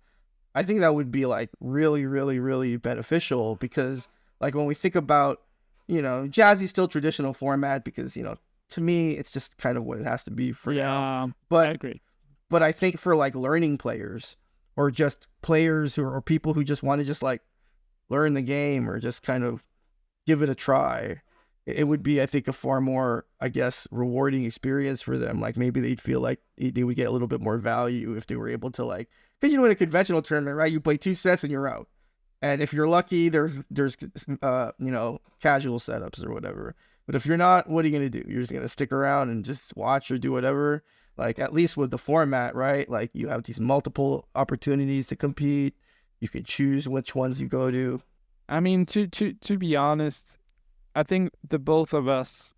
I think that would be like really, really, really beneficial, because like when we think about, Jazzy's still traditional format because, to me, it's just kind of what it has to be for now. But I agree. But I think for like learning players, or just players or people who just want to just like learn the game, or just kind of give it a try, it would be, I think, a far more, I guess, rewarding experience for them. Like maybe they'd feel like they would get a little bit more value if they were able to, like, because in a conventional tournament, right, you play 2 sets and you're out. And if you're lucky, there's casual setups or whatever. But if you're not, what are you going to do? You're just going to stick around and just watch or do whatever. Like, at least with the format, right? Like, you have these multiple opportunities to compete. You can choose which ones you go to. I mean, to be honest, I think the both of us,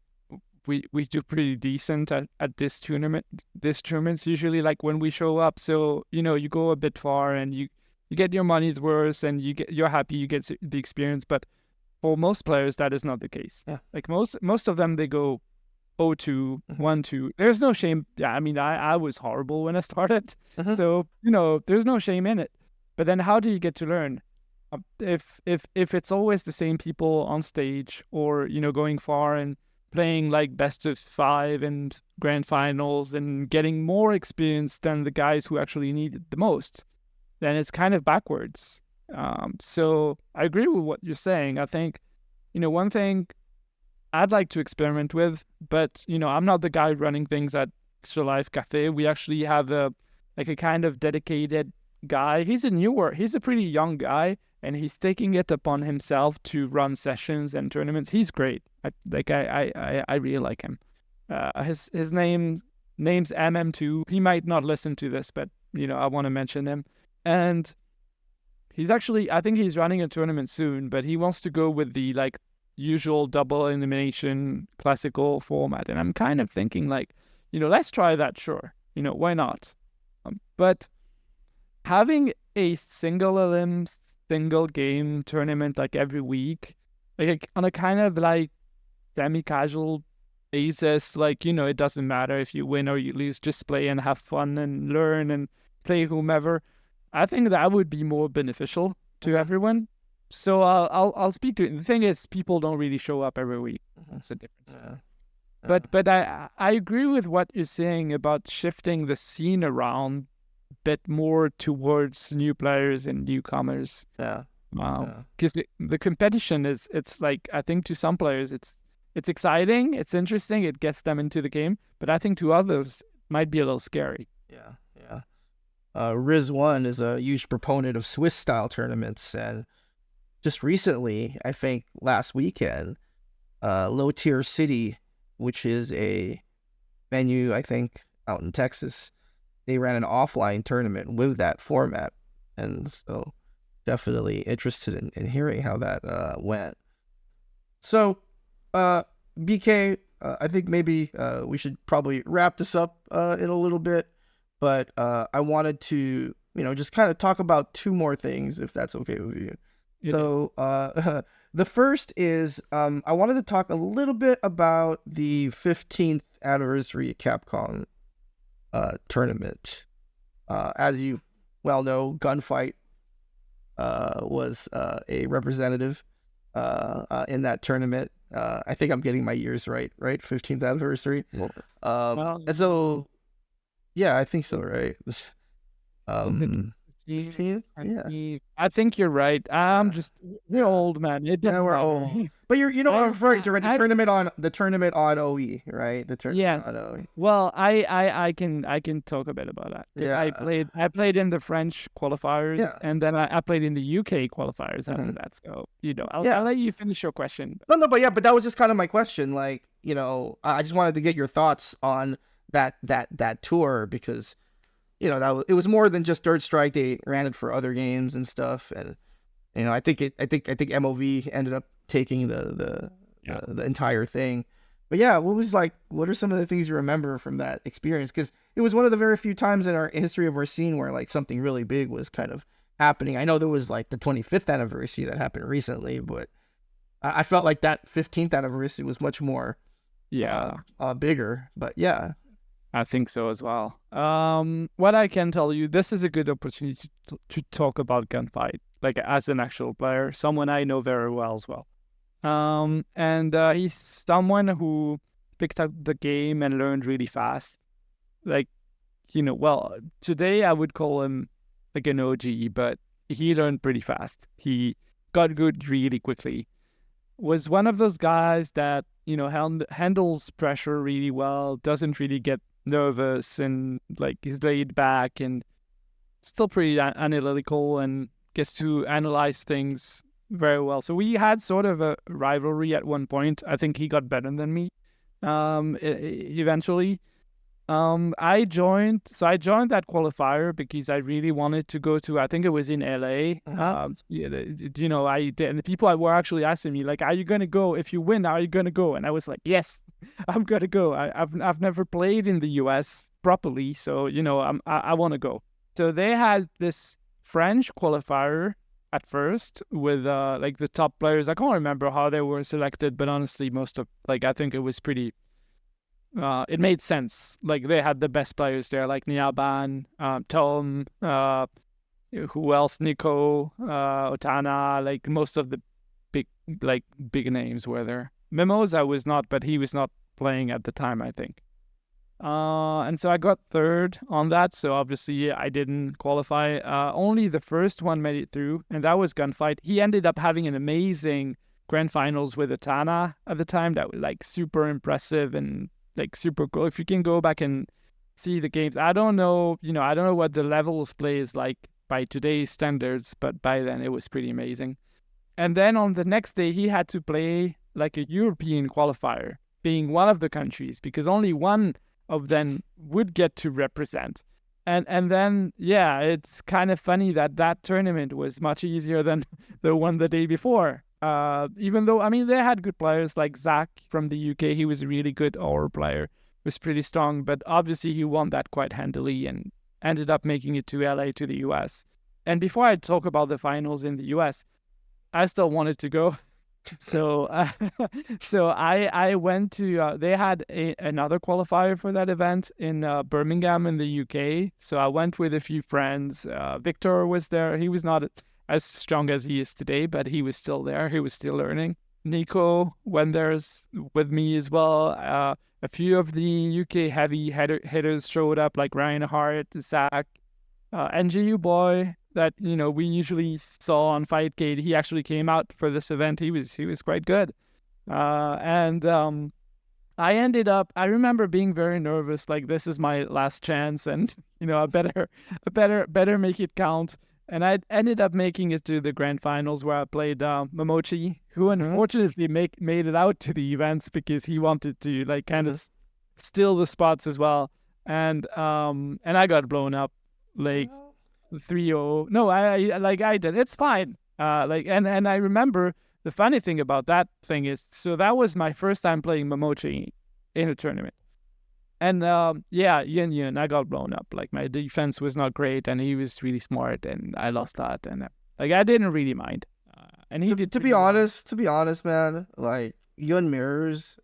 we do pretty decent at this tournament. This tournament's usually like when we show up. So, you go a bit far and you get your money's worth, and you're happy, you get the experience. But for most players, that is not the case. Yeah. Like most of them, they go 0-2, 1-2. There's no shame. Yeah, I mean, I was horrible when I started. So, there's no shame in it. But then how do you get to learn? If it's always the same people on stage, or, going far and playing like best of 5 and grand finals and getting more experience than the guys who actually need it the most, then it's kind of backwards. So I agree with what you're saying. I think, one thing I'd like to experiment with, but, I'm not the guy running things at Extra Life Cafe. We actually have a kind of dedicated guy. He's a pretty young guy, and he's taking it upon himself to run sessions and tournaments. He's great. I really like him. His name's MM2. He might not listen to this, but, I want to mention him. And he's actually, I think he's running a tournament soon, but he wants to go with the like usual double elimination classical format. And I'm kind of thinking like, let's try that. Sure. Why not? But having a single game tournament like every week, like on a kind of like semi-casual basis, like, it doesn't matter if you win or you lose, just play and have fun and learn and play whomever. I think that would be more beneficial to everyone. So I'll speak to it. The thing is, people don't really show up every week. That's the difference. But I agree with what you're saying about shifting the scene around a bit more towards new players and newcomers. Yeah. Because the competition it's like, I think to some players it's exciting, it's interesting, it gets them into the game. But I think to others it might be a little scary. Yeah. Riz1 is a huge proponent of Swiss-style tournaments, and just recently, I think last weekend, Low Tier City, which is a venue, I think, out in Texas, they ran an offline tournament with that format, and so definitely interested in hearing how that went. So, BK, I think maybe we should probably wrap this up in a little bit. But I wanted to, just kind of talk about 2 more things, if that's okay with you. So the first is I wanted to talk a little bit about the 15th anniversary Capcom tournament. As you well know, Gunfight was a representative in that tournament. I think I'm getting my years right? 15th anniversary. And so... Yeah, I think so, right? 15? Yeah. I think you're right. We're old, man. We're old. But I'm referring to, right? The tournament on OE, right? The tournament on OE. Well, I can talk a bit about that. Yeah. I played in the French qualifiers, and then I played in the UK qualifiers after that. So, I'll let you finish your question. No, but that was just kind of my question. Like, I just wanted to get your thoughts on that tour, because it was more than just Third Strike. They ran it for other games and stuff, and I think MOV ended up taking the entire thing. But yeah, what are some of the things you remember from that experience? Because it was one of the very few times in our history of our scene where like something really big was kind of happening. I know there was like the 25th anniversary that happened recently, but I felt like that 15th anniversary was much more bigger. But yeah, I think so as well. What I can tell you, this is a good opportunity to talk about Gunfight, like as an actual player, someone I know very well as well. And he's someone who picked up the game and learned really fast. Like, well, today I would call him like an OG, but he learned pretty fast. He got good really quickly. Was one of those guys that, handles pressure really well, doesn't really get nervous, and like he's laid back and still pretty analytical and gets to analyze things very well. So we had sort of a rivalry at one point. I think he got better than me eventually. I joined that qualifier because I really wanted to go to, I think it was in LA. I did, and the people were actually asking me like, are you going to go? If you win, are you going to go? And I was like, yes, I'm going to go. I've never played in the US properly. So, I want to go. So they had this French qualifier at first with like the top players. I can't remember how they were selected, but honestly, I think it was pretty. It made sense. Like they had the best players there, like Niaban, Tom, who else? Nico, Otana. Like most of the big names were there. Mimosa was not, but he was not playing at the time, I think. And so I got third on that. So obviously I didn't qualify. Only the first one made it through, and that was Gunfight. He ended up having an amazing grand finals with Otana at the time. That was like super impressive and like super cool. If you can go back and see the games, I don't know what the level of play is like by today's standards, but by then it was pretty amazing. And then on the next day, he had to play like a European qualifier, being one of the countries, because only one of them would get to represent. And then, yeah, it's kind of funny that tournament was much easier than the one the day before. Even though, I mean, they had good players like Zach from the UK. He was a really good Aura player, was pretty strong, but obviously he won that quite handily and ended up making it to LA, to the US. And before I talk about the finals in the US, I still wanted to go. So I went to, they had another qualifier for that event in Birmingham in the UK. So I went with a few friends. Victor was there. He was not as strong as he is today, but he was still there. He was still learning. Nico went there with me as well. A few of the UK heavy hitters showed up, like Ryan Hart, Zach, NGU boy that we usually saw on Fightgate. He actually came out for this event. He was quite good, and I ended up. I remember being very nervous. Like, this is my last chance, and I better make it count. And I ended up making it to the grand finals, where I played Momochi, who unfortunately made it out to the events because he wanted to kind of steal the spots as well. And I got blown up like 3-0. No, I did. It's fine. And I remember the funny thing about that thing is, so that was my first time playing Momochi in a tournament. And Yin, I got blown up. Like, my defense was not great, and he was really smart, and I lost that. And I didn't really mind. And he did. To be honest, man, like, Yun mirrors.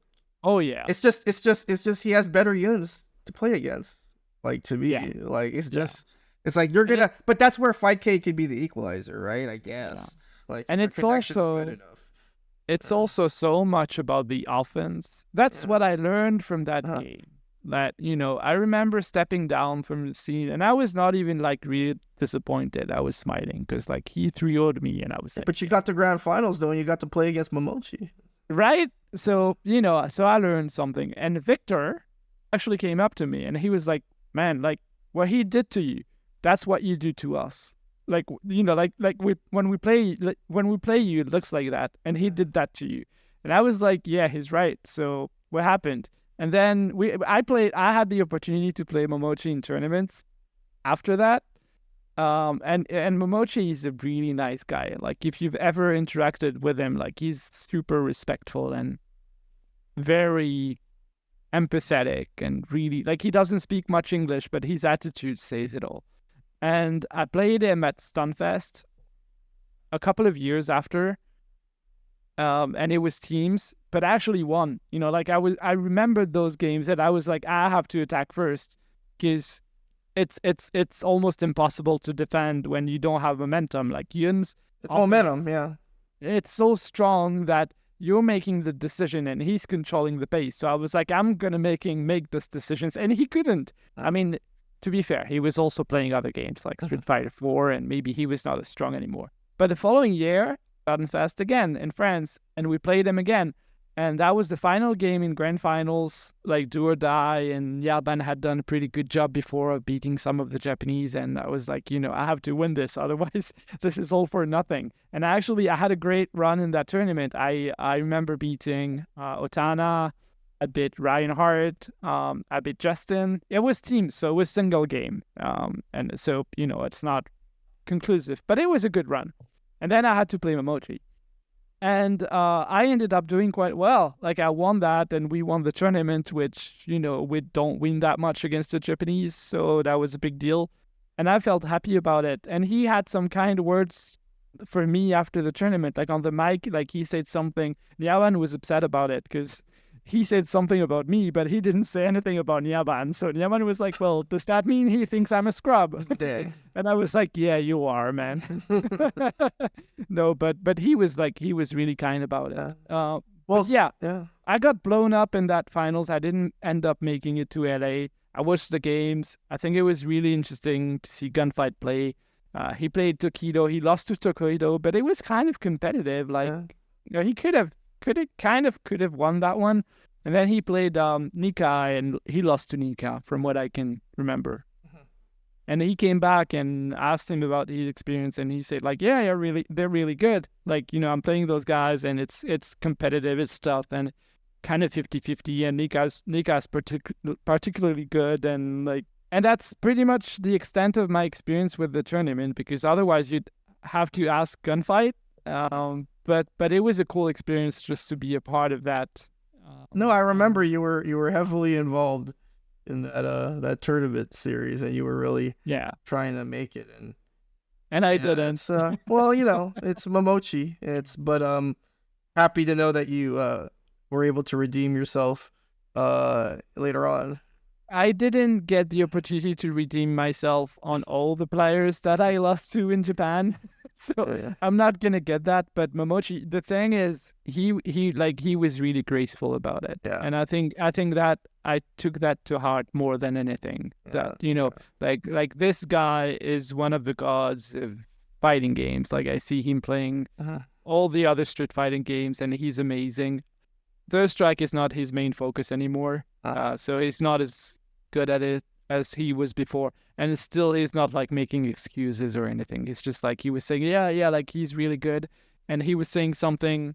Oh yeah. It's just he has better Yuns to play against. Like, to me, like, it's just it's like you're gonna. But that's where Fightcade could be the equalizer, right? I guess. Yeah. Like, and it's also. It's also so much about the offense. That's what I learned from that game. That, I remember stepping down from the scene, and I was not even really disappointed. I was smiling because he 3-0'd me, and I was like, but you got the grand finals though, and you got to play against Momochi, right? So so I learned something. And Victor actually came up to me, and he was like, man, what he did to you, that's what you do to us. When we play you, it looks like that, and he did that to you. And I was like, yeah, he's right. So what happened? And then I had the opportunity to play Momochi in tournaments, after that. And Momochi is a really nice guy. Like if you've ever interacted with him, like he's super respectful and very empathetic and really like he doesn't speak much English, but his attitude says it all. And I played him at Stunfest a couple of years after, and it was teams, but I actually won. You know, like I remembered those games and I was like, I have to attack first because it's almost impossible to defend when you don't have momentum. Like Yun's It's momentum, yeah. it's so strong that you're making the decision and he's controlling the pace. So I was like, I'm gonna make those decisions, and he couldn't. I mean, to be fair, he was also playing other games like Street Fighter 4, and maybe he was not as strong anymore. But the following year, Fest again in France, and we played him again. And that was the final game in grand finals, like do or die. And Japan had done a pretty good job before of beating some of the Japanese. And I was like, I have to win this. Otherwise, this is all for nothing. And I had a great run in that tournament. I remember beating Otana, I beat Reinhardt, I beat Justin. It was teams, so it was single game. And so, it's not conclusive, but it was a good run. And then I had to play Momochi. And I ended up doing quite well. Like I won that, and we won the tournament, which, we don't win that much against the Japanese. So that was a big deal. And I felt happy about it. And he had some kind words for me after the tournament, like on the mic, like he said something. Nyaban was upset about it because he said something about me, but he didn't say anything about Nyaban. So Nyaban was like, well, does that mean he thinks I'm a scrub? Dang. And I was like, yeah, you are, man. No, but he was really kind about it. Well, yeah, yeah. I got blown up in that finals. I didn't end up making it to LA. I watched the games. I think it was really interesting to see Gunfight play. He played Tokido. He lost to Tokido, but it was kind of competitive. Like, he could have won that one. And then he played Nika, and he lost to Nika, from what I can remember. And he came back and asked him about his experience, and he said, like, yeah, they're really good. Like, I'm playing those guys, and it's competitive, it's tough, and kind of 50-50, and Nika's particularly good, and that's pretty much the extent of my experience with the tournament, because otherwise you'd have to ask Gunfight. But it was a cool experience just to be a part of that. No, I remember you were heavily involved in that tournament series, and you were really trying to make it, and I didn't. Well, it's Momochi. But happy to know that you were able to redeem yourself later on. I didn't get the opportunity to redeem myself on all the players that I lost to in Japan. So I'm not gonna get that. But Momochi, the thing is, he was really graceful about it, and I think that I took that to heart more than anything. That like this guy is one of the gods of fighting games. Like I see him playing all the other Street Fighting games, and he's amazing. Third Strike is not his main focus anymore, so he's not as good at it as he was before, and still he's not like making excuses or anything. It's just like he was saying, like he's really good, and he was saying something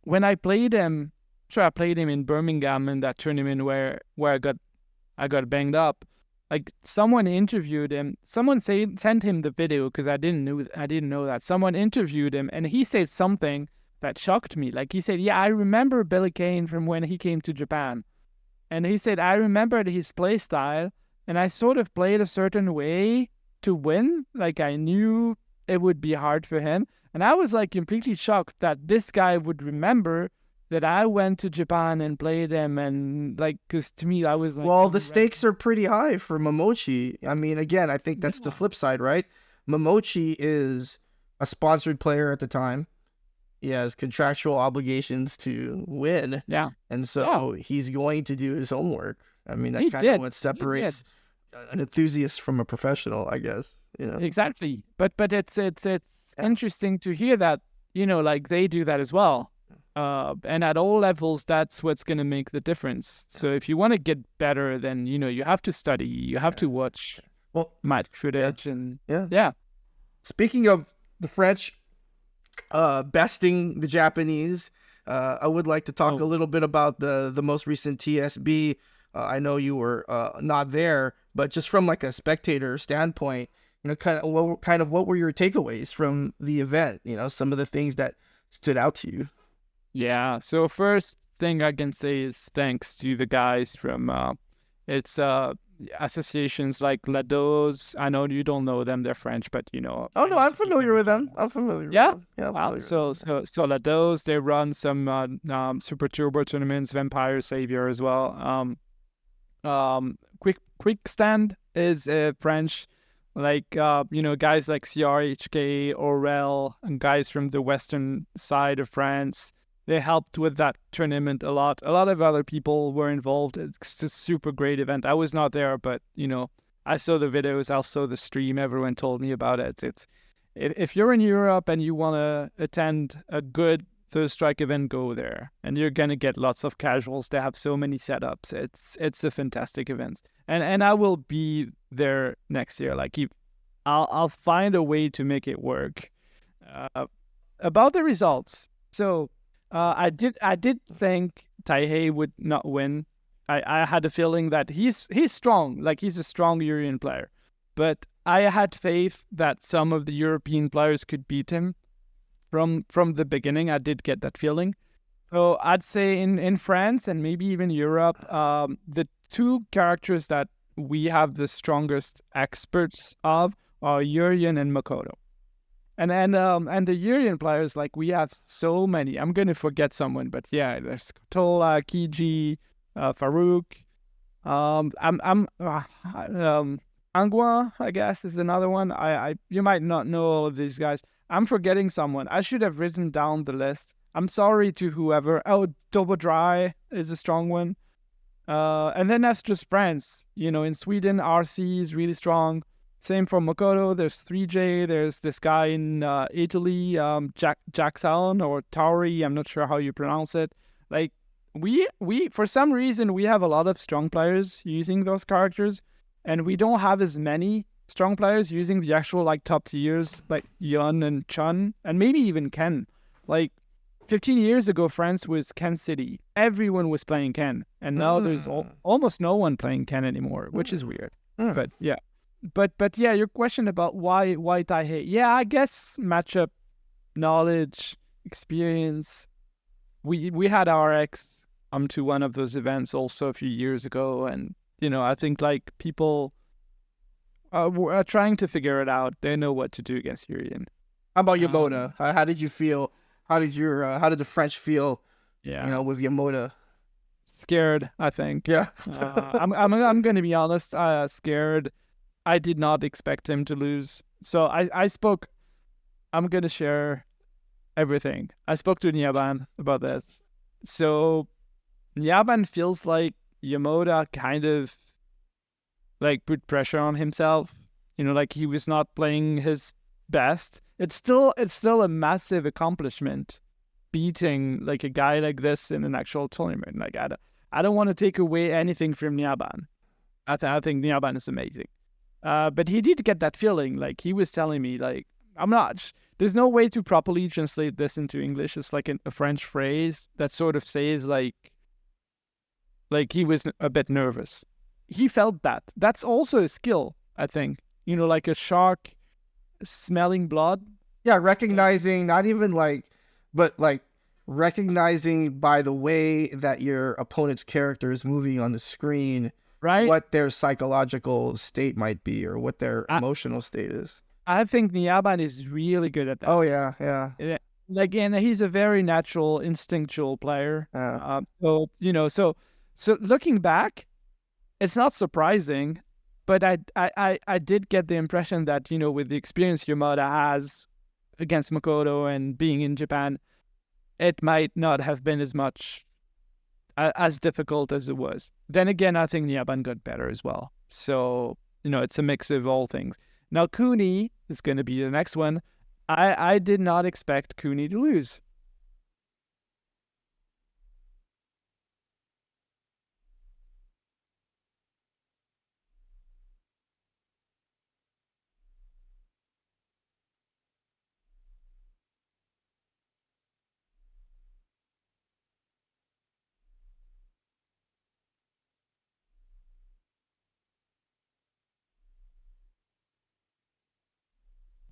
when I played him. Sure, I played him in Birmingham in that tournament where I got banged up. Like someone interviewed him. Someone sent him the video because I didn't know that. Someone interviewed him, and he said something that shocked me. Like he said, "Yeah, I remember BillyKane from when he came to Japan." And he said, I remembered his play style, and I sort of played a certain way to win. Like I knew it would be hard for him. And I was like completely shocked that this guy would remember that I went to Japan and played him. And like, because to me, I was like... Well, the stakes are pretty high for Momochi. I mean, again, I think that's the flip side, right? Momochi is a sponsored player at the time. He has contractual obligations to win. Yeah. And so he's going to do his homework. I mean, that kind of what separates an enthusiast from a professional, I guess. Exactly. But it's interesting to hear that, like they do that as well. And at all levels, that's what's going to make the difference. So if you want to get better, then, you have to study. You have to watch match footage. And Speaking of the French... besting the Japanese, I would like to talk a little bit about the most recent TSB I know you were not there, but just from like a spectator standpoint, what were your takeaways from the event? Some of the things that stood out to you. Yeah. So first thing I can say is thanks to the guys from it's associations like Lados. I know you don't know them; they're French, but Oh no, thanks I'm to keeping familiar me with them. calm. I'm familiar with Yeah. them. Yeah, I'm Wow. familiar with So them. so so Lados, they run some Super Turbo tournaments, Vampire Savior as well. Quick Stand is French, like guys like CRHK, Aurel, and guys from the western side of France. They helped with that tournament a lot. A lot of other people were involved. It's a super great event. I was not there, but I saw the videos, I saw the stream. Everyone told me about it. If you're in Europe and you want to attend a good Third Strike event, go there, and you're gonna get lots of casuals. They have so many setups. It's a fantastic event, and I will be there next year. Like, I'll find a way to make it work. About the results, so I did think Taihei would not win. I had a feeling that he's strong, like he's a strong European player, but I had faith that some of the European players could beat him from the beginning. I did get that feeling. So I'd say in France and maybe even Europe, the two characters that we have the strongest experts of are Yurian and Makoto. And the Yurian players, like, we have so many. I'm gonna forget someone, but yeah, there's Tola, Kiji, Farouk. Angua, I guess, is another one. You might not know all of these guys. I'm forgetting someone. I should have written down the list. I'm sorry to whoever. Oh, Double Dry is a strong one. And then that's just France. In Sweden, RC is really strong. Same for Makoto. There's 3J. There's this guy in Italy, Jackson or Tauri. I'm not sure how you pronounce it. Like, we for some reason we have a lot of strong players using those characters, and we don't have as many strong players using the actual like top tiers like Yun and Chun and maybe even Ken. Like, 15 years ago, France was Ken City. Everyone was playing Ken, and now there's almost no one playing Ken anymore, which is weird. But yeah, but yeah, your question about why Taihei? Yeah, I guess matchup knowledge, experience. We had RX to one of those events also a few years ago, and I think like people are trying to figure it out. They know what to do against Yurian. How about Yamota? How did you feel? How did the French feel? Yeah, With Yamota. Scared, I think. Yeah. I'm gonna be honest. Scared. I did not expect him to lose. So I spoke. I'm gonna share everything. I spoke to Nyaban about this. So Nyaban feels like Yamota kind of like put pressure on himself. Like he was not playing his best. It's still a massive accomplishment beating like a guy like this in an actual tournament. Like, I don't want to take away anything from Nyaban. I think Nyaban is amazing. But he did get that feeling. Like, he was telling me, like, there's no way to properly translate this into English. It's like a French phrase that sort of says like he was a bit nervous. He felt that. That's also a skill, I think. Like a shark smelling blood. Yeah, recognizing not even but recognizing by the way that your opponent's character is moving on the screen, right? What their psychological state might be or what their emotional state is. I think Nyaban is really good at that. Oh yeah. And he's a very natural, instinctual player. So looking back, it's not surprising, but I did get the impression that with the experience Yamada has against Makoto and being in Japan, it might not have been as difficult as it was. Then again, I think Nyaban got better as well. So it's a mix of all things. Now Kuni is going to be the next one. I did not expect Kuni to lose.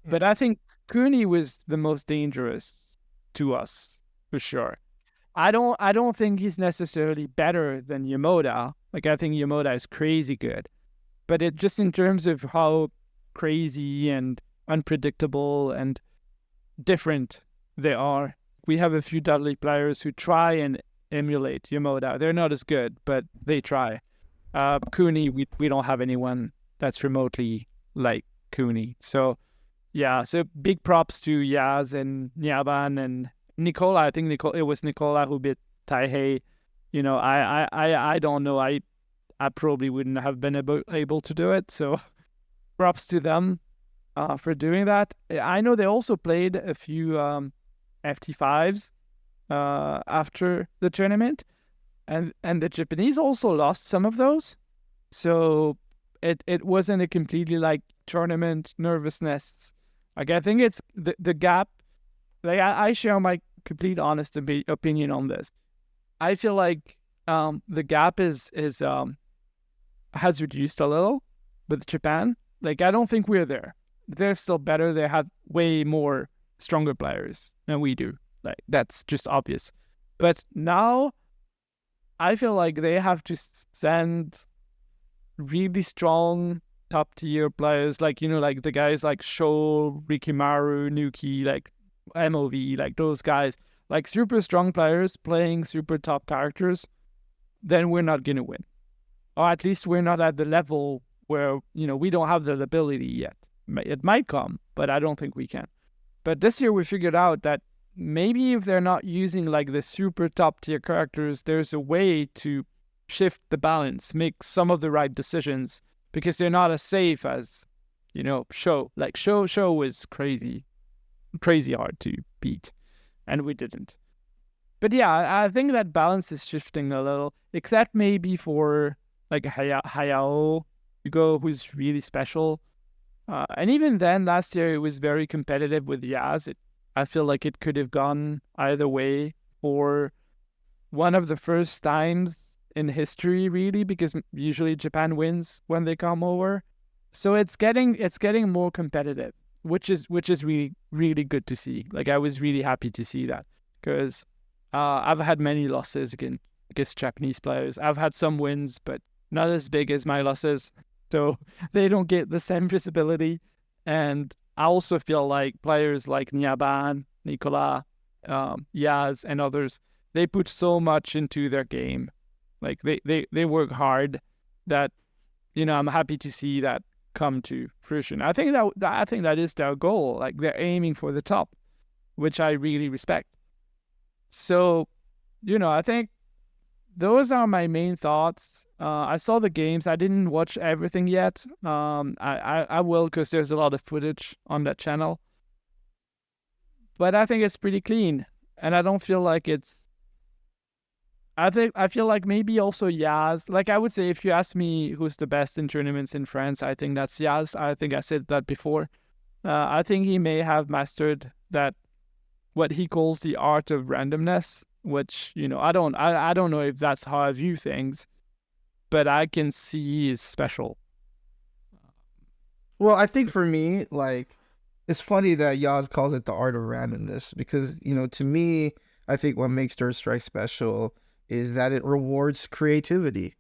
But I think Cooney was the most dangerous to us for sure. I don't think he's necessarily better than Yamoda. Like I think Yamoda is crazy good. But it just in terms of how crazy and unpredictable and different they are. We have a few Dudley players who try and emulate Yamoda. They're not as good, but they try. Cooney, we don't have anyone that's remotely like Cooney. So yeah, so big props to Yaz and Nyaban and Nicola. I think it was Nicola who beat Taihei. I don't know. I probably wouldn't have been able to do it. So props to them for doing that. I know they also played a few FT5s after the tournament, and the Japanese also lost some of those. So it wasn't a completely like tournament nervousness. Like I think it's the gap. Like I share my complete honest opinion on this. I feel like the gap has reduced a little with Japan. Like I don't think we're there. They're still better. They have way more stronger players than we do. Like that's just obvious. But now I feel like they have to send really strong top tier players, like like the guys like Sho, Rikimaru, Nuki, like MOV, like those guys, like super strong players playing super top characters, then we're not gonna win. Or at least we're not at the level where, we don't have the ability yet. It might come, but I don't think we can. But this year we figured out that maybe if they're not using like the super top tier characters, there's a way to shift the balance, make some of the right decisions, because they're not as safe as, Sho. Like Sho was crazy hard to beat, and we didn't. But yeah, I think that balance is shifting a little, except maybe for like Hayao Hugo, who's really special. And even then, last year it was very competitive with Yaz. I feel like it could have gone either way for one of the first times in history, really, because usually Japan wins when they come over. So it's getting more competitive, which is really really good to see. Like I was really happy to see that because I've had many losses against Japanese players. I've had some wins, but not as big as my losses, so they don't get the same visibility. And I also feel like players like Nyaban, Nicola, Yaz, and others, they put so much into their game. Like they work hard. That I'm happy to see that come to fruition. I think that is their goal. Like they're aiming for the top, which I really respect. So, I think those are my main thoughts. I saw the games. I didn't watch everything yet. I will, because there's a lot of footage on that channel. But I think it's pretty clean, and I don't feel like it's. I feel like maybe also Yaz. Like I would say, if you ask me who's the best in tournaments in France, I think that's Yaz. I think I said that before. I think he may have mastered that, what he calls the art of randomness, which I don't know if that's how I view things, but I can see is special. Well, I think for me, like, it's funny that Yaz calls it the art of randomness because, to me, I think what makes Third Strike special is that it rewards creativity.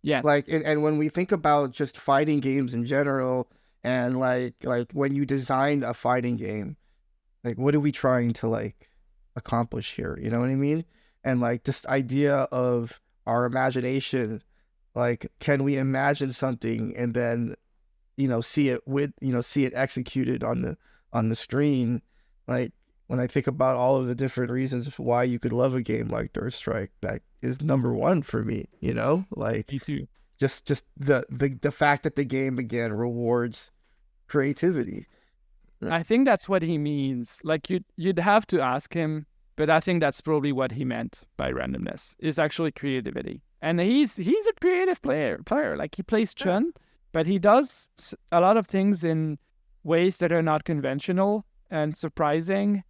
Yes. Like, and when we think about just fighting games in general, and like when you design a fighting game, like, what are we trying to like accomplish here? You know what I mean? And like this idea of our imagination, like, can we imagine something and then, see it executed on the screen? Like, when I think about all of the different reasons why you could love a game like Third Strike, that is number one for me. Like, Me too. Just the fact that the game again rewards creativity. I think that's what he means. Like you'd have to ask him, but I think that's probably what he meant by randomness, is actually creativity. And he's a creative player. Like he plays Chun, but he does a lot of things in ways that are not conventional and surprising.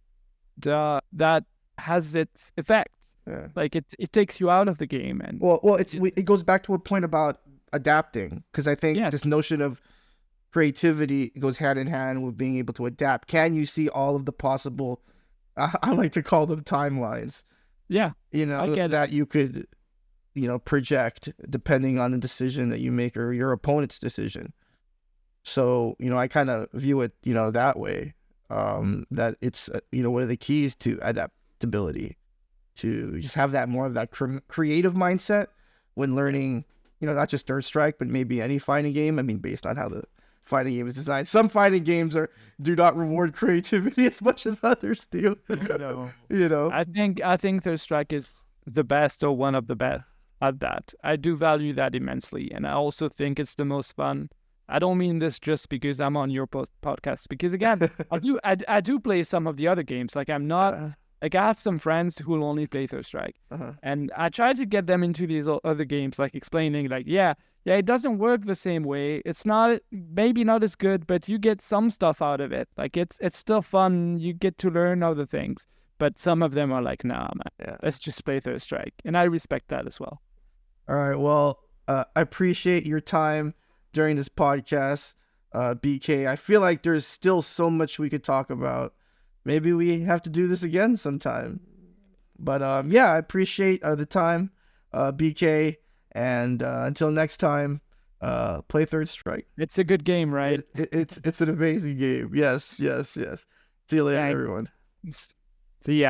That has its effect. Yeah. Like it takes you out of the game. And it goes back to a point about adapting, because I think this notion of creativity goes hand in hand with being able to adapt. Can you see all of the possible, I like to call them timelines, Yeah, you I know, get it. that you could, you know, project depending on the decision that you make or your opponent's decision. So, you know, I kind of view it, you know, that way, that it's, you know, one of the keys to adaptability, to just have that more of that creative mindset when learning, you know, not just Third Strike, but maybe any fighting game. I mean, based on how the fighting game is designed. Some fighting games do not reward creativity as much as others do. No. You know? I think Third Strike is the best or one of the best at that. I do value that immensely, and I also think it's the most fun. I don't mean this just because I'm on your podcast, because again, I do play some of the other games. Like I'm not like I have some friends who will only play Third Strike, and I try to get them into these other games, like explaining like yeah, it doesn't work the same way. It's not maybe not as good, but you get some stuff out of it. Like it's still fun. You get to learn other things. But some of them are like, nah, man, let's just play Third Strike, and I respect that as well. All right. Well, I appreciate your time during this podcast, BK. I feel like there's still so much we could talk about. Maybe we have to do this again sometime. But yeah, I appreciate the time, BK. And until next time, play Third Strike. It's a good game, right? It's an amazing game. Yes. See you later, everyone. See ya.